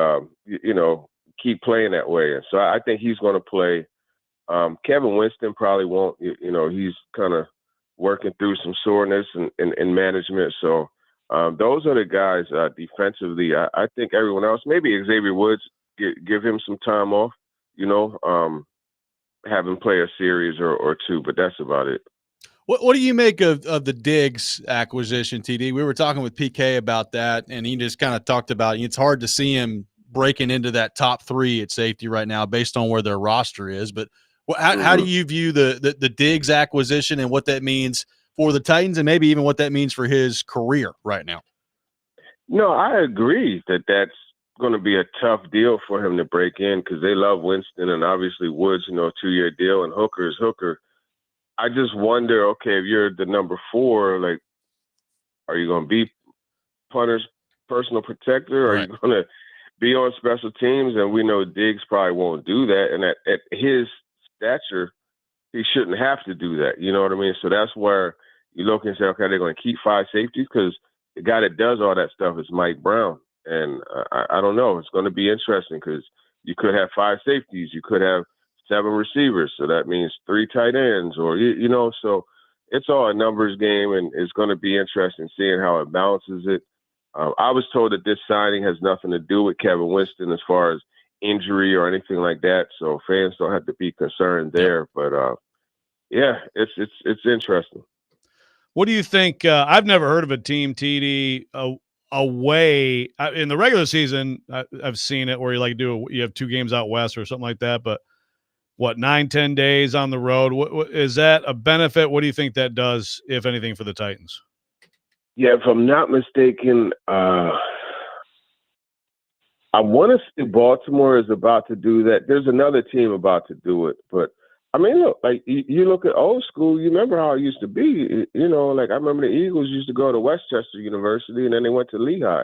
keep playing that way. And so I think he's going to play. Kevin Winston probably won't. He's kind of working through some soreness and management. So those are the guys defensively. I think everyone else, maybe Xavier Woods, give him some time off, have him play a series or 2, but that's about it. What do you make of the Diggs acquisition, TD? We were talking with PK about that, and he just kind of talked about it's hard to see him breaking into that top 3 at safety right now based on where their roster is. But how do you view the Diggs acquisition and what that means for the Titans and maybe even what that means for his career right now? No, I agree that that's going to be a tough deal for him to break in because they love Winston and obviously Woods, 2-year deal, and Hooker is Hooker. I just wonder, okay, if you're the number 4, like, are you going to be punter's personal protector? Are you going to be on special teams? And we know Diggs probably won't do that. And at his stature, he shouldn't have to do that. You know what I mean? So that's where you look and say, okay, they're going to keep 5 safeties because the guy that does all that stuff is Mike Brown. And I don't know. It's going to be interesting because you could have 5 safeties. You could have 7 receivers. So that means 3 tight ends or, so it's all a numbers game, and it's going to be interesting seeing how it balances it. I was told that this signing has nothing to do with Kevin Winston as far as injury or anything like that, so fans don't have to be concerned there. But yeah, it's interesting. What do you think? I've never heard of a team, TD, away in the regular season. I've seen it where you have 2 games out west or something like that. But what, 9-10 days on the road? What is that a benefit? What do you think that does, if anything, for the Titans? Yeah, if I'm not mistaken, I want to say Baltimore is about to do that. There's another team about to do it, but I mean, look, like you look at old school. You remember how it used to be. You know, like I remember the Eagles used to go to Westchester University, and then they went to Lehigh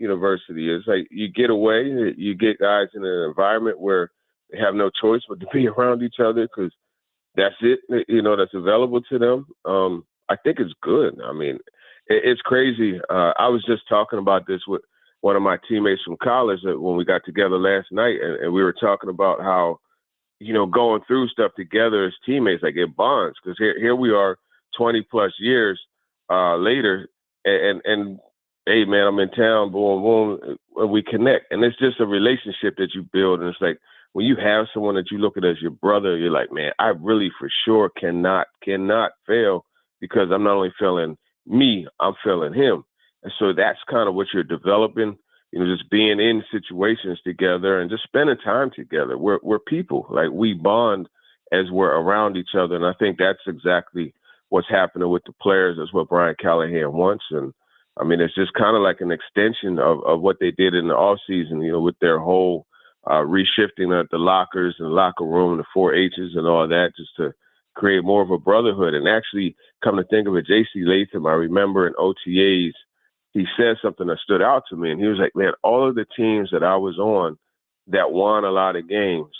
University. It's like you get away, you get guys in an environment where they have no choice but to be around each other because that's it. You know, that's available to them. I think it's good. I mean, it's crazy. I was just talking about this with one of my teammates from college when we got together last night, and we were talking about how, you know, going through stuff together as teammates, like it bonds. Because here we are, 20 plus years later, and hey man, I'm in town, boom, boom, and we connect, and it's just a relationship that you build, and it's like when you have someone that you look at as your brother, you're like, man, I really for sure cannot fail because I'm not only feeling me, I'm feeling him, and so that's kind of what you're developing. You know, just being in situations together and just spending time together. We're people. Like, we bond as we're around each other. And I think that's exactly what's happening with the players. That's what Brian Callahan wants. And I mean, it's just kind of like an extension of what they did in the offseason, you know, with their whole reshifting of the lockers and the locker room, the 4 H's and all that, just to create more of a brotherhood. And actually, come to think of it, J.C. Latham, I remember in OTAs, he said something that stood out to me. And he was like, man, all of the teams that I was on that won a lot of games,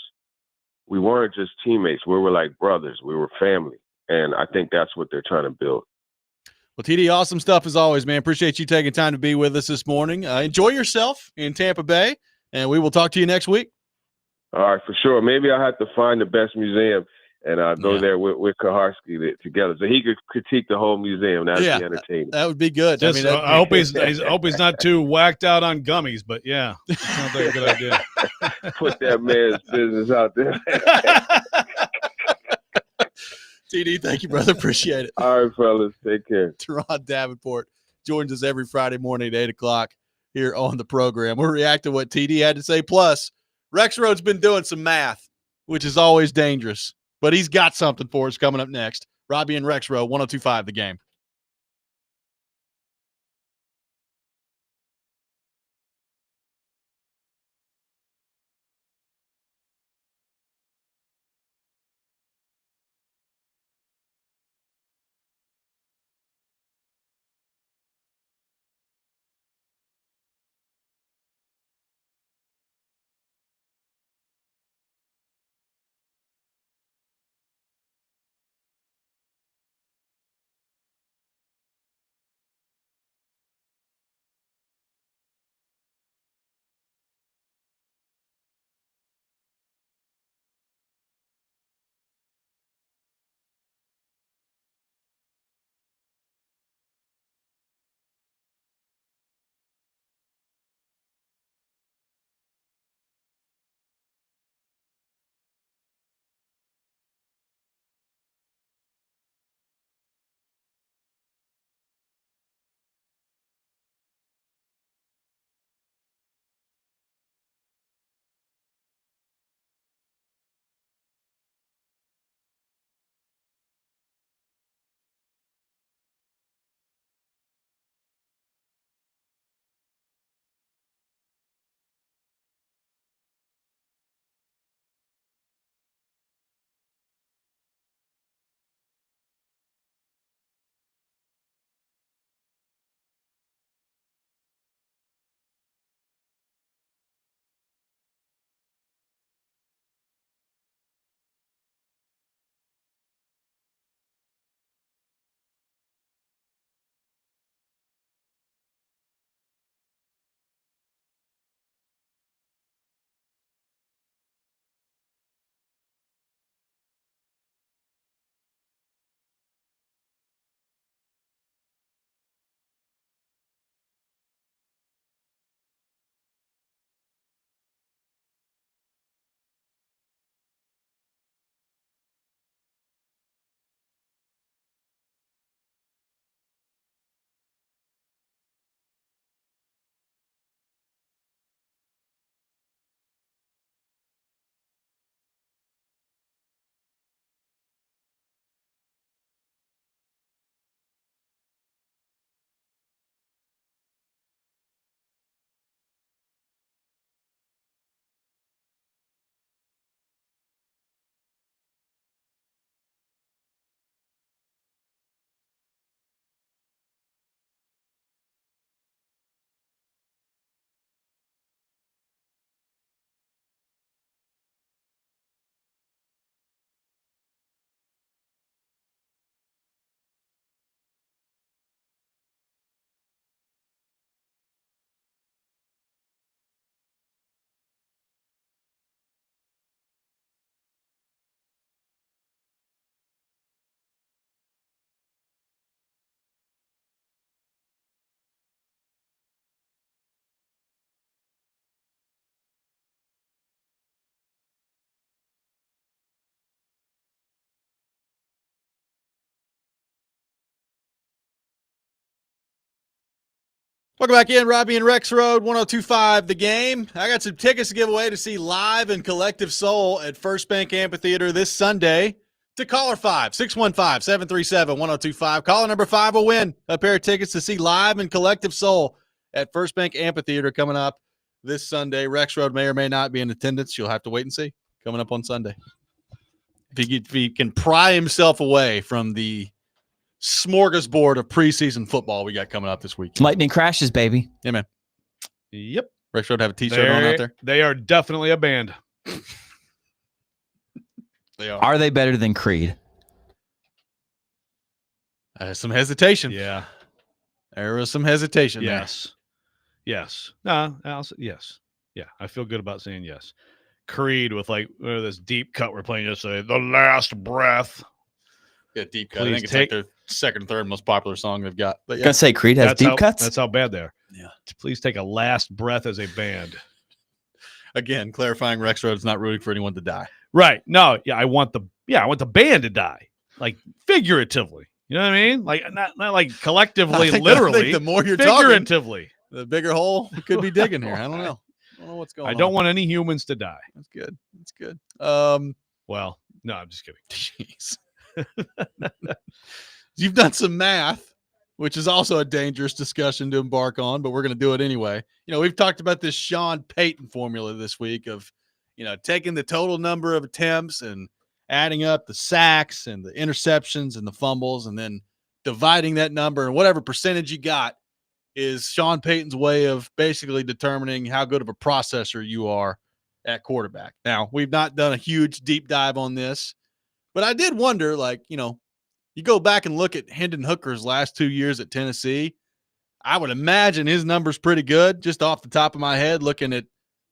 we weren't just teammates. We were like brothers. We were family. And I think that's what they're trying to build. Well, TD, awesome stuff as always, man. Appreciate you taking time to be with us this morning. Enjoy yourself in Tampa Bay, and we will talk to you next week. All right, for sure. Maybe I'll have to find the best museum and go there with Kuharsky together, so he could critique the whole museum. That'd be entertaining. That would be good. Just, I hope he's not too whacked out on gummies, but yeah, sounds like a good idea. Put that man's business out there. TD, thank you, brother. Appreciate it. All right, fellas, take care. Teron Davenport joins us every Friday morning at 8 o'clock here on the program. We'll react to what TD had to say. Plus, Rexrode's been doing some math, which is always dangerous. But he's got something for us coming up next. Robby and Rexrode, 102.5 The Game. Welcome back in, Robby and Rexrode, 102.5 The Game. I got some tickets to give away to see Live and Collective Soul at First Bank Amphitheater this Sunday. To caller 615-737-1025. Caller number 5 will win a pair of tickets to see Live and Collective Soul at First Bank Amphitheater coming up this Sunday. Rexrode may or may not be in attendance. You'll have to wait and see. Coming up on Sunday. If he can pry himself away from the smorgasbord of preseason football we got coming up this week. Lightning crashes, baby. Yeah, man. Yep. Rexrode have a t-shirt on out there. They are definitely a band. They are. Are they better than Creed? Some hesitation. Yeah. There was some hesitation. Yes. Yes. No, yes. Yeah. I feel good about saying yes. Creed with this deep cut we're playing yesterday. The Last Breath. Yeah, deep cut. I think it's like their second, third most popular song they've got. But yeah. Gonna say Creed has deep cuts. That's how bad they are. Yeah. Please take a last breath as a band. Again, clarifying Rexrode is not rooting for anyone to die. Right. No, yeah, I want the band to die. Like figuratively. You know what I mean? Like not like collectively, literally. I think the more you're figuratively. Talking, the bigger hole we could be digging here. I don't know. I don't know what's going on. I don't want any humans to die. That's good. That's good. Well, no, I'm just kidding. Jeez. You've done some math, which is also a dangerous discussion to embark on, but we're going to do it anyway. You know, we've talked about this Sean Payton formula this week of, taking the total number of attempts and adding up the sacks and the interceptions and the fumbles and then dividing that number and whatever percentage you got is Sean Payton's way of basically determining how good of a processor you are at quarterback. Now, we've not done a huge deep dive on this, but I did wonder, you go back and look at Hendon Hooker's last 2 years at Tennessee, I would imagine his number's pretty good just off the top of my head, looking at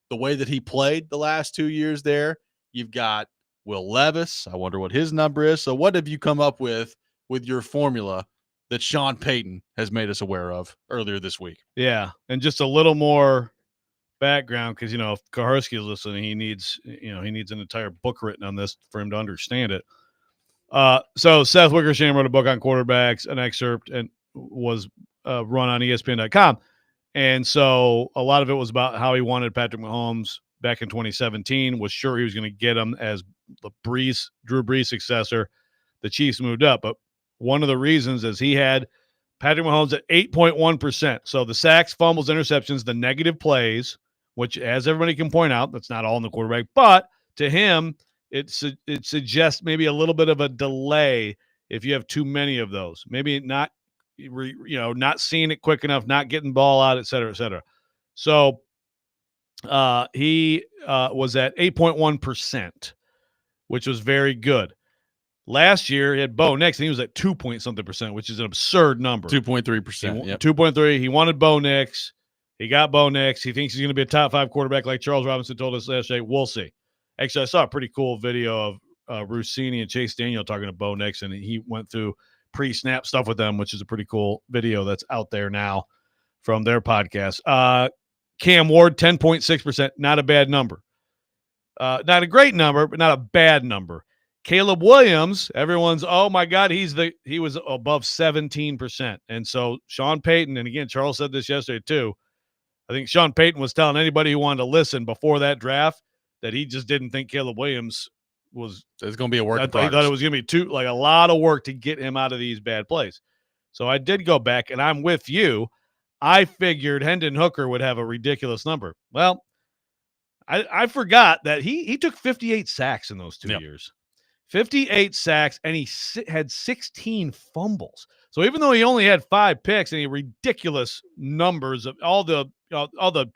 the way that he played the last 2 years there. You've got Will Levis. I wonder what his number is. So what have you come up with your formula that Sean Payton has made us aware of earlier this week? Yeah, and just a little more background because, if Kuharsky is listening, he needs an entire book written on this for him to understand it. So Seth Wickersham wrote a book on quarterbacks, an excerpt, and was run on ESPN.com. And so a lot of it was about how he wanted Patrick Mahomes back in 2017, was sure he was going to get him as the Drew Brees successor. The Chiefs moved up. But one of the reasons is he had Patrick Mahomes at 8.1%. So the sacks, fumbles, interceptions, the negative plays, which, as everybody can point out, that's not all in the quarterback. But to him, it suggests maybe a little bit of a delay if you have too many of those. Maybe not, not seeing it quick enough, not getting ball out, et cetera, et cetera. So he was at 8.1%, which was very good. Last year, he had Bo Nix, and he was at 2-point-something%, which is an absurd number. 2.3%. Yep. 2.3. He wanted Bo Nix. He got Bo Nix. He thinks he's going to be a top 5 quarterback like Charles Robinson told us yesterday. We'll see. Actually, I saw a pretty cool video of Rossini and Chase Daniel talking to Bo Nix, and he went through pre-snap stuff with them, which is a pretty cool video that's out there now from their podcast. Cam Ward, 10.6%, not a bad number. Not a great number, but not a bad number. Caleb Williams, everyone's, oh my God, he was above 17%. And so Sean Payton, and again, Charles said this yesterday too, I think Sean Payton was telling anybody who wanted to listen before that draft that he just didn't think Caleb Williams was. It's going to be a work in He progress. thought it was going to be a lot of work to get him out of these bad plays. So I did go back, and I'm with you. I figured Hendon Hooker would have a ridiculous number. Well, I forgot that he took 58 sacks in those 2 years. 58 sacks, and he had 16 fumbles. So even though he only had 5 picks and ridiculous numbers of all the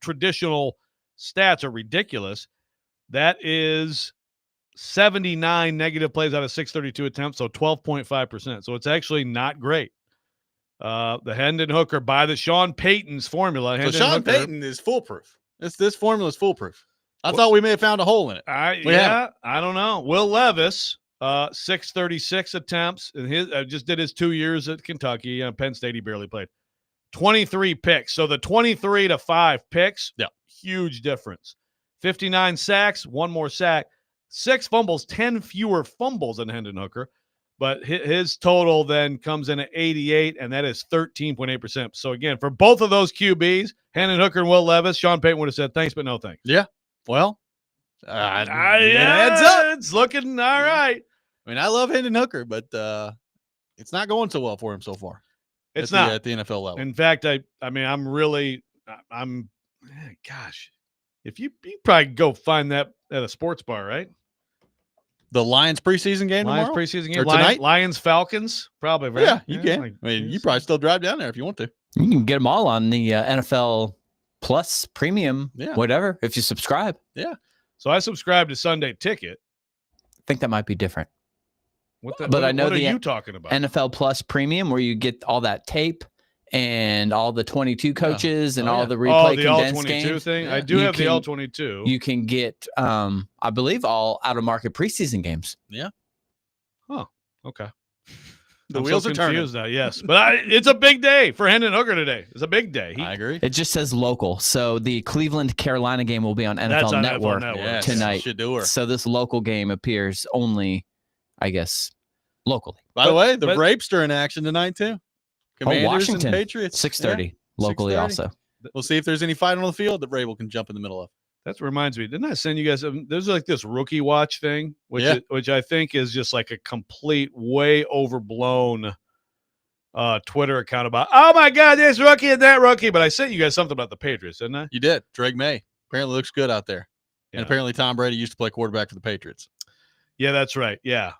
traditional stats are ridiculous, that is 79 negative plays out of 632 attempts, so 12.5%. So it's actually not great. The Hendon Hooker by the Sean Payton's formula. So Sean Payton is foolproof. This formula is foolproof. I thought we may have found a hole in it. I don't know. Will Levis, 636 attempts. And just did his 2 years at Kentucky. Penn State, he barely played. 23 picks. So the 23 to 5 picks, huge difference. 59 sacks, 1 more sack. 6 fumbles, 10 fewer fumbles than Hendon Hooker. But his total then comes in at 88, and that is 13.8%. So, again, for both of those QBs, Hendon Hooker and Will Levis, Sean Payton would have said thanks, but no thanks. Yeah. Well, it Yeah, adds up. it's looking all right. I mean, I love Hendon Hooker, but it's not going so well for him so far. It's at the NFL level. In fact, gosh, if you probably go find that at a sports bar, right? The Lions preseason game Lions tomorrow? preseason game Or tonight? Lions Falcons, probably, right? Yeah, you can. You probably still drive down there if you want to. You can get them all on the NFL Plus Premium, Yeah. whatever, if you subscribe. Yeah. So I subscribed to Sunday Ticket. I think that might be different. What I know what are the you talking about? NFL Plus Premium, where you get all that tape and all the 22 coaches and all the replay the condensed all-22 games. thing. Yeah. I do have the all-22. You can get, I believe, all out-of-market preseason games. Okay. The I'm wheels so are turning. confused now. Yes, but it's a big day for Hendon Hooker today. It's a big day. I agree. It just says local. So the Cleveland-Carolina game will be on That's NFL on Network NFL Network. Yes, tonight. should do her. So this local game appears only, I guess, locally. By the way, the but- Vrapes are in action tonight too. Commanders Washington, and Patriots. 6:30 locally 6:30. also. We'll see if there's any fight on the field that Vrabel can jump in the middle of. That reminds me. Didn't I send you guys? There's like this rookie watch thing, which I think is just like a complete, way overblown Twitter account about. Oh my God, this rookie and that rookie. But I sent you guys something about the Patriots, didn't I? You did. Drake May apparently looks good out there, Yeah. and apparently Tom Brady used to play quarterback for the Patriots. Yeah, that's right. Yeah,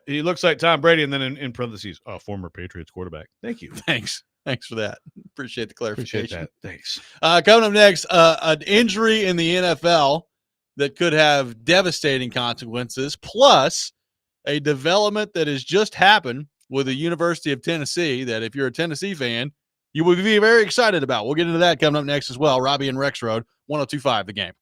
he looks like Tom Brady, and then in parentheses, former Patriots quarterback. Thank you. Thanks for that. Appreciate the clarification. Appreciate that. Thanks. Coming up next, an injury in the NFL that could have devastating consequences, plus a development that has just happened with the University of Tennessee that if you're a Tennessee fan, you would be very excited about. We'll get into that coming up next as well. Robby and Rexrode, 102.5 The Game.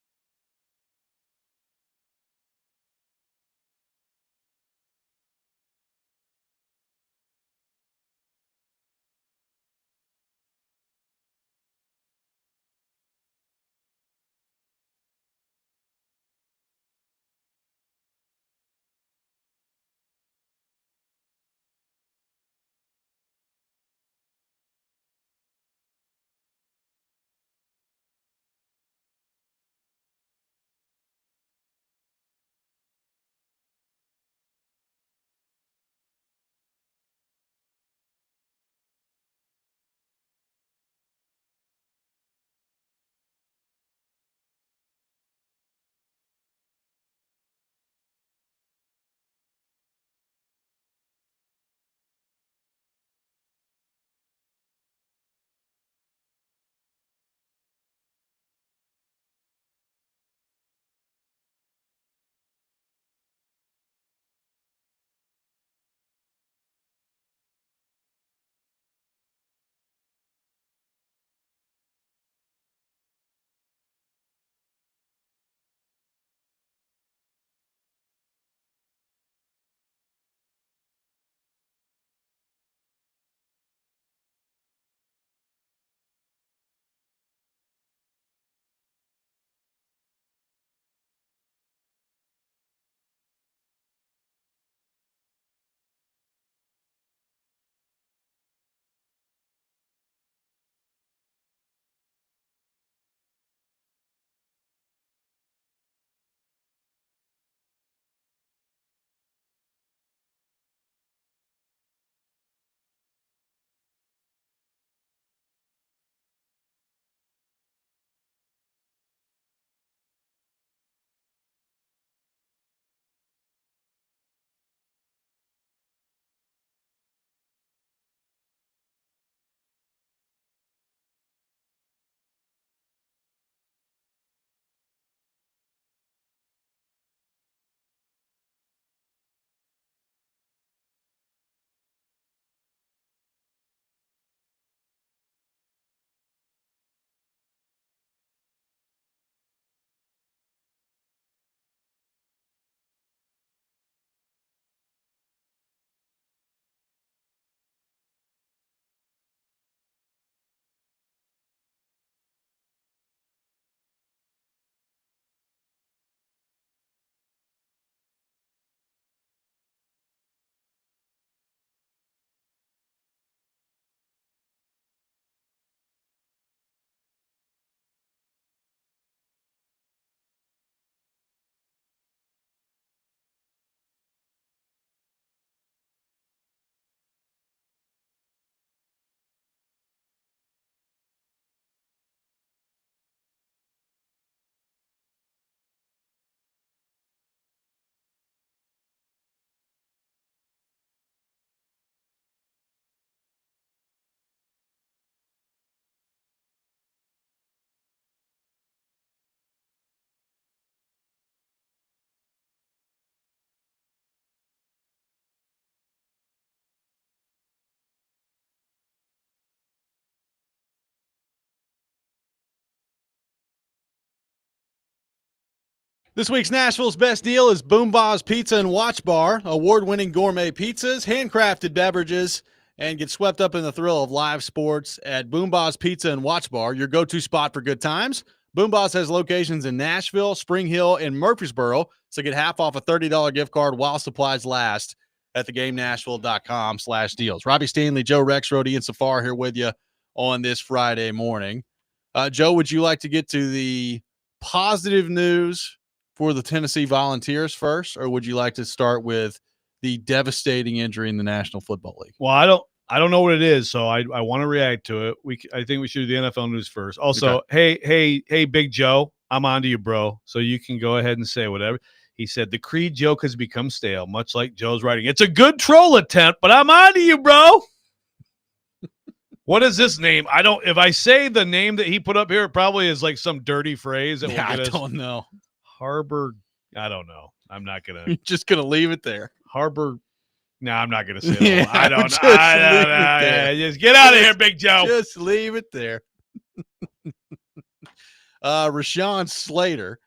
This week's Nashville's best deal is Boombah's Pizza and Watch Bar. Award-winning gourmet pizzas, handcrafted beverages, and get swept up in the thrill of live sports at Boombah's Pizza and Watch Bar, your go-to spot for good times. Boombah's has locations in Nashville, Spring Hill, and Murfreesboro, so get half off a $30 gift card while supplies last at thegamenashville.com/deals. Robbie Stanley, Joe Rexrode, Ian Safar here with you on this Friday morning. Joe, would you like to get to the positive news for the Tennessee Volunteers first, or would you like to start with the devastating injury in the National Football League? Well, I don't know what it is, so I want to react to it. I think we should do the NFL news first. Also, okay. Hey, Big Joe, I'm on to you, bro. So you can go ahead and say whatever. He said the Creed joke has become stale, much like Joe's writing. It's a good troll attempt, but I'm on to you, bro. What is this name? If I say the name that he put up here, it probably is like some dirty phrase that will get us. I don't know. Harbor. I don't know. I'm not gonna. You're just gonna leave it there. Harbor. No, I'm not gonna say it. Yeah, I don't just know. Just get out of here, Big Joe. Just leave it there. Rashawn Slater,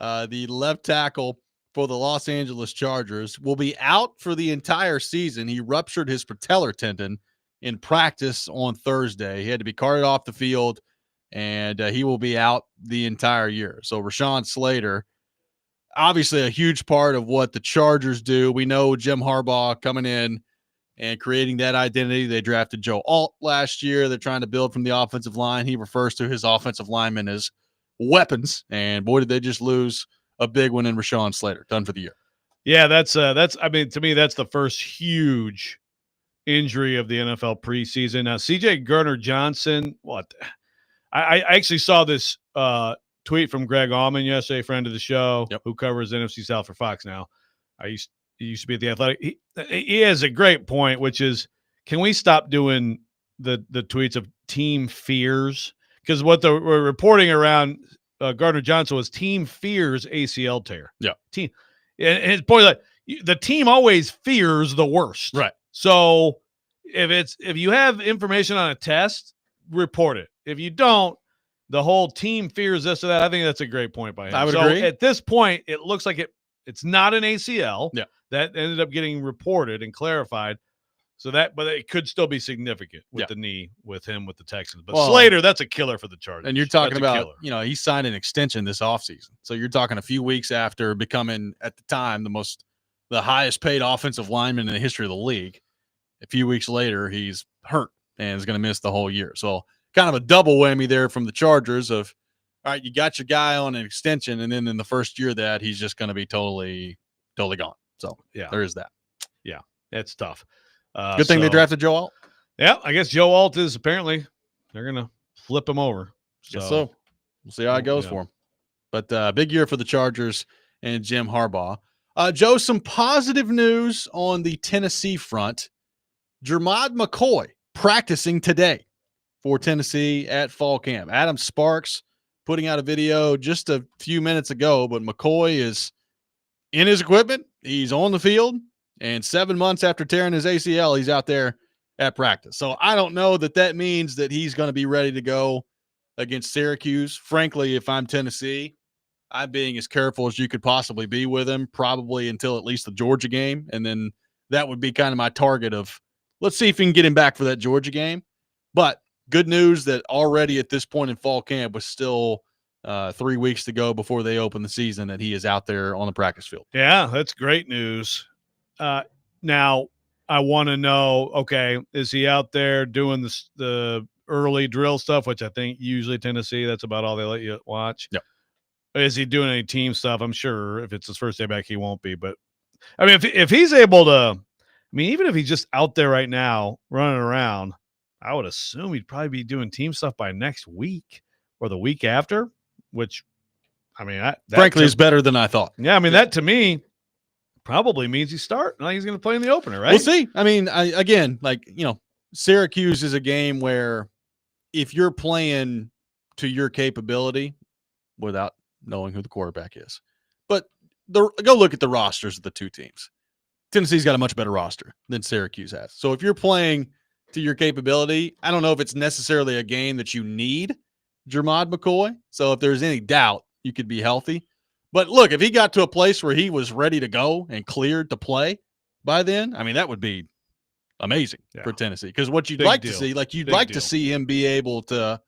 the left tackle for the Los Angeles Chargers, will be out for the entire season. He ruptured his patellar tendon in practice on Thursday. He had to be carted off the field, and he will be out the entire year. So Rashawn Slater, obviously a huge part of what the Chargers do. We know Jim Harbaugh coming in and creating that identity. They drafted Joe Alt last year. They're trying to build from the offensive line. He refers to his offensive linemen as weapons, and boy, did they just lose a big one in Rashawn Slater. Done for the year. Yeah, that's I mean, to me, that's the first huge injury of the NFL preseason. Now, CJ Gardner-Johnson, I actually saw this tweet from Greg Allman yesterday, friend of the show, who covers NFC South for Fox now. He used to be at The Athletic. He has a great point, which is, can we stop doing the tweets of team fears? Because what we're reporting around Gardner-Johnson was team fears ACL tear. Yeah. Team. And his point is like, the team always fears the worst. Right. So if you have information on a test, report it. If you don't, the whole team fears this or that. I think that's a great point by him. I would agree. At this point, it looks like it's not an ACL. Yeah. That ended up getting reported and clarified. So but it could still be significant with the knee with him with the Texans. But Slater, that's a killer for the Chargers. And you're talking about, he signed an extension this offseason. So you're talking a few weeks after becoming, at the time, the highest paid offensive lineman in the history of the league. A few weeks later, he's hurt and is going to miss the whole year. So kind of a double whammy there from the Chargers of, all right, you got your guy on an extension, and then in the first year of that, he's just going to be totally gone. So there is that. Yeah, it's tough. Good thing they drafted Joe Alt. Yeah, I guess Joe Alt is apparently they're going to flip him over. So we'll see how it goes for him. But big year for the Chargers and Jim Harbaugh. Joe, some positive news on the Tennessee front. Jermod McCoy practicing today for Tennessee at fall camp. Adam Sparks putting out a video just a few minutes ago, but McCoy is in his equipment. He's on the field. And 7 months after tearing his ACL, he's out there at practice. So I don't know that means that he's going to be ready to go against Syracuse. Frankly, if I'm Tennessee, I'm being as careful as you could possibly be with him, probably until at least the Georgia game. And then that would be kind of my target of, let's see if we can get him back for that Georgia game. But good news that already at this point in fall camp, with still 3 weeks to go before they open the season, that he is out there on the practice field. Yeah, that's great news. Now, I want to know, okay, is he out there doing the early drill stuff, which I think usually Tennessee, that's about all they let you watch? Yep. Is he doing any team stuff? I'm sure if it's his first day back, he won't be. But, I mean, if he's able to – I mean, even if he's just out there right now running around, I would assume he'd probably be doing team stuff by next week or the week after, which, I mean, that frankly is better than I thought. Yeah, I mean, that to me – probably means he's starting. He's going to play in the opener, right? We'll see. I mean, Syracuse is a game where if you're playing to your capability without knowing who the quarterback is, but go look at the rosters of the two teams. Tennessee's got a much better roster than Syracuse has. So if you're playing to your capability, I don't know if it's necessarily a game that you need Jermod McCoy. So if there's any doubt, you could be healthy. But look, if he got to a place where he was ready to go and cleared to play by then, I mean, that would be amazing for Tennessee. Because what you'd Big like deal. to see, like you'd Big like deal. to see him be able to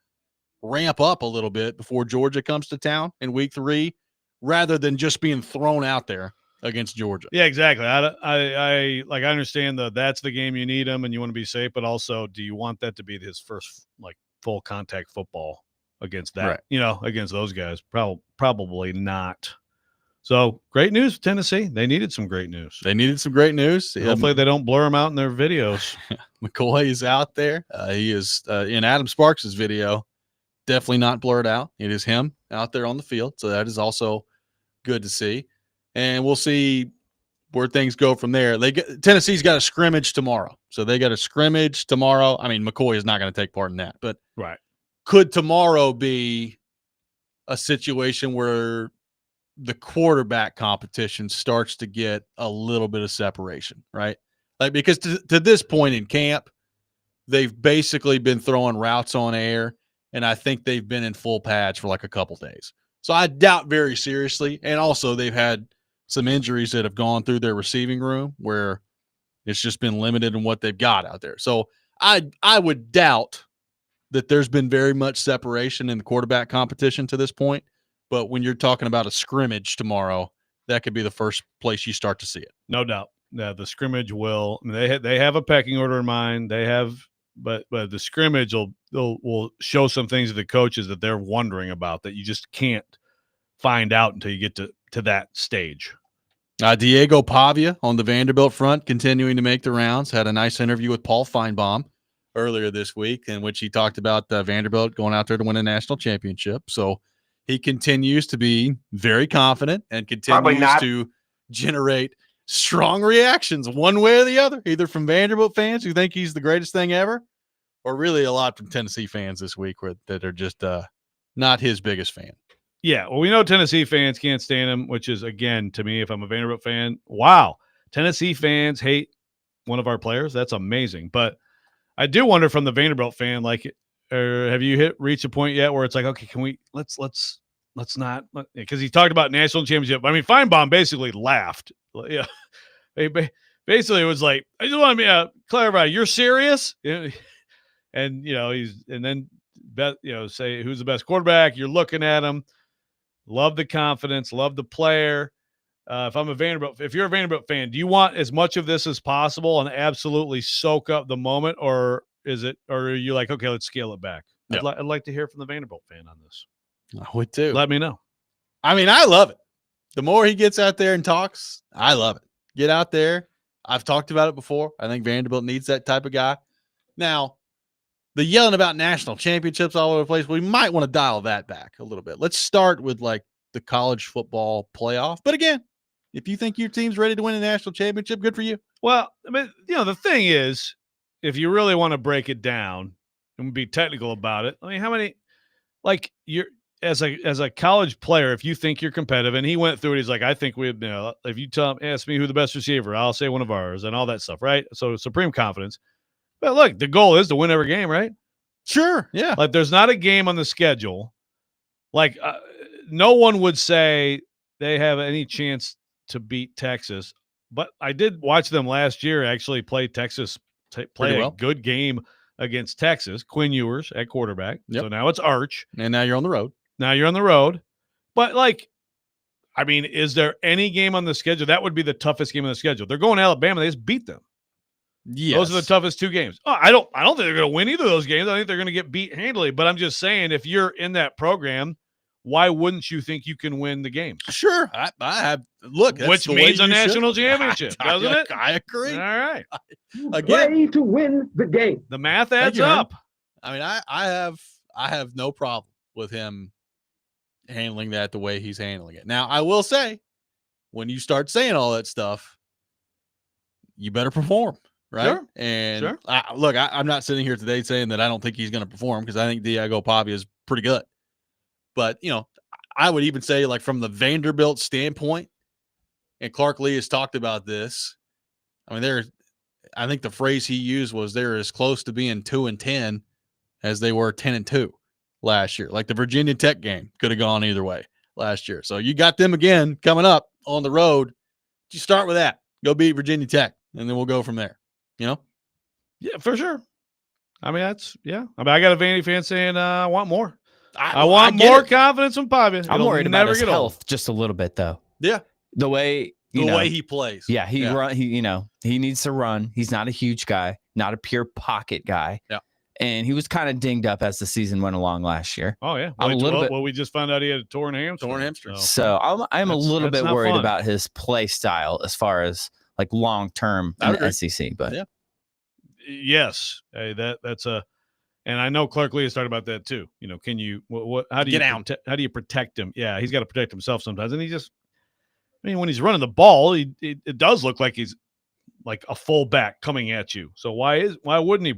ramp up a little bit before Georgia comes to town in week 3, rather than just being thrown out there against Georgia. Yeah, exactly. I understand that's the game you need him and you want to be safe, but also, do you want that to be his first like full contact football against that? Right. Against those guys? Probably not. So great news, Tennessee. They needed some great news. Hopefully they don't blur him out in their videos. McCoy is out there. He is in Adam Sparks' video. Definitely not blurred out. It is him out there on the field. So that is also good to see. And we'll see where things go from there. Tennessee's got a scrimmage tomorrow. So they got a scrimmage tomorrow. I mean, McCoy is not going to take part in that. But right. Could tomorrow be a situation where the quarterback competition starts to get a little bit of separation, right? Like, because to this point in camp, they've basically been throwing routes on air, and I think they've been in full pads for like a couple days. So I doubt very seriously. And also they've had some injuries that have gone through their receiving room where it's just been limited in what they've got out there. So I would doubt that there's been very much separation in the quarterback competition to this point. But when you're talking about a scrimmage tomorrow, that could be the first place you start to see it. No doubt. Yeah, the scrimmage will. I mean, they have a pecking order in mind. They have, but the scrimmage will show some things to the coaches that they're wondering about that you just can't find out until you get to that stage. Diego Pavia on the Vanderbilt front, continuing to make the rounds, had a nice interview with Paul Feinbaum earlier this week, in which he talked about Vanderbilt going out there to win a national championship. So he continues to be very confident and continues to generate strong reactions one way or the other, either from Vanderbilt fans who think he's the greatest thing ever, or really a lot from Tennessee fans this week that are just not his biggest fan. Yeah, well, we know Tennessee fans can't stand him, which is, again, to me, if I'm a Vanderbilt fan, wow, Tennessee fans hate one of our players. That's amazing. But I do wonder from the Vanderbilt fan, like, have you reached a point yet where it's like, okay, can we let's not, because he talked about national championship. I mean, Feinbaum basically laughed. Yeah, basically it was like, I just want to clarify, you're serious? And then say who's the best quarterback. You're looking at him. Love the confidence. Love the player. If you're a Vanderbilt fan, do you want as much of this as possible and absolutely soak up the moment, or are you like, okay, let's scale it back? Yep. I'd like to hear from the Vanderbilt fan on this. I would too. Let me know. I mean, I love it. The more he gets out there and talks, I love it. Get out there. I've talked about it before. I think Vanderbilt needs that type of guy. Now, the yelling about national championships all over the place, we might want to dial that back a little bit. Let's start with like the college football playoff. But again, if you think your team's ready to win a national championship, good for you. Well, I mean, the thing is, if you really want to break it down and be technical about it, I mean, how many, like, you're as a college player, if you think you're competitive, and he went through it, he's like, I think if you ask me who the best receiver, I'll say one of ours and all that stuff, right? So supreme confidence. But look, the goal is to win every game, right? Sure, yeah. Like, there's not a game on the schedule. Like, no one would say they have any chance to beat Texas. But I did watch them last year actually play Texas, play a good game against Texas. Quinn Ewers at quarterback. Yep. So now it's Arch. And now you're on the road. But, like, I mean, is there any game on the schedule? That would be the toughest game on the schedule. They're going to Alabama. They just beat them. Yes. Those are the toughest two games. Oh, I don't think they're going to win either of those games. I think they're going to get beat handily. But I'm just saying, if you're in that program, why wouldn't you think you can win the game? Sure. I have look, which means a national championship, doesn't it? I agree. All right. Again, play to win the game. The math adds up. I mean, I have no problem with him handling that the way he's handling it. Now, I will say, when you start saying all that stuff, you better perform. Right. Sure. And sure. I'm not sitting here today saying that I don't think he's going to perform, because I think Diego Pavia is pretty good. But, I would even say, like, from the Vanderbilt standpoint, and Clark Lee has talked about this. I mean, I think the phrase he used was they're as close to being 2-10 as they were 10-2 last year. Like, the Virginia Tech game could have gone either way. last year. So you got them again coming up on the road. You start with that. Go beat Virginia Tech, and then we'll go from there. Yeah, for sure. I mean, I got a Vandy fan saying I want more. I want more confidence from Bobby. I'm worried about his health just a little bit, though. Yeah. The way he plays. Yeah, he needs to run. He's not a huge guy, not a pure pocket guy. Yeah. And he was kind of dinged up as the season went along last year. Oh yeah. I'm a little bit. Well, we just found out he had a torn hamstring. So I'm a little bit worried fun. about his play style as far as like long term in the SEC. But yeah. Yes, hey, that's a, and I know Clark Lee has talked about that too. Can you how do you protect him? Yeah, he's got to protect himself sometimes, and when he's running the ball, it does look like he's like a fullback coming at you. So why wouldn't he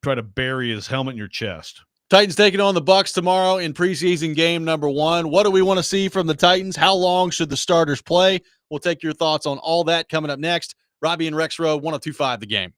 try to bury his helmet in your chest? Titans taking on the Bucks tomorrow in preseason game number 1. What do we want to see from the Titans? How long should the starters play? We'll take your thoughts on all that coming up next. Robby and Rexrode, 102.5 The Game.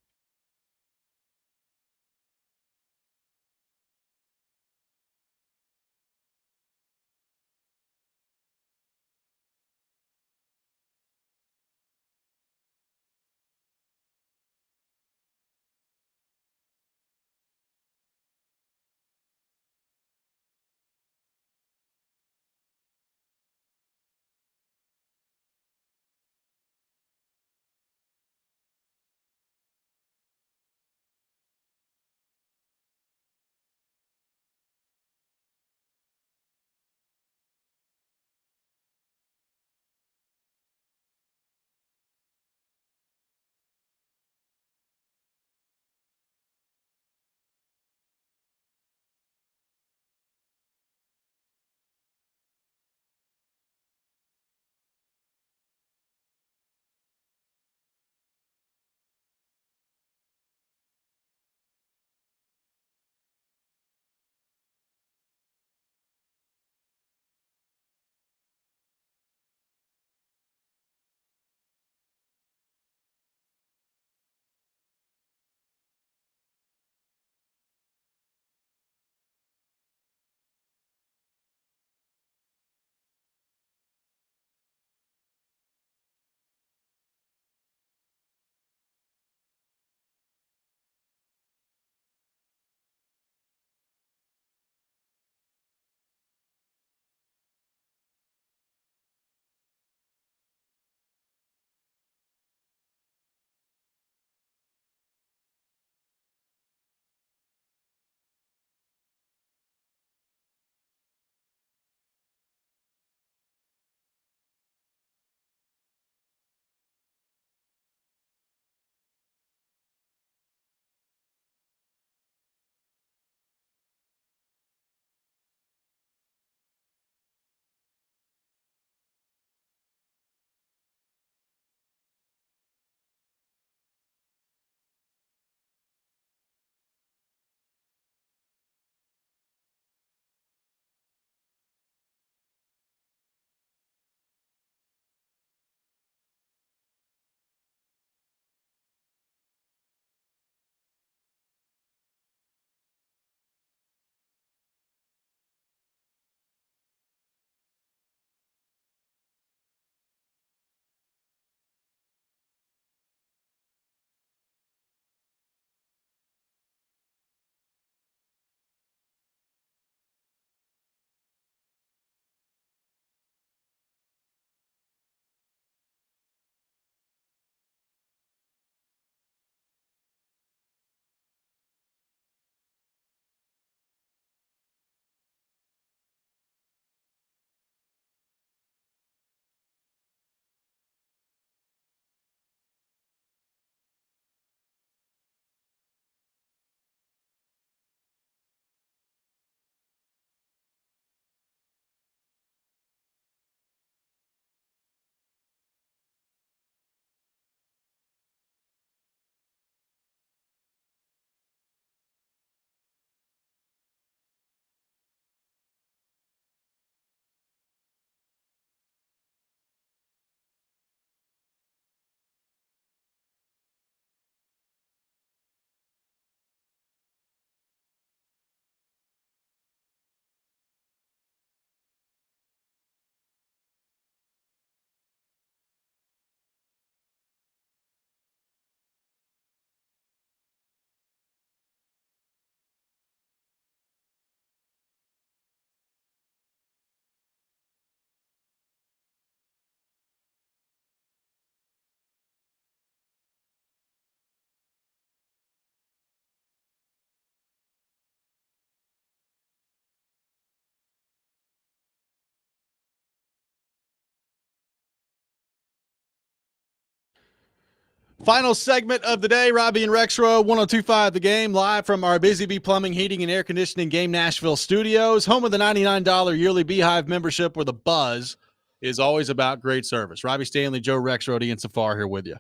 Final segment of the day, Robby and Rexrode, 102.5 The Game, live from our Busy Bee Plumbing, Heating, and Air Conditioning Game Nashville studios, home of the $99 yearly Beehive membership where the buzz is always about great service. Robby Stanley, Joe Rexrode, Ian Safar here with you.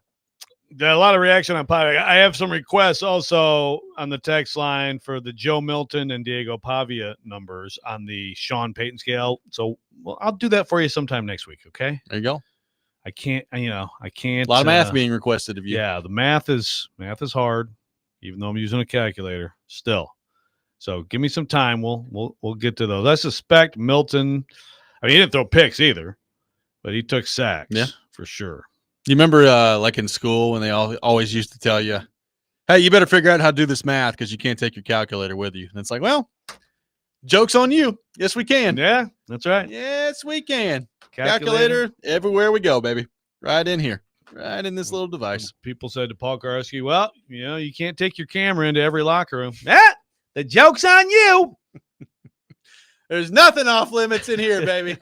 Got a lot of reaction on Pavia. I have some requests also on the text line for the Joe Milton and Diego Pavia numbers on the Sean Payton scale. So I'll do that for you sometime next week, okay? There you go. I can't. A lot of math being requested of you. Yeah, the math is hard, even though I'm using a calculator still. So give me some time. We'll get to those. I suspect Milton. I mean, he didn't throw picks either, but he took sacks. Yeah, for sure. You remember, like in school, when they always used to tell you, "Hey, you better figure out how to do this math because you can't take your calculator with you." And it's like, well, joke's on you. Yes, we can. Yeah, that's right. Yes, we can. Calculator everywhere we go, baby. Right in here. Right in this little device. People said to Paul Kuharsky, well, you can't take your camera into every locker room. The joke's on you. There's nothing off limits in here, baby.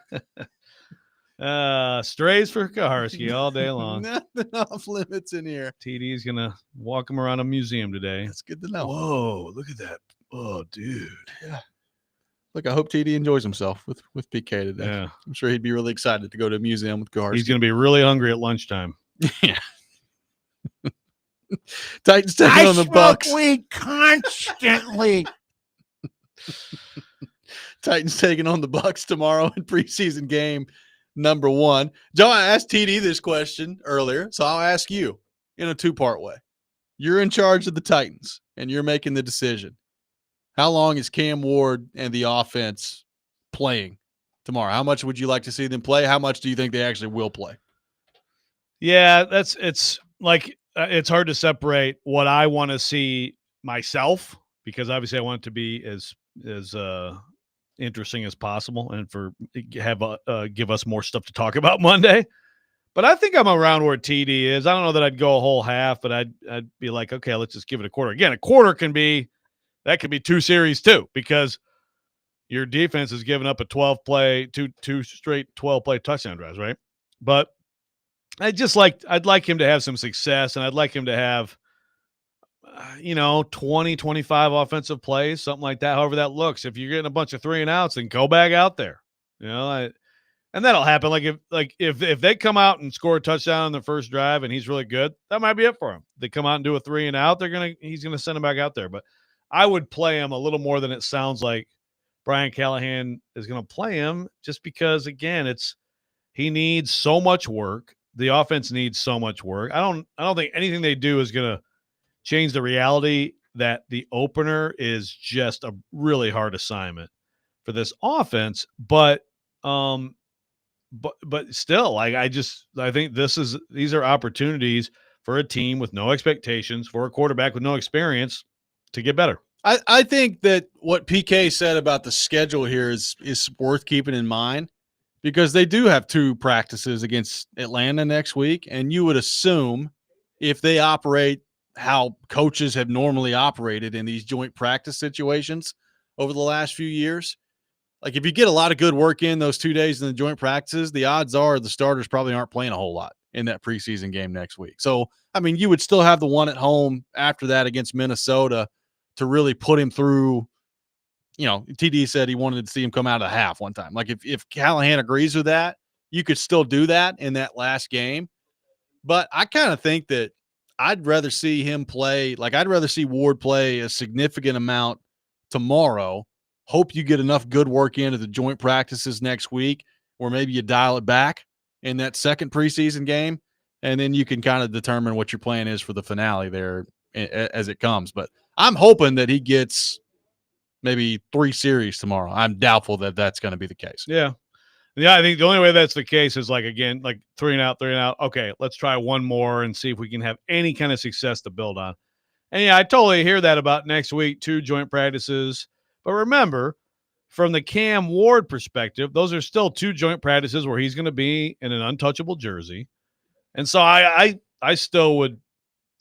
Strays for Kuharsky all day long. Nothing off limits in here. TD's going to walk him around a museum today. That's good to know. Whoa, look at that. Oh, dude. Yeah. Look, I hope TD enjoys himself with PK today. Yeah. I'm sure he'd be really excited to go to a museum with Kuharsky. He's going to be really hungry at lunchtime. Yeah. Titans taking on the Bucks. Weed constantly. Titans taking on the Bucks tomorrow in preseason game number 1. Joe, I asked TD this question earlier, so I'll ask you in a two-part way. You're in charge of the Titans, and you're making the decision. How long is Cam Ward and the offense playing tomorrow? How much would you like to see them play? How much do you think they actually will play? Yeah, it's hard to separate what I want to see myself, because obviously I want it to be as interesting as possible and give us more stuff to talk about Monday. But I think I'm around where TD is. I don't know that I'd go a whole half, but I'd be like, okay, let's just give it a quarter. Again, a quarter could be 2 series too, because your defense is giving up a 12-play, two straight 12-play touchdown drives, right? But I'd like him to have some success, and I'd like him to have 20, 25 offensive plays, something like that, however that looks. If you're getting a bunch of 3 and outs, then go back out there. And that'll happen. If they come out and score a touchdown on the first drive and he's really good, that might be it for him. They come out and do a 3 and out, he's gonna send him back out there. But I would play him a little more than it sounds like Brian Callahan is gonna play him, just because again, he needs so much work. The offense needs so much work. I don't think anything they do is gonna change the reality that the opener is just a really hard assignment for this offense. But still, I think these are opportunities for a team with no expectations, for a quarterback with no experience, to get better. I think that what PK said about the schedule here is worth keeping in mind, because they do have 2 practices against Atlanta next week, and you would assume if they operate how coaches have normally operated in these joint practice situations over the last few years, like if you get a lot of good work in those 2 days in the joint practices, the odds are the starters probably aren't playing a whole lot in that preseason game next week. So, I mean, you would still have the one at home after that against Minnesota to really put him through. TD said he wanted to see him come out of the half one time. Like if Callahan agrees with that, you could still do that in that last game. But I kind of think that I'd rather see him play. Like I'd rather see Ward play a significant amount tomorrow. Hope you get enough good work into the joint practices next week, or maybe you dial it back in that second preseason game, and then you can kind of determine what your plan is for the finale there as it comes. But I'm hoping that he gets maybe 3 series tomorrow. I'm doubtful that that's going to be the case. Yeah. I think the only way that's the case is 3 and out. Okay, let's try one more and see if we can have any kind of success to build on. And yeah, I totally hear that about next week, 2 joint practices. But remember, from the Cam Ward perspective, those are still 2 joint practices where he's going to be in an untouchable jersey. And so I still would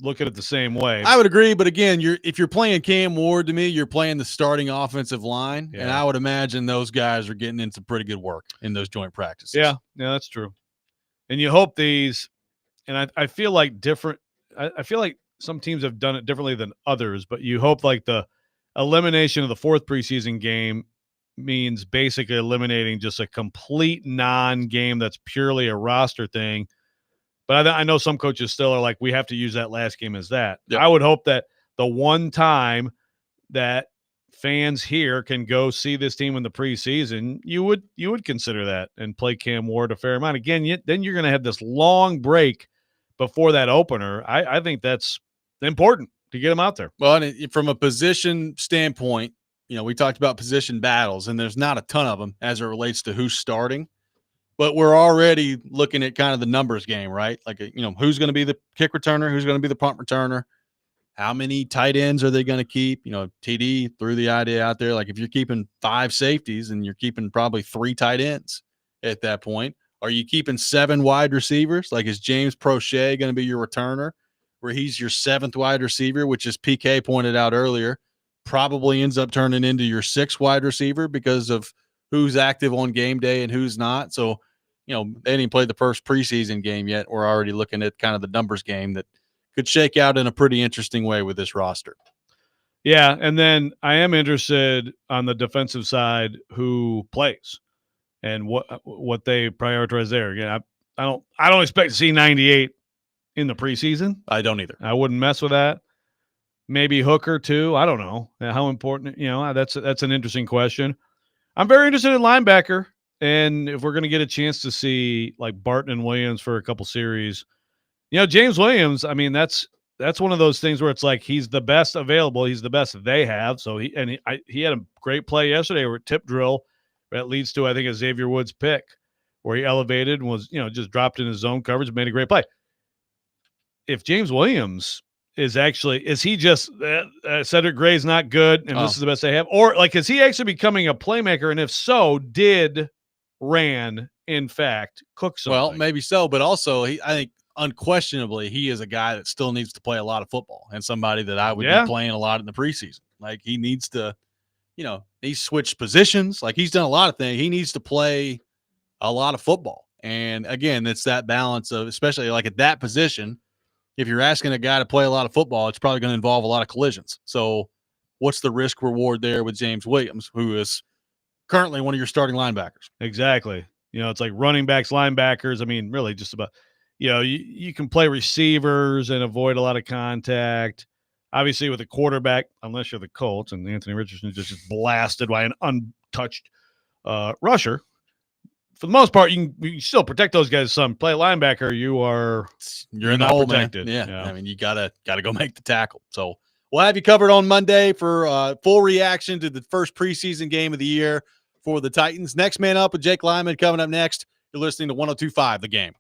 look at it the same way. I would agree, but again, if you're playing Cam Ward, to me, you're playing the starting offensive line, and I would imagine those guys are getting into pretty good work in those joint practices. Yeah, that's true. And you hope these, and I feel like different. I feel like some teams have done it differently than others, but you hope like the elimination of the 4th preseason game means basically eliminating just a complete non-game that's purely a roster thing. But I know some coaches still are like, we have to use that last game as that. Yep. I would hope that the one time that fans here can go see this team in the preseason, you would consider that and play Cam Ward a fair amount. Again, then you're going to have this long break before that opener. I think that's important to get him out there. Well, and from a position standpoint, we talked about position battles, and there's not a ton of them as it relates to who's starting. But we're already looking at kind of the numbers game, right? Like, who's going to be the kick returner, who's going to be the punt returner, how many tight ends are they going to keep? TD threw the idea out there. Like, if you're keeping 5 safeties and you're keeping probably 3 tight ends at that point, are you keeping 7 wide receivers? Like, is James Prochet going to be your returner, where he's your 7th wide receiver, which, as PK pointed out earlier, probably ends up turning into your 6th wide receiver because of who's active on game day and who's not. So, they didn't play the first preseason game yet. We're already looking at kind of the numbers game that could shake out in a pretty interesting way with this roster. Yeah, and then I am interested on the defensive side who plays and what they prioritize there. Again, I don't expect to see 98 in the preseason. I don't either. I wouldn't mess with that. Maybe Hooker too. I don't know how important. That's an interesting question. I'm very interested in linebacker. And if we're going to get a chance to see like Barton and Williams for a couple series, James Williams, I mean, that's one of those things where it's like he's the best available. He's the best they have. So he had a great play yesterday where tip drill that leads to, I think, a Xavier Woods pick where he elevated and was, just dropped in his zone coverage and made a great play. If James Williams is he just Cedric Gray's not good and this is the best they have? Or like, is he actually becoming a playmaker? And if so, did Rand, in fact, cook something? Well, maybe so, but also I think unquestionably he is a guy that still needs to play a lot of football and somebody that I would be playing a lot in the preseason. Like, he needs to, he's switched positions. Like, he's done a lot of things. He needs to play a lot of football. And again, it's that balance of, especially like at that position, if you're asking a guy to play a lot of football, it's probably going to involve a lot of collisions. So what's the risk reward there with James Williams, who is currently one of your starting linebackers? Exactly. It's like running backs, linebackers. I mean, really just about, you can play receivers and avoid a lot of contact. Obviously with a quarterback, unless you're the Colts and Anthony Richardson just blasted by an untouched rusher. For the most part, you can still protect those guys some. Play linebacker, you're in the hole, protected. Man. Yeah. I mean, you gotta go make the tackle. So we'll have you covered on Monday for full reaction to the first preseason game of the year for the Titans. Next Man Up with Jake Lyman coming up next. You're listening to 102.5 The Game.